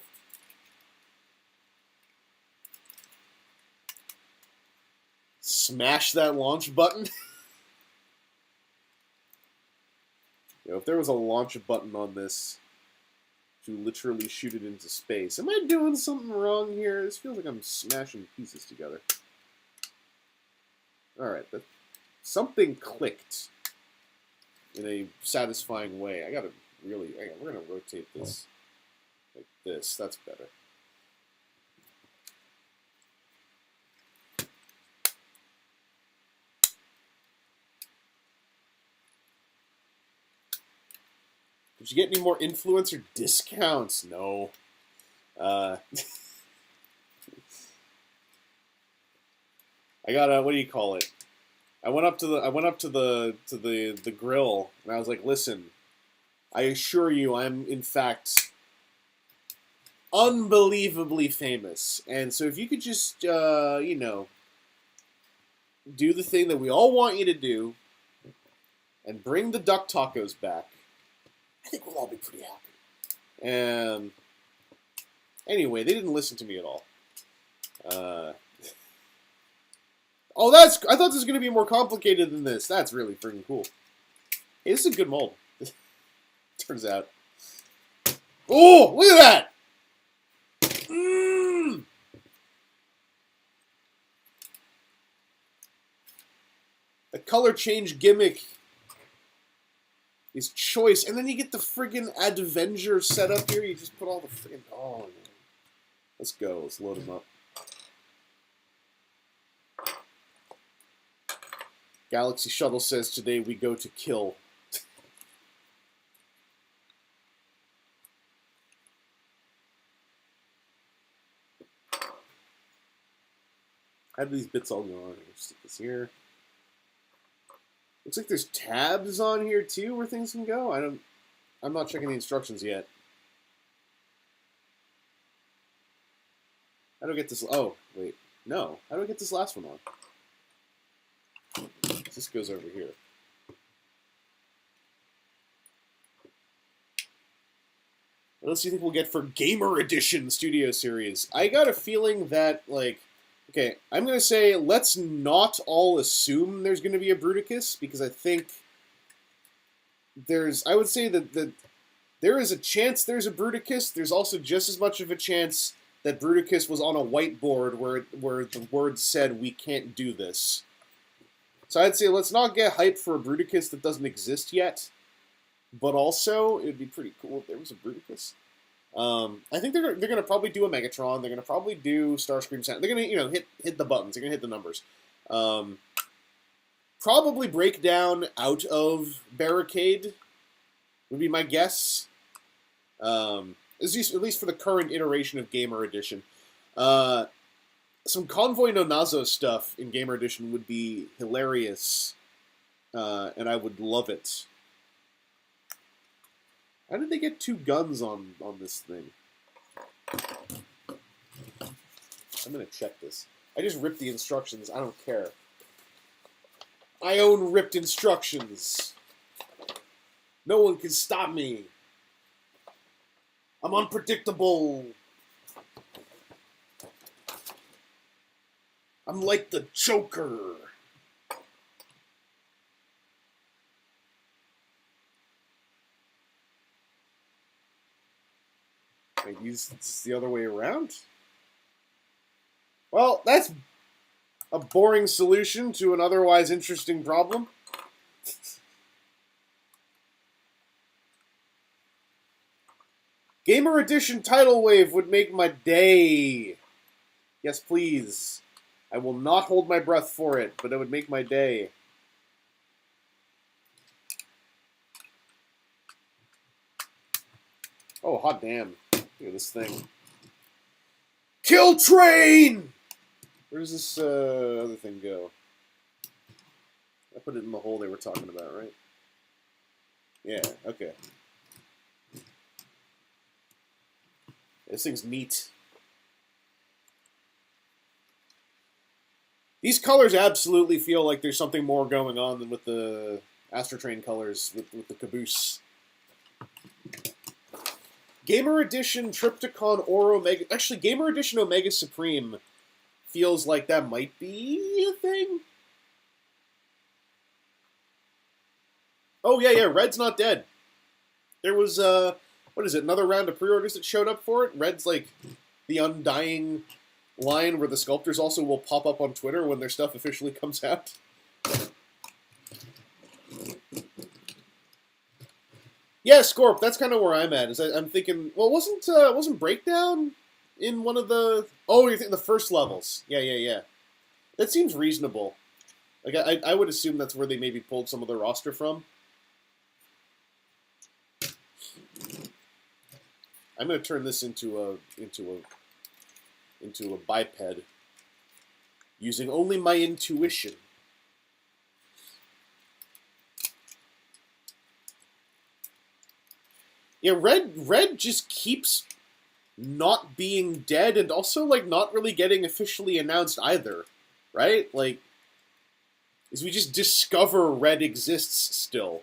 Smash that launch button. If there was a launch button on this to literally shoot it into space. Am I doing something wrong here? This feels like I'm smashing pieces together. Alright, something clicked in a satisfying way. We're gonna rotate this like this. That's better. Did you get any more influencer discounts? No. I got a, what do you call it? I went up to the grill and I was like, listen, I assure you I'm in fact unbelievably famous. And so if you could just you know, do the thing that we all want you to do and bring the duck tacos back, I think we'll all be pretty happy. Anyway, they didn't listen to me at all. I thought this was going to be more complicated than this. That's really freaking cool. Hey, this is a good mold. Turns out. Oh, look at that! The color change gimmick is choice, and then you get the friggin' Advenger set up here. You just put all the friggin'... Oh, man. Let's go. Let's load them up. Galaxy Shuttle says today we go to kill. How do these bits all go on? Stick this here. Looks like there's tabs on here too where things can go. I'm not checking the instructions yet. How do I get this? Oh, wait. No. How do I get this last one on? This goes over here. What else do you think we'll get for Gamer Edition Studio Series? I got a feeling that, like, Okay, I'm going to say let's not all assume there's going to be a Bruticus, because I think I would say that there is a chance there's a Bruticus. There's also just as much of a chance that Bruticus was on a whiteboard where the words said, we can't do this. So I'd say let's not get hyped for a Bruticus that doesn't exist yet, but also it would be pretty cool if there was a Bruticus. I think they're going to probably do a Megatron. They're going to probably do Starscream Sound. They're going to hit the buttons. They're going to hit the numbers. Probably break down out of Barricade would be my guess. At least for the current iteration of Gamer Edition. Some Convoy no Nazo stuff in Gamer Edition would be hilarious, and I would love it. How did they get 2 guns on this thing? I'm gonna check this. I just ripped the instructions. I don't care. I own ripped instructions. No one can stop me. I'm unpredictable. I'm like the Joker. Maybe it's the other way around? Well, that's a boring solution to an otherwise interesting problem. Gamer Edition Tidal Wave would make my day. Yes, please. I will not hold my breath for it, but it would make my day. Oh, hot damn. Look at this thing. Kill Train! Where does this other thing go? I put it in the hole they were talking about, right? Yeah, okay. This thing's neat. These colors absolutely feel like there's something more going on than with the Astrotrain colors with the caboose. Gamer Edition Triptychon or Omega... Actually, Gamer Edition Omega Supreme feels like that might be a thing. Oh, yeah, Red's not dead. There was, what is it, another round of pre-orders that showed up for it? Red's, like, the undying line where the sculptors also will pop up on Twitter when their stuff officially comes out. Yeah, Scorp, that's kind of where I'm at. I'm thinking, well, wasn't Breakdown in one of the... Oh, you're thinking the first levels. Yeah. That seems reasonable. Like, I would assume that's where they maybe pulled some of the roster from. I'm going to turn this into a biped using only my intuition. Yeah, Red just keeps not being dead and also, like, not really getting officially announced either, right? Like, as we just discover Red exists still.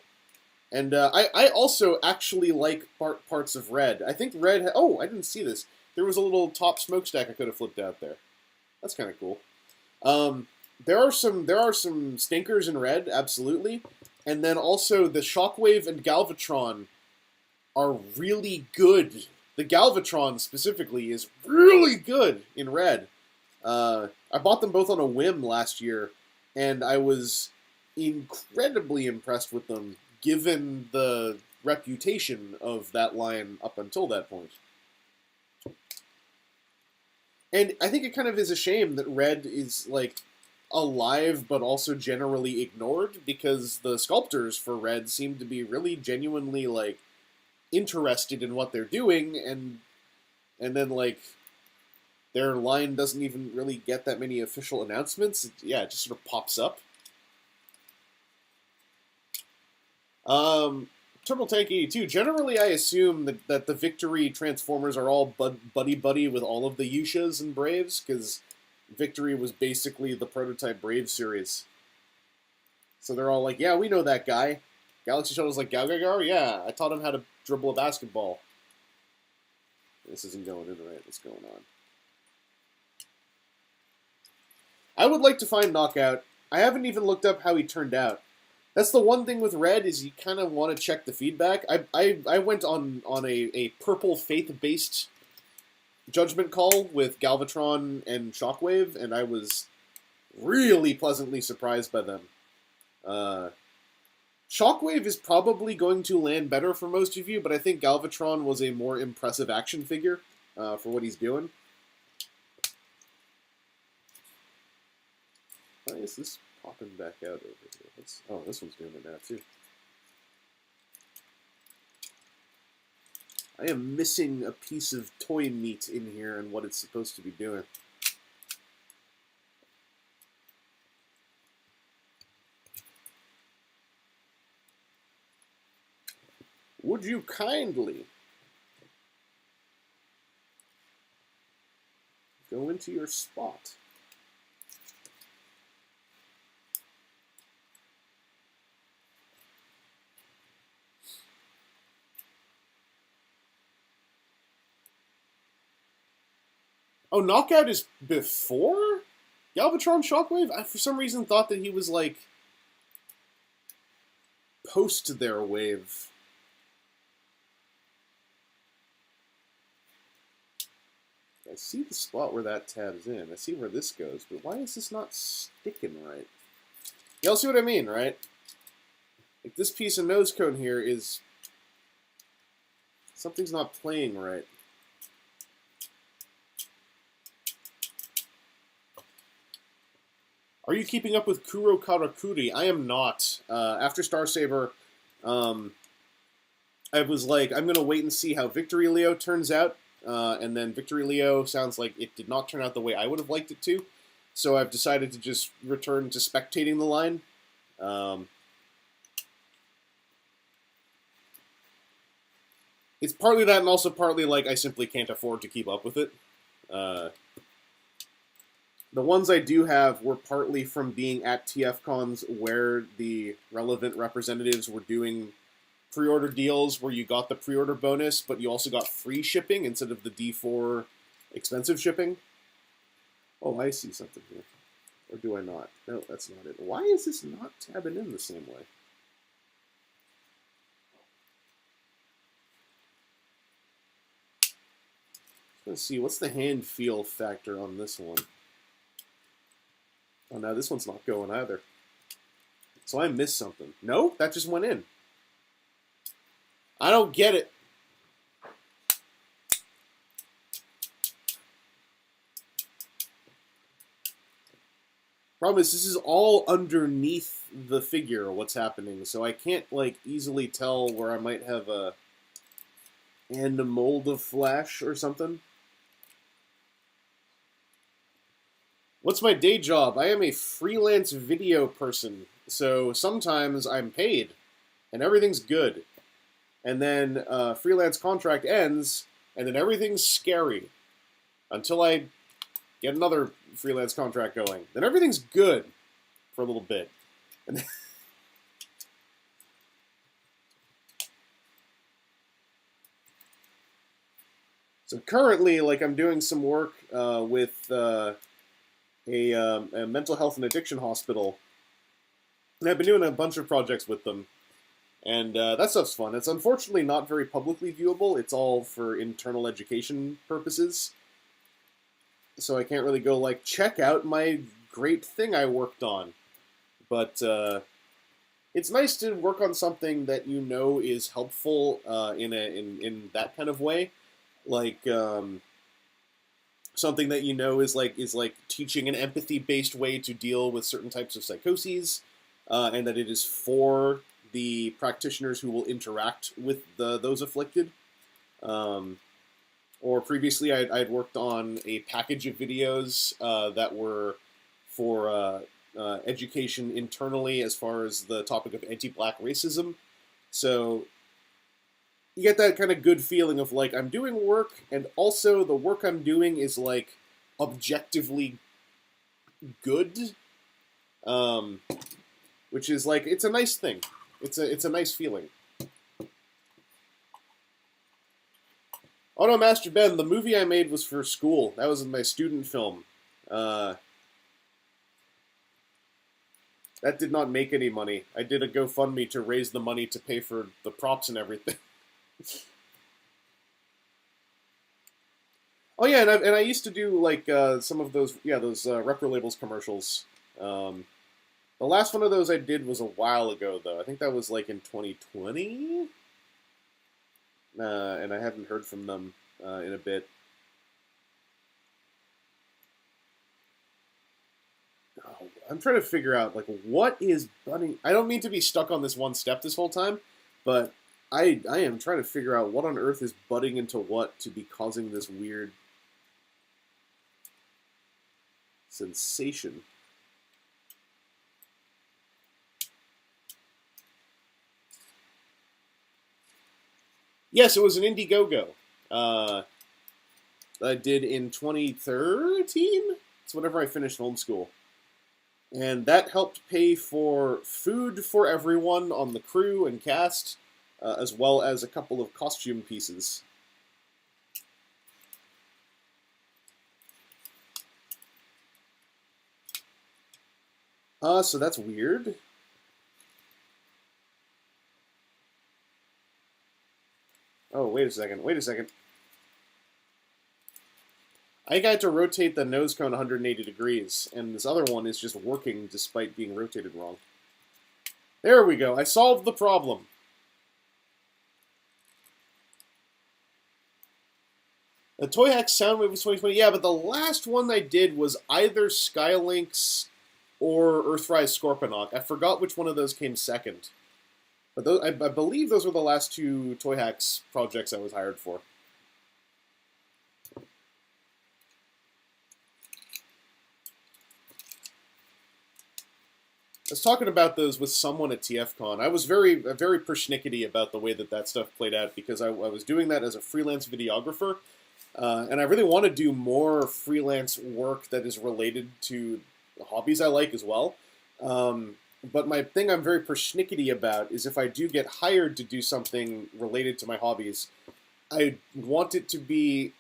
And I also actually like parts of Red. I think Red... Oh, I didn't see this. There was a little top smokestack I could have flipped out there. That's kind of cool. There are some stinkers in Red, absolutely. And then also the Shockwave and Galvatron are really good. The Galvatron specifically is really good in Red. I bought them both on a whim last year, and I was incredibly impressed with them, given the reputation of that line up until that point. And I think it kind of is a shame that Red is, like, alive but also generally ignored, because the sculptors for Red seem to be really genuinely, like, interested in what they're doing, and then, like, their line doesn't even really get that many official announcements. It just sort of pops up. Turtle Tank 82. Generally, I assume that the Victory Transformers are all buddy-buddy with all of the Yushas and Braves, because Victory was basically the prototype Brave series. So they're all like, yeah, we know that guy. Galaxy Shuttle's like, Gaugagar? Yeah, I taught him how to dribble a basketball. This isn't going in right. What's going on? I would like to find Knockout. I haven't even looked up how he turned out. That's the one thing with Red is you kind of want to check the feedback. I went on a Purple Faith-based judgment call with Galvatron and Shockwave, and I was really pleasantly surprised by them. Shockwave is probably going to land better for most of you, but I think Galvatron was a more impressive action figure for what he's doing. Why is this popping back out over here? Oh, this one's doing it now, too. I am missing a piece of toy meat in here and what it's supposed to be doing. Would you kindly go into your spot? Oh, Knockout is before Galvatron Shockwave? I, for some reason, thought that he was, like, post their wave. I see the spot where that tabs in. I see where this goes, but why is this not sticking right? Y'all see what I mean, right? Like, this piece of nose cone here is... something's not playing right. Are you keeping up with Kuro Karakuri? I am not. After Star Saber, I was like, I'm going to wait and see how Victory Leo turns out. And then Victory Leo sounds like it did not turn out the way I would have liked it to. So I've decided to just return to spectating the line. It's partly that and also partly like I simply can't afford to keep up with it. The ones I do have were partly from being at TFcons where the relevant representatives were doing pre-order deals where you got the pre-order bonus, but you also got free shipping instead of the D4 expensive shipping. Oh, I see something here. Or do I not? No, that's not it. Why is this not tabbing in the same way? Let's see, what's the hand feel factor on this one? Oh, no, this one's not going either. So I missed something. No, that just went in. I don't get it. Problem is, this is all underneath the figure, what's happening, so I can't, like, easily tell where I might have a mold of flash or something. What's my day job? I am a freelance video person, so sometimes I'm paid, and everything's good. And then freelance contract ends, and then everything's scary. Until I get another freelance contract going. Then everything's good for a little bit. And so currently, like, I'm doing some work with a mental health and addiction hospital. And I've been doing a bunch of projects with them. And that stuff's fun. It's unfortunately not very publicly viewable. It's all for internal education purposes. So I can't really go, like, check out my great thing I worked on. But it's nice to work on something that you know is helpful in that kind of way. Like, something that you know is like teaching an empathy-based way to deal with certain types of psychoses, and that it is for the practitioners who will interact with those afflicted. Or previously, I'd worked on a package of videos that were for education internally as far as the topic of anti-black racism. So you get that kind of good feeling of, like, I'm doing work, and also the work I'm doing is, like, objectively good, which is, like, it's a nice thing. It's a nice feeling. Oh no, Master Ben, the movie I made was for school. That was my student film. That did not make any money. I did a GoFundMe to raise the money to pay for the props and everything. Oh yeah, and I used to do like some of those those Repro Labels commercials. The last one of those I did was a while ago though. I think that was like in 2020, and I haven't heard from them in a bit. Oh, I'm trying to figure out like what is budding. I don't mean to be stuck on this one step this whole time, but I am trying to figure out what on earth is budding into what to be causing this weird sensation. Yes, it was an Indiegogo. I did in 2013. It's whenever I finished homeschool. And that helped pay for food for everyone on the crew and cast, as well as a couple of costume pieces. So that's weird. Oh, wait a second. Wait a second. I got to rotate the nose cone 180 degrees, and this other one is just working despite being rotated wrong. There we go. I solved the problem. The Toy Hack Soundwave was 2020. Yeah, but the last one I did was either Skylynx or Earthrise Scorponok. I forgot which one of those came second. But those, I believe those were the last two Toy Hacks projects I was hired for. I was talking about those with someone at TFcon. I was very persnickety about the way that stuff played out because I was doing that as a freelance videographer, and I really want to do more freelance work that is related to the hobbies I like as well. But my thing I'm very persnickety about is if I do get hired to do something related to my hobbies, I want it to be,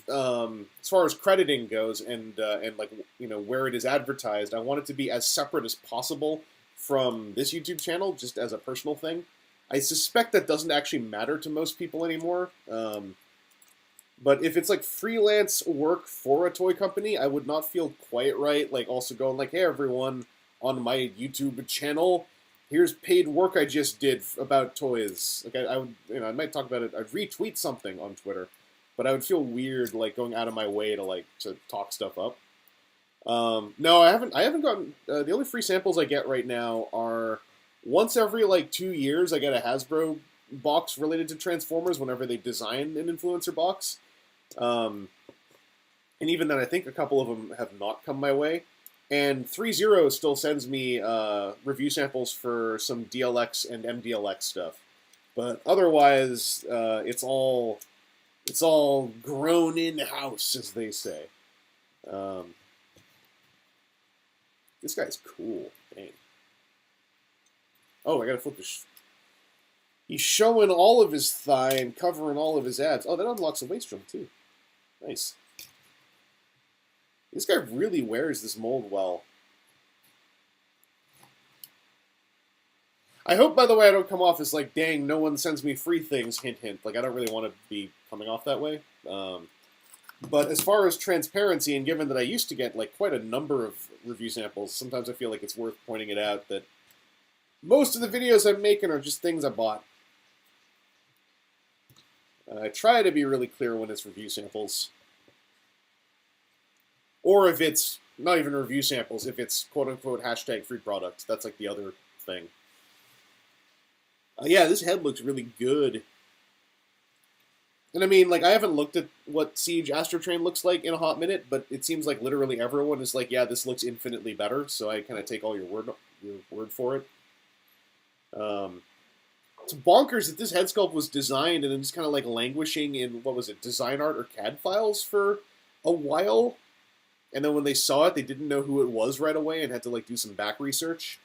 as far as crediting goes and like, you know, where it is advertised, I want it to be as separate as possible from this YouTube channel, just as a personal thing. I suspect that doesn't actually matter to most people anymore. But if it's like freelance work for a toy company, I would not feel quite right, like also going like, hey everyone, on my YouTube channel, here's paid work I just did about toys. Like I would, you know, I might talk about it. I'd retweet something on Twitter, but I would feel weird like going out of my way to talk stuff up. No, I haven't gotten. The only free samples I get right now are once every like 2 years. I get a Hasbro box related to Transformers whenever they design an influencer box. And even then, I think a couple of them have not come my way. And 3.0 still sends me review samples for some DLX and MDLX stuff. But otherwise, it's all grown in-house, as they say. This guy's cool. Dang. Oh, I gotta flip this. He's showing all of his thigh and covering all of his abs. Oh, that unlocks a waist drum, too. Nice. This guy really wears this mold well. I hope, by the way, I don't come off as like, dang, no one sends me free things, hint, hint. Like, I don't really want to be coming off that way. But as far as transparency, and given that I used to get like quite a number of review samples, sometimes I feel like it's worth pointing it out that most of the videos I'm making are just things I bought. I try to be really clear when it's review samples. Or if it's not even review samples, if it's quote-unquote hashtag free products. That's like the other thing. Yeah, this head looks really good. And I mean, like, I haven't looked at what Siege Astro Train looks like in a hot minute, but it seems like literally everyone is like, yeah, this looks infinitely better, so I kind of take all your word for it. It's bonkers that this head sculpt was designed and then just kind of like languishing in, what was it, design art or CAD files for a while. And then when they saw it, they didn't know who it was right away and had to like do some back research.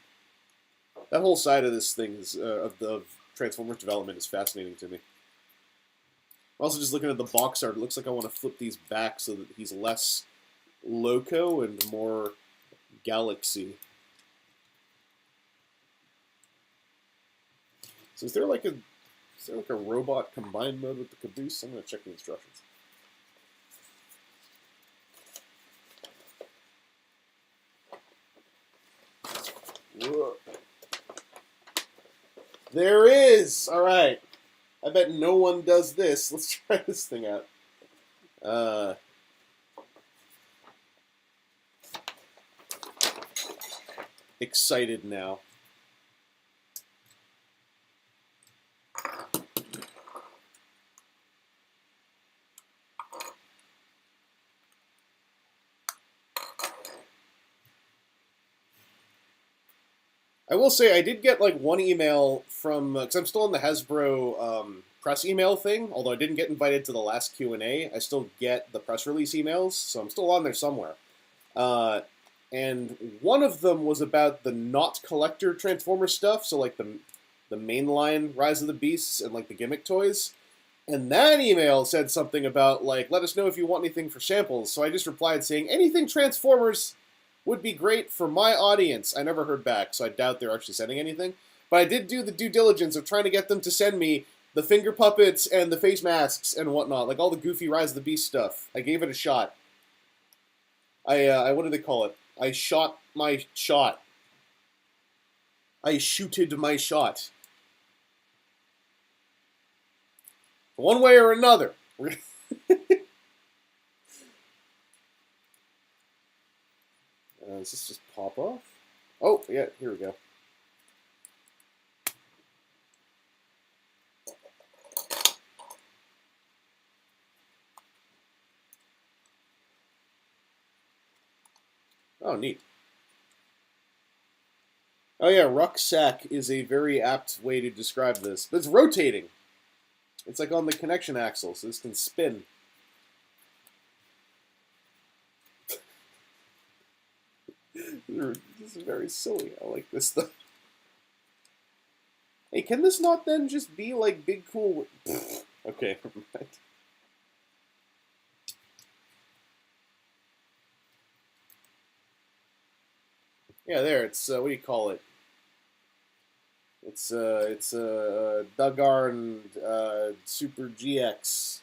That whole side of this thing is, of Transformers development is fascinating to me. I'm also just looking at the box art. It looks like I want to flip these back so that he's less loco and more galaxy. So is there like a robot combined mode with the caboose? I'm gonna check the instructions. Whoa. There is! Alright. I bet no one does this. Let's try this thing out. Excited now. I will say I did get like one email from because I'm still in the Hasbro press email thing. Although I didn't get invited to the last Q&A, I still get the press release emails, so I'm still on there somewhere. And one of them was about the not collector Transformer stuff, so like the mainline Rise of the Beasts and like the gimmick toys. And that email said something about like, let us know if you want anything for samples. So I just replied saying anything Transformers would be great for my audience. I never heard back, so I doubt they're actually sending anything. But I did do the due diligence of trying to get them to send me the finger puppets and the face masks and whatnot, like all the goofy Rise of the Beast stuff. I gave it a shot. What do they call it? I shot my shot. I shooted my shot. One way or another. Does this just pop off? Oh, yeah, here we go. Oh, neat. Oh yeah, rucksack is a very apt way to describe this. But it's rotating. It's like on the connection axle, so this can spin. This is very silly. I like this stuff. Hey, can this not then just be like big cool... Okay, never mind. Yeah, there. It's what do you call it? It's Dugarn Super GX.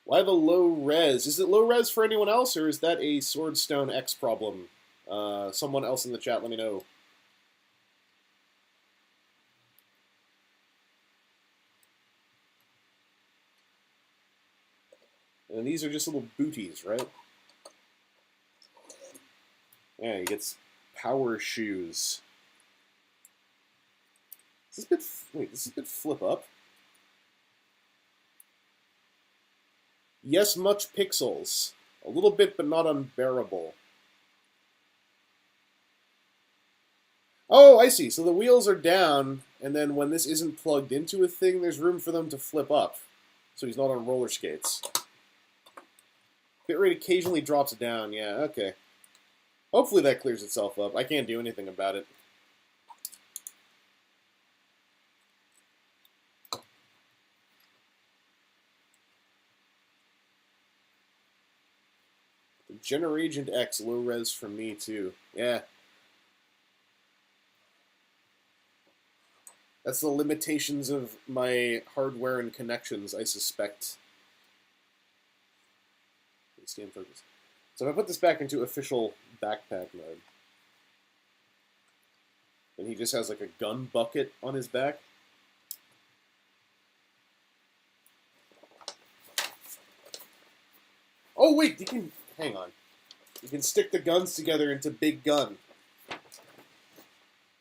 Why the low res? Is it low res for anyone else, or is that a Swordstone X problem? Someone else in the chat, let me know. And these are just little booties, right? Yeah, he gets power shoes. Does this bit flip up? Yes, much pixels. A little bit, but not unbearable. Oh, I see. So the wheels are down, and then when this isn't plugged into a thing, there's room for them to flip up. So he's not on roller skates. Bitrate occasionally drops down. Yeah, okay. Hopefully that clears itself up. I can't do anything about it. Generagent X, low res from me too. Yeah. That's the limitations of my hardware and connections, I suspect. Stay in focus. So if I put this back into official backpack mode, and he just has like a gun bucket on his back. Oh wait, you can hang on. You can stick the guns together into big gun.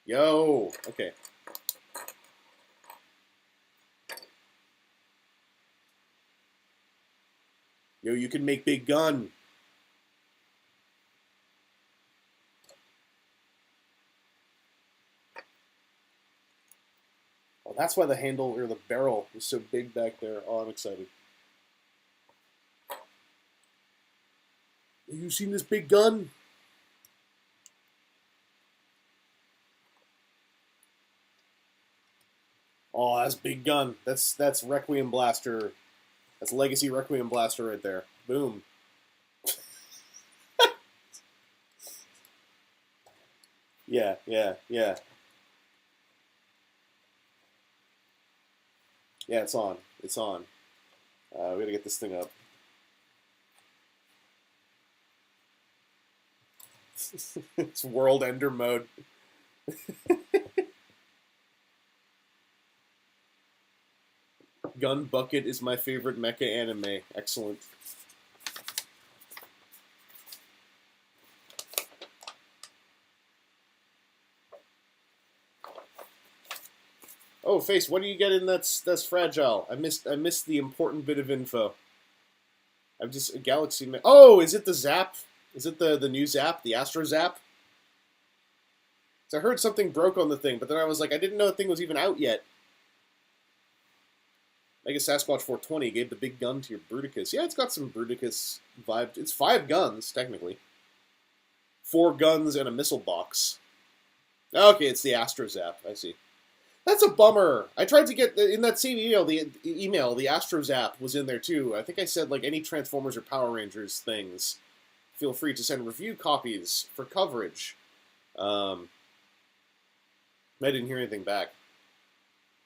Yo, okay. Yo, you can make big gun. Oh, that's why the handle or the barrel is so big back there. Oh, I'm excited. Have you seen this big gun? Oh, that's big gun. That's Requiem Blaster. That's Legacy Requiem Blaster right there. Boom. Yeah, yeah, yeah. Yeah, it's on. It's on. We gotta get this thing up. It's World Ender mode. Gun Bucket is my favorite mecha anime. Excellent. Oh, Face, what do you get in that's fragile? I missed the important bit of info. I'm just a Galaxy. Oh, is it the Zap? Is it the new Zap, the Astro Zap? So I heard something broke on the thing, but then I was like, I didn't know the thing was even out yet. I guess Sasquatch 420 gave the big gun to your Bruticus. Yeah, it's got some Bruticus vibe. It's 5 guns, technically. 4 guns and a missile box. Okay, it's the Astro Zap. I see. That's a bummer. I tried to get in that same email. The Astro Zap was in there too. I think I said like any Transformers or Power Rangers things. Feel free to send review copies for coverage. I didn't hear anything back.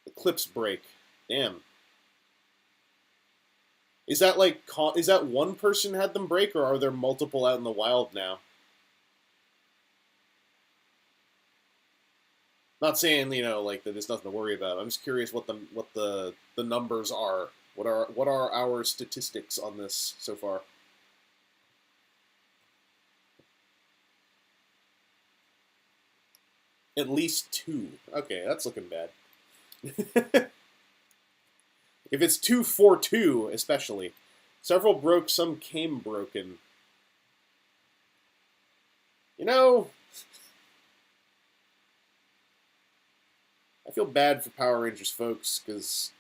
Eclipse break. Damn. Is that like is that one person had them break, or are there multiple out in the wild now? Not saying like that there's nothing to worry about. I'm just curious what the numbers are. What are our statistics on this so far? At least 2. Okay, that's looking bad. If it's 242, especially. Several broke, some came broken. I feel bad for Power Rangers folks because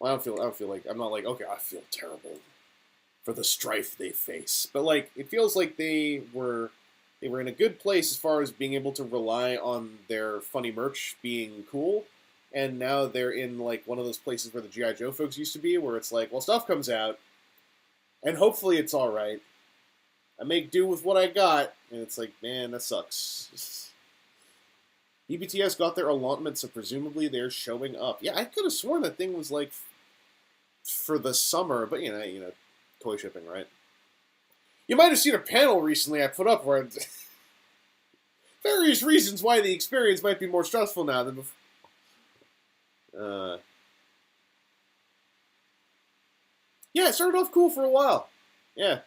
I don't feel like I'm not like okay, I feel terrible for the strife they face, but like it feels like they were in a good place as far as being able to rely on their funny merch being cool, and now they're in like one of those places where the GI Joe folks used to be, where it's like, well, stuff comes out, and hopefully it's all right. I make do with what I got, and it's like, man, that sucks. EBTS got their allotment, so presumably they're showing up. Yeah, I could have sworn that thing was like for the summer, but toy shipping, right? You might have seen a panel recently I put up where various reasons why the experience might be more stressful now than before. Yeah, it started off cool for a while. Yeah.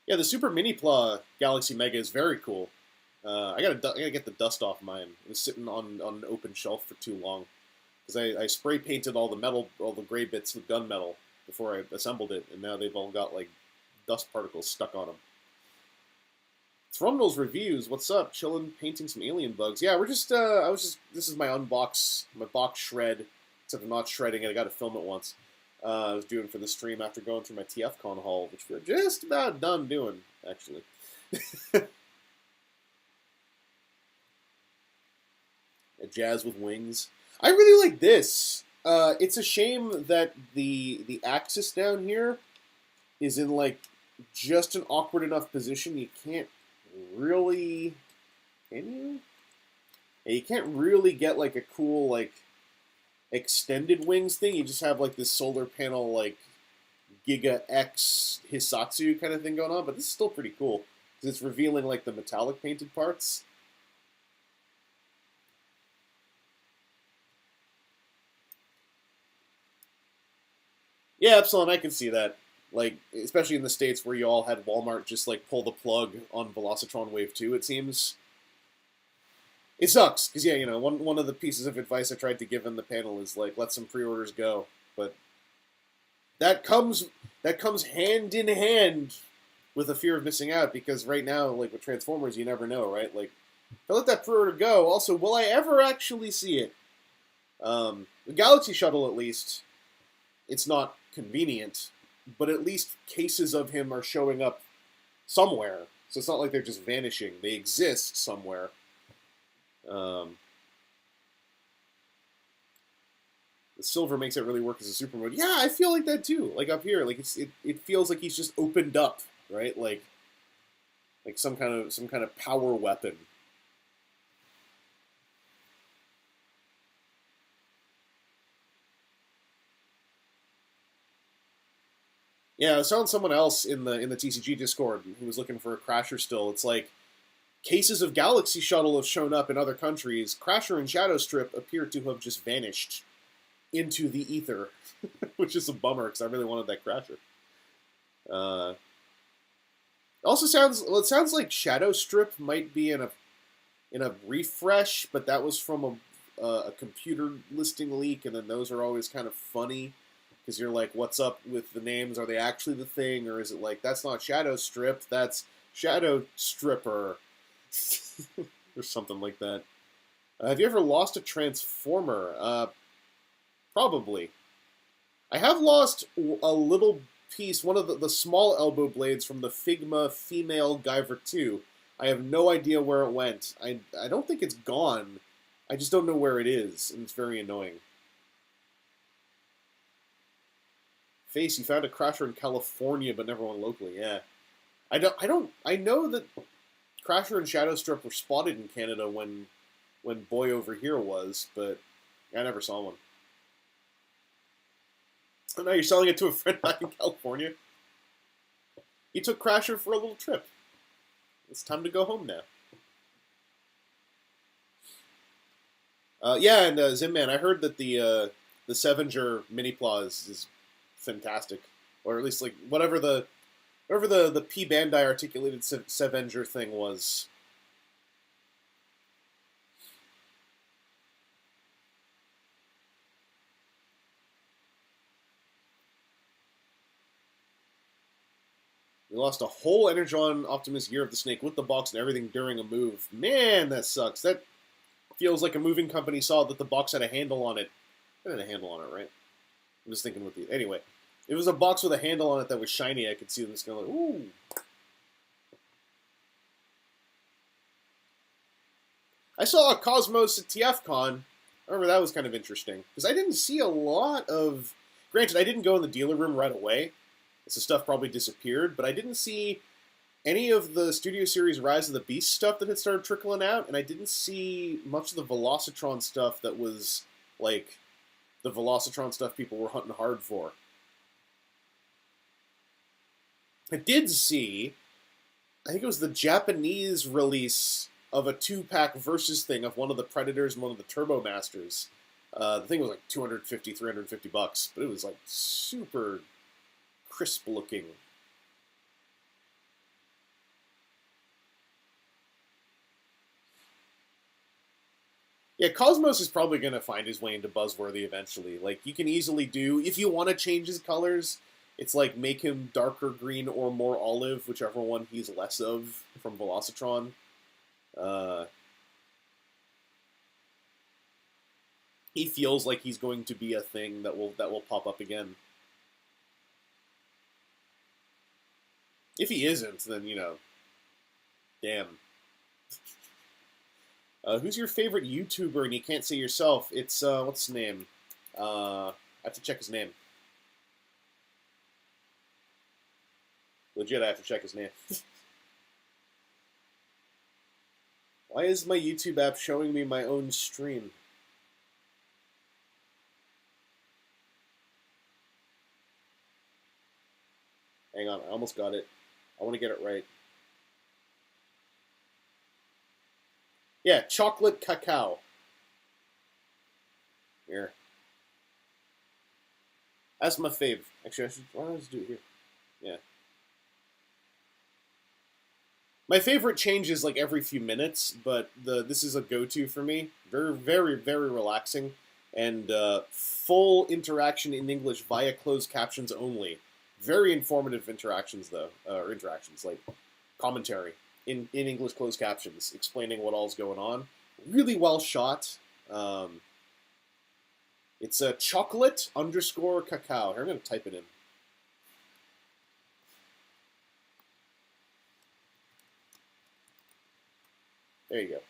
Yeah, the Super Mini Pla Galaxy Mega is very cool. I gotta get the dust off mine. It was sitting on an open shelf for too long because I spray painted all the gray bits with gunmetal before I assembled it, and now they've all got like dust particles stuck on them. Thrumdle's reviews. What's up? Chillin', painting some alien bugs. Yeah, we're just. This is my box shred. Except I'm not shredding it. I got to film it once. I was doing for the stream after going through my TFcon haul, which we're just about done doing, actually. A Jazz with Wings. I really like this. It's a shame that the axis down here is in like just an awkward enough position you can't really. Can you? Yeah, you can't really get like a cool like extended wings thing. You just have like this solar panel like Giga X Hisatsu kind of thing going on, but this is still pretty cool because it's revealing like the metallic painted parts. Yeah, Epsilon, I can see that. Like, especially in the States where you all had Walmart just like pull the plug on Velocitron Wave 2, it seems. It sucks, because yeah, one of the pieces of advice I tried to give in the panel is like, let some pre-orders go. But that comes hand in hand with a fear of missing out, because right now, like with Transformers, you never know, right? Like, if I let that pre-order go, also, will I ever actually see it? The Galaxy Shuttle, at least, it's not convenient, but at least cases of him are showing up somewhere. So it's not like they're just vanishing. They exist somewhere. The The silver makes it really work as a super mode. Yeah, I feel like that too. Like up here, like it feels like he's just opened up, right? Like some kind of power weapon. Yeah, I was telling someone else in the TCG Discord who was looking for a Crasher still. It's like cases of Galaxy Shuttle have shown up in other countries. Crasher and Shadow Strip appear to have just vanished into the ether, which is a bummer because I really wanted that Crasher. Also it sounds like Shadow Strip might be in a refresh, but that was from a computer listing leak, and then those are always kind of funny because you're like, what's up with the names? Are they actually the thing, or is it like that's not Shadow Strip, that's Shadow Stripper, or something like that? Have you ever lost a Transformer? Probably. I have lost a little piece, one of the small elbow blades from the Figma Female Guyver 2. I have no idea where it went. I don't think it's gone. I just don't know where it is, and it's very annoying. Face, you found a Crasher in California, but never one locally. Yeah, I know that Crasher and Shadow Strip were spotted in Canada when Boy Over Here was, but I never saw one. And now you're selling it to a friend back in California. You took Crasher for a little trip. It's time to go home now. Yeah, and Zimman, I heard that the Sevenger mini Plaw is fantastic, or at least like whatever the P Bandai articulated Sevenger thing was. We lost a whole Energon Optimus Year of the Snake with the box and everything during a move. Man, that sucks. That feels like a moving company saw that the box had a handle on it. It had a handle on it, right? I'm just thinking with the... Anyway, it was a box with a handle on it that was shiny. I could see them just going like, ooh. I saw a Cosmos at TFcon. I remember that was kind of interesting. Because I didn't see a lot of... Granted, I didn't go in the dealer room right away. So stuff probably disappeared, but I didn't see any of the Studio Series Rise of the Beast stuff that had started trickling out, and I didn't see much of the Velocitron stuff that was, like, the Velocitron stuff people were hunting hard for. I did see, I think it was the Japanese release of a 2-pack versus thing of one of the Predators and one of the Turbo Masters. The thing was like $250, $350, but it was, like, super crisp looking. Yeah, Cosmos is probably going to find his way into Buzzworthy eventually. Like, you can easily do, if you want to change his colors, it's like make him darker green or more olive, whichever one he's less of from Velocitron. He feels like he's going to be a thing that will pop up again. If he isn't, then, you know, damn. Who's your favorite YouTuber and you can't say yourself? It's, what's his name? I have to check his name. Legit, I have to check his name. Why is my YouTube app showing me my own stream? Hang on, I almost got it. I want to get it right. Yeah, chocolate cacao. Here. That's my fave. Actually, why don't I just do it here? Yeah. My favorite changes like every few minutes, but this is a go-to for me. Very, very, very relaxing. And full interaction in English via closed captions only. Very informative interactions, though. Or interactions, like commentary in English closed captions, explaining what all's going on. Really well shot. It's a chocolate_cacao. Here, I'm going to type it in. There you go.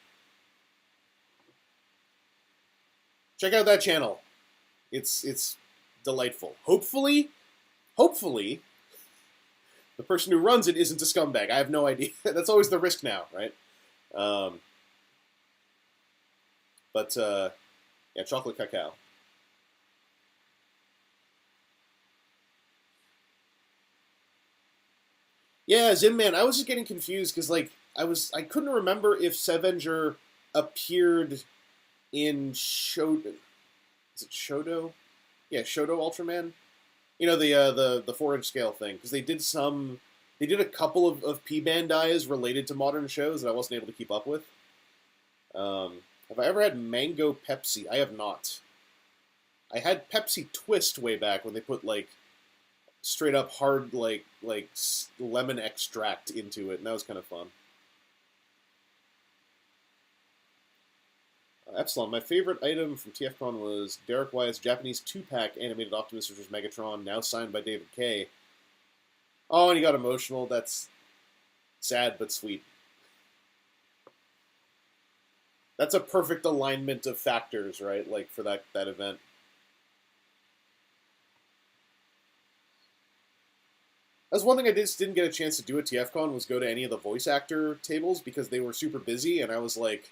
Check out that channel. It's delightful. Hopefully, the person who runs it isn't a scumbag. I have no idea. That's always the risk now, right? Um, but yeah, chocolate cacao. Yeah, Zim Man. I was just getting confused because like I couldn't remember if Sevenger appeared in Shodo. Is it Shodo? Yeah, Shodo Ultraman. You know the 4-inch scale thing because they did a couple of P Bandais related to modern shows that I wasn't able to keep up with. Have I ever had Mango Pepsi? I have not. I had Pepsi Twist way back when they put like straight up hard lemon extract into it, and that was kind of fun. Epsilon, my favorite item from TFcon was Derek Wyatt's Japanese 2-pack animated Optimus vs. Megatron, now signed by David Kay. Oh, and he got emotional. That's sad but sweet. That's a perfect alignment of factors, right? Like for that event. That's one thing I just didn't get a chance to do at TFCon was go to any of the voice actor tables because they were super busy, and I was like,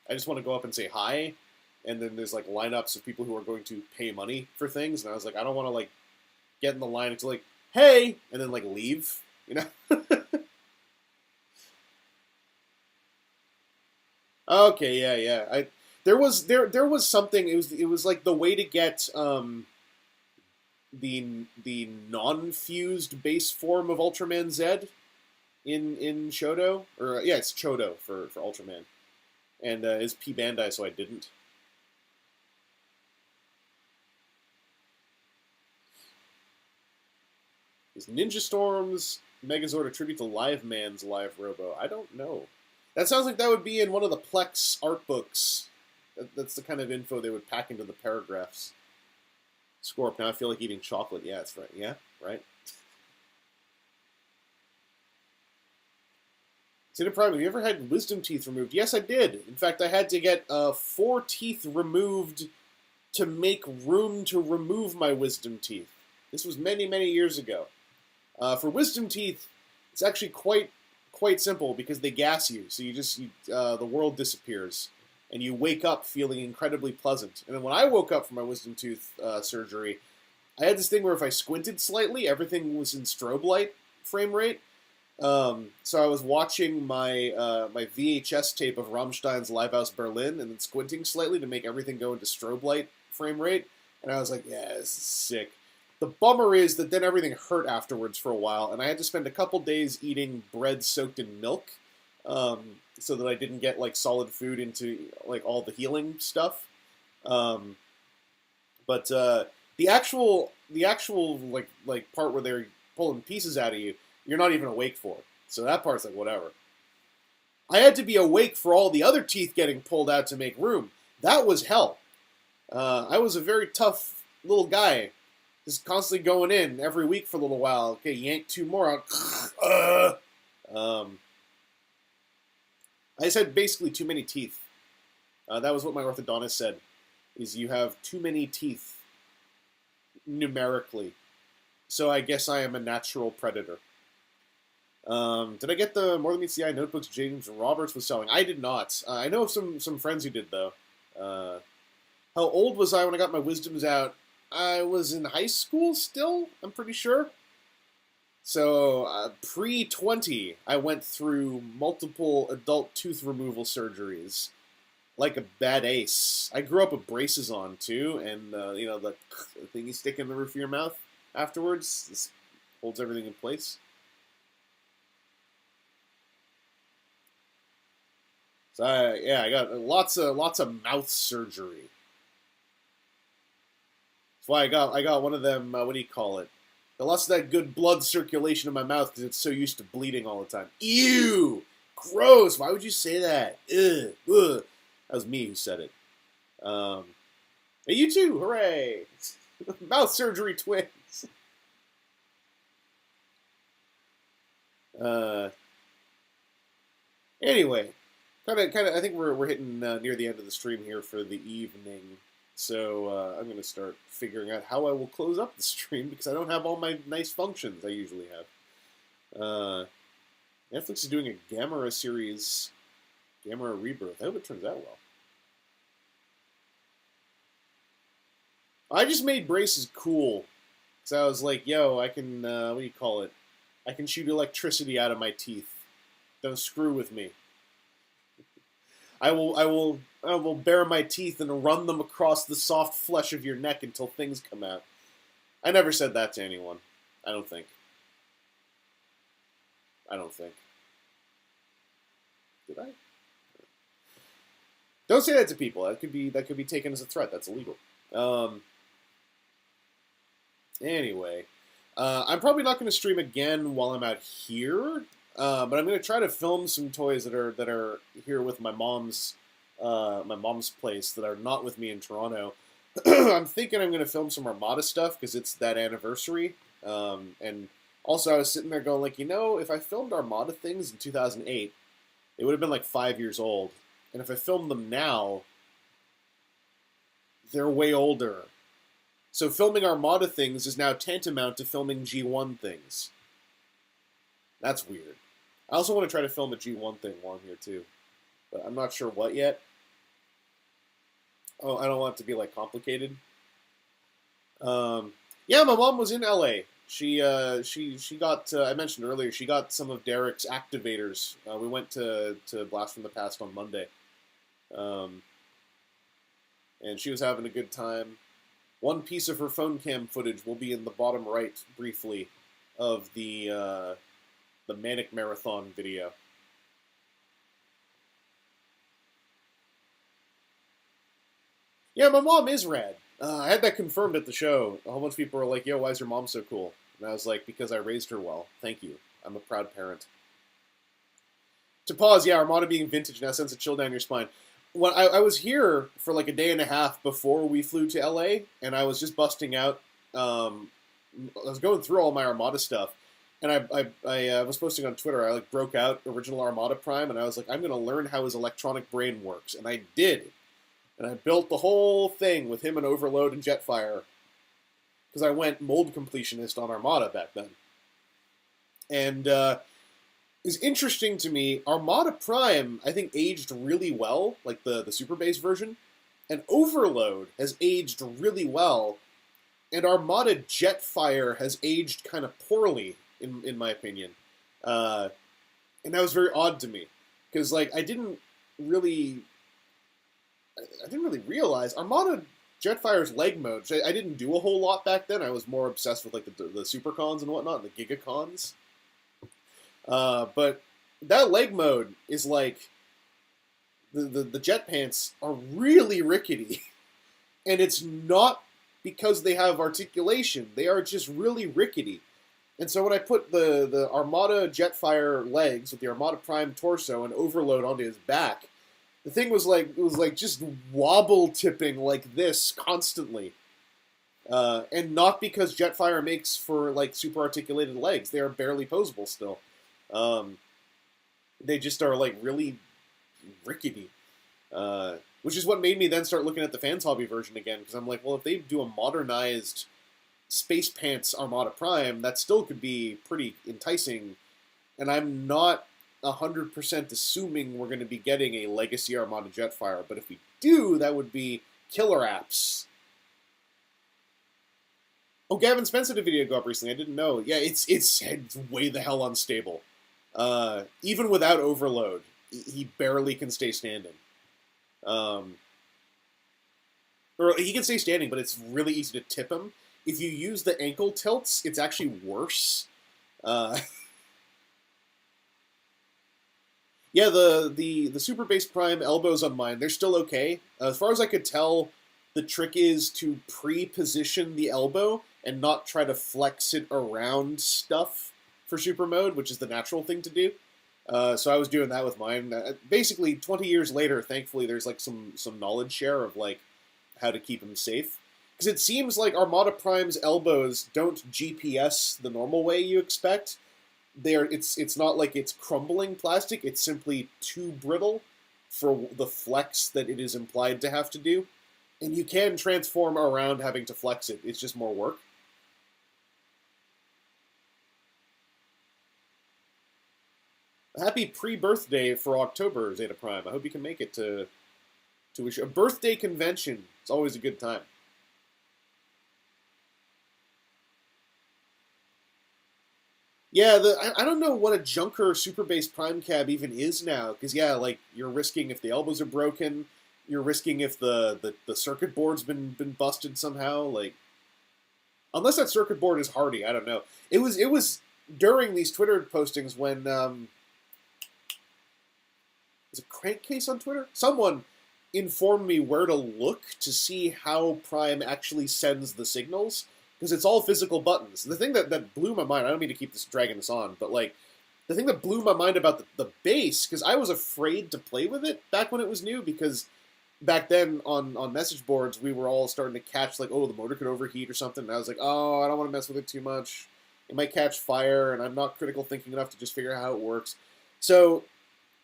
I just want to go up and say hi, and then there's like lineups of people who are going to pay money for things, and I was like, I don't want to like get in the line until like, hey, and then like leave, you know? Okay, yeah, yeah. There was something. It was like the way to get the non-fused base form of Ultraman Z in Shoto, or yeah, it's Chodo for Ultraman, and is P Bandai, so I didn't. Is Ninja Storm's Megazord a tribute to Live Man's Live Robo? I don't know. That sounds like that would be in one of the Plex art books. That's the kind of info they would pack into the paragraphs. Scorp, now I feel like eating chocolate. Yeah, that's right. Yeah, right. Zeta Prime, have you ever had wisdom teeth removed? Yes, I did. In fact, I had to get 4 teeth removed to make room to remove my wisdom teeth. This was many, many years ago. For wisdom teeth, it's actually quite simple because they gas you, so the world disappears, and you wake up feeling incredibly pleasant. And then when I woke up from my wisdom tooth surgery, I had this thing where if I squinted slightly, everything was in strobe light frame rate. So I was watching my VHS tape of Rammstein's Live House Berlin, and then squinting slightly to make everything go into strobe light frame rate, and I was like, yeah, this is sick. The bummer is that then everything hurt afterwards for a while, and I had to spend a couple days eating bread soaked in milk, so that I didn't get like solid food into like all the healing stuff. Um, but the actual like part where they're pulling pieces out of you, you're not even awake for. So that part's like whatever. I had to be awake for all the other teeth getting pulled out to make room. That was hell. I was a very tough little guy, just constantly going in every week for a little while. Okay, yank 2 more out. I just had basically too many teeth. That was what my orthodontist said, is you have too many teeth, numerically. So I guess I am a natural predator. Did I get the More Than Meets the Eye notebooks James Roberts was selling? I did not. I know of some friends who did, though. How old was I when I got my wisdoms out? I was in high school still, I'm pretty sure. So, pre-20, I went through multiple adult tooth removal surgeries. Like a bad ace. I grew up with braces on, too, and, the thing you stick in the roof of your mouth afterwards, this holds everything in place. So, I got lots of mouth surgery. That's why I got one of them, what do you call it? I lost that good blood circulation in my mouth because it's so used to bleeding all the time. Ew! Gross! Why would you say that? Ugh! Ugh! That was me who said it. Hey, you too! Hooray! Mouth surgery twins! Uh, anyway, kind of. I think we're hitting near the end of the stream here for the evening. So I'm going to start figuring out how I will close up the stream because I don't have all my nice functions I usually have. Netflix is doing a Gamera series, Gamera Rebirth. I hope it turns out well. I just made braces cool. So I was like, yo, I can, what do you call it? I can shoot electricity out of my teeth. Don't screw with me. I will bare my teeth and run them across the soft flesh of your neck until things come out. I never said that to anyone. I don't think. Did I? Don't say that to people. That could be taken as a threat. That's illegal. Anyway, I'm probably not going to stream again while I'm out here, but I'm going to try to film some toys that are here with my mom's place that are not with me in Toronto. I'm thinking I'm going to film some Armada stuff because it's that anniversary, and also I was sitting there going like, if I filmed Armada things in 2008, it would have been like 5 years old, and if I filmed them now, they're way older. So filming Armada things is now tantamount to filming G1 things. That's weird. I also want to try to film a G1 thing while I'm here too, but I'm not sure what yet. Oh, I don't want it to be like complicated. Yeah, my mom was in LA. She got, I mentioned earlier, she got some of Derek's activators. We went to Blast from the Past on Monday. And she was having a good time. One piece of her phone cam footage will be in the bottom right, briefly, of the Manic Marathon video. Yeah, my mom is rad. I had that confirmed at the show. A whole bunch of people were like, yo, why is your mom so cool? And I was like, because I raised her well. Thank you. I'm a proud parent. To pause, yeah, Armada being vintage now sends a chill down your spine. When I was here for like a day and a half before we flew to LA, and I was just busting out. I was going through all my Armada stuff, and I was posting on Twitter. I like broke out original Armada Prime, and I was like, I'm going to learn how his electronic brain works, and I did. And I built the whole thing with him and Overload and Jetfire, because I went mold completionist on Armada back then. And is interesting to me. Armada Prime, I think, aged really well, like the Super Base version, and Overload has aged really well, and Armada Jetfire has aged kind of poorly, in my opinion, and that was very odd to me, because like I didn't really realize Armada Jetfire's leg mode. I didn't do a whole lot back then. I was more obsessed with like the Supercons and whatnot, and the Gigacons. But that leg mode is like the jet pants are really rickety, and it's not because they have articulation. They are just really rickety. And so when I put the Armada Jetfire legs with the Armada Prime torso and Overload onto his back, the thing was like, it was like just wobble tipping like this constantly. And not because Jetfire makes for like super articulated legs. They are barely posable still. They just are like really rickety. Which is what made me then start looking at the Fans Hobby version again, because I'm like, well, if they do a modernized Space Pants Armada Prime, that still could be pretty enticing. And I'm not 100% assuming we're going to be getting a Legacy Armada Jetfire, but if we do, that would be killer apps. Oh, Gavin Spence had a video go up recently. I didn't know. Yeah, it's way the hell unstable. Even without Overload, he barely can stay standing. Or he can stay standing, but it's really easy to tip him. If you use the ankle tilts, it's actually worse. Yeah, the Super Base Prime elbows on mine, they're still okay. As far as I could tell, the trick is to pre-position the elbow and not try to flex it around stuff for Super Mode, which is the natural thing to do. So I was doing that with mine. Basically, 20 years later, thankfully, there's like some knowledge share of like how to keep them safe. Because it seems like Armada Prime's elbows don't GPS the normal way you expect. It's not like it's crumbling plastic, it's simply too brittle for the flex that it is implied to have to do. And you can transform around having to flex it. It's just more work. Happy pre-birthday for October, Zeta Prime. I hope you can make it to a birthday convention. It's always a good time. Yeah, I don't know what a Junker Super Base Prime Cab even is now, because yeah, like you're risking if the elbows are broken, you're risking if the circuit board's been busted somehow. Like, unless that circuit board is hardy, I don't know. It was during these Twitter postings when is it Crankcase on Twitter? Someone informed me where to look to see how Prime actually sends the signals, because it's all physical buttons. The thing that blew my mind, I don't mean to keep dragging this on, but like, the thing that blew my mind about the base, because I was afraid to play with it back when it was new, because back then on message boards, we were all starting to catch, like, oh, the motor could overheat or something, and I was like, oh, I don't want to mess with it too much. It might catch fire, and I'm not critical thinking enough to just figure out how it works. So,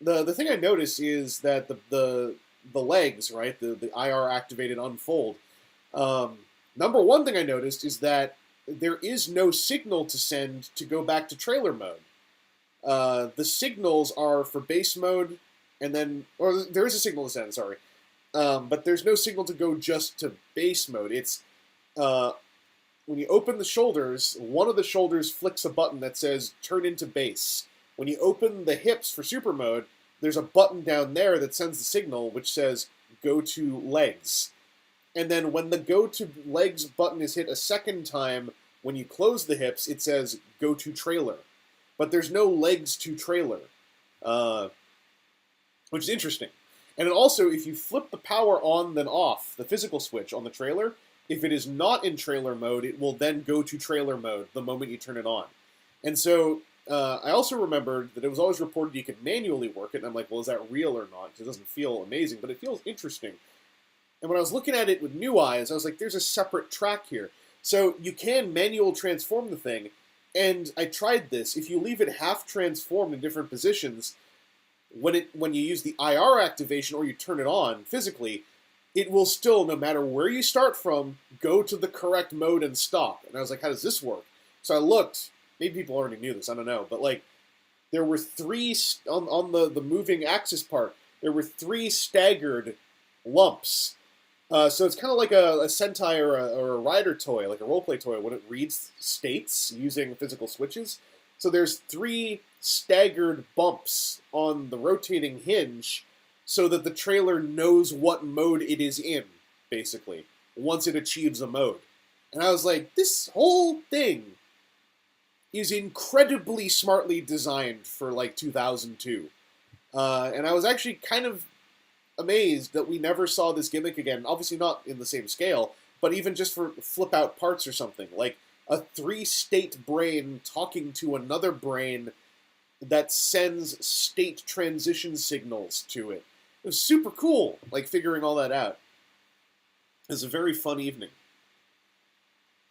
the thing I noticed is that the legs, right, the IR activated unfold, number one thing I noticed is that there is no signal to send to go back to trailer mode. The signals are for base mode, and then, or there is a signal to send, sorry, but there's no signal to go just to base mode. It's, when you open the shoulders, one of the shoulders flicks a button that says turn into base. When you open the hips for super mode, there's a button down there that sends the signal which says go to legs. And then when the go to legs button is hit a second time, when you close the hips, it says go to trailer. But there's no legs to trailer, which is interesting. And then also, if you flip the power on then off, the physical switch on the trailer, if it is not in trailer mode, it will then go to trailer mode the moment you turn it on. And so I also remembered that it was always reported you could manually work it, and I'm like, well, is that real or not? Because it doesn't feel amazing, but it feels interesting. And when I was looking at it with new eyes, I was like, there's a separate track here. So you can manual transform the thing, and I tried this. If you leave it half transformed in different positions, when you use the IR activation or you turn it on physically, it will still, no matter where you start from, go to the correct mode and stop. And I was like, how does this work? So I looked. Maybe people already knew this, I don't know. But like, there were three, on the moving axis part, there were three staggered lumps. So it's kind of like a Sentai or a rider toy, like a roleplay toy, when it reads states using physical switches. So there's three staggered bumps on the rotating hinge so that the trailer knows what mode it is in, basically, once it achieves a mode. And I was like, this whole thing is incredibly smartly designed for, like, 2002. And I was actually kind of amazed that we never saw this gimmick again. Obviously not in the same scale, but even just for flip-out parts or something. Like, a three-state brain talking to another brain that sends state transition signals to it. It was super cool, like, figuring all that out. It was a very fun evening.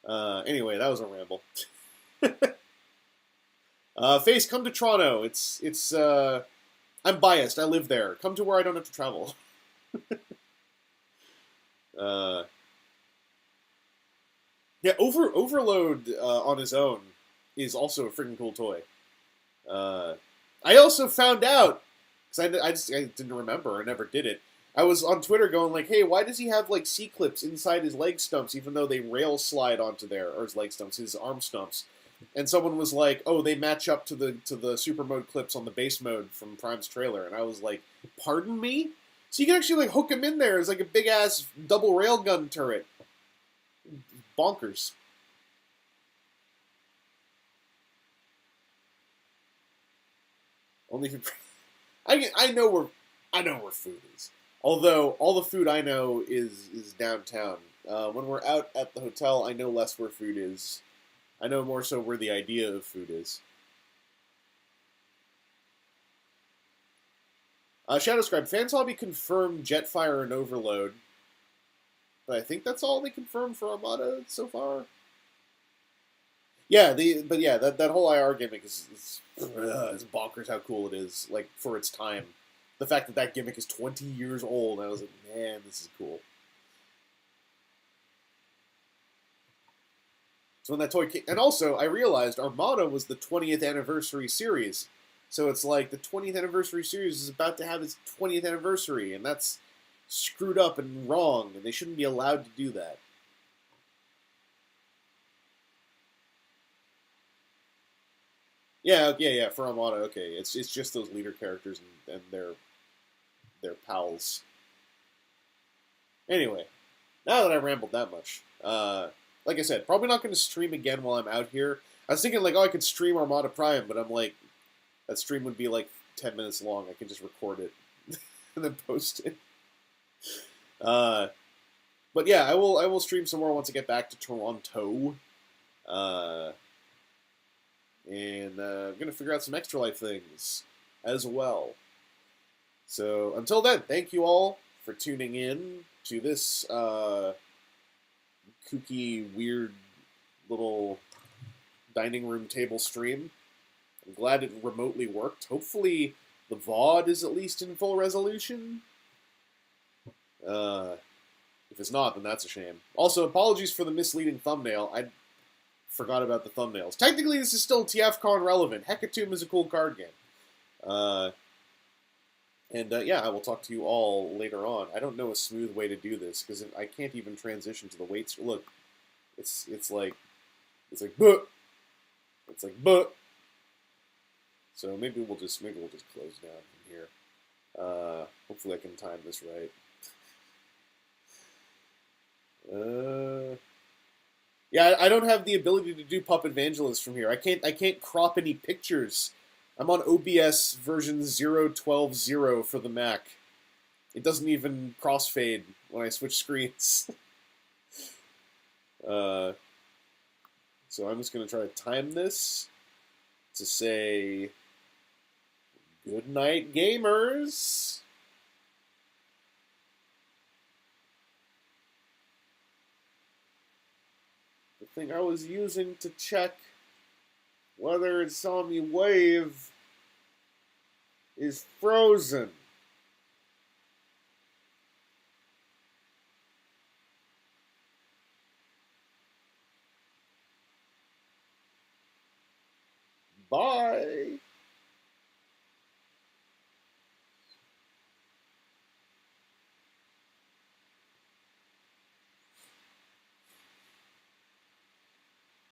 Anyway, that was a ramble. Face, come to Toronto. It's I'm biased. I live there. Come to where I don't have to travel. Yeah, Overload on his own is also a freaking cool toy. I also found out, because I didn't remember, I never did it. I was on Twitter going like, hey, why does he have like C-clips inside his leg stumps even though they rail slide onto there, or his leg stumps, his arm stumps? And someone was like, oh, they match up to the super mode clips on the base mode from Prime's trailer. And I was like, pardon me? So you can actually like hook him in there as like a big ass double railgun turret. Bonkers. Only if you, I know where food is. Although all the food I know is downtown. When we're out at the hotel, I know less where food is. I know more so where the idea of food is. Shadowscribe, Fans Hobby confirmed Jetfire and Overload. But I think that's all they confirmed for Armada so far. Yeah, that whole IR gimmick is bonkers how cool it is, like, for its time. The fact that gimmick is 20 years old, I was like, man, this is cool. So when that toy came, and also I realized Armada was the 20th anniversary series, so it's like the 20th anniversary series is about to have its 20th anniversary, and that's screwed up and wrong, and they shouldn't be allowed to do that. Yeah, for Armada, okay, it's just those leader characters and their pals. Anyway, now that I rambled that much, like I said, probably not going to stream again while I'm out here. I was thinking like, oh, I could stream Armada Prime, but I'm like, that stream would be like 10 minutes long. I can just record it and then post it. Uh, but yeah, I will stream some more once I get back to Toronto. Uh, and I'm gonna figure out some extra life things as well. So until then, thank you all for tuning in to this kooky, weird little dining room table stream. I'm glad it remotely worked. Hopefully the VOD is at least in full resolution. If it's not, then that's a shame. Also, apologies for the misleading thumbnail. I forgot about the thumbnails. Technically, this is still TFcon relevant. Hecatomb is a cool card game. Yeah, I will talk to you all later on. I don't know a smooth way to do this because I can't even transition to the weights. Look, it's like buh. It's like buh. So maybe we'll just close down from here. Hopefully I can time this right. Yeah, I don't have the ability to do Puppet Evangelist from here. I can't crop any pictures. I'm on OBS version 0.12.0 for the Mac. It doesn't even crossfade when I switch screens. So I'm just gonna try to time this to say good night, gamers. The thing I was using to check whether it saw me wave is frozen. Bye.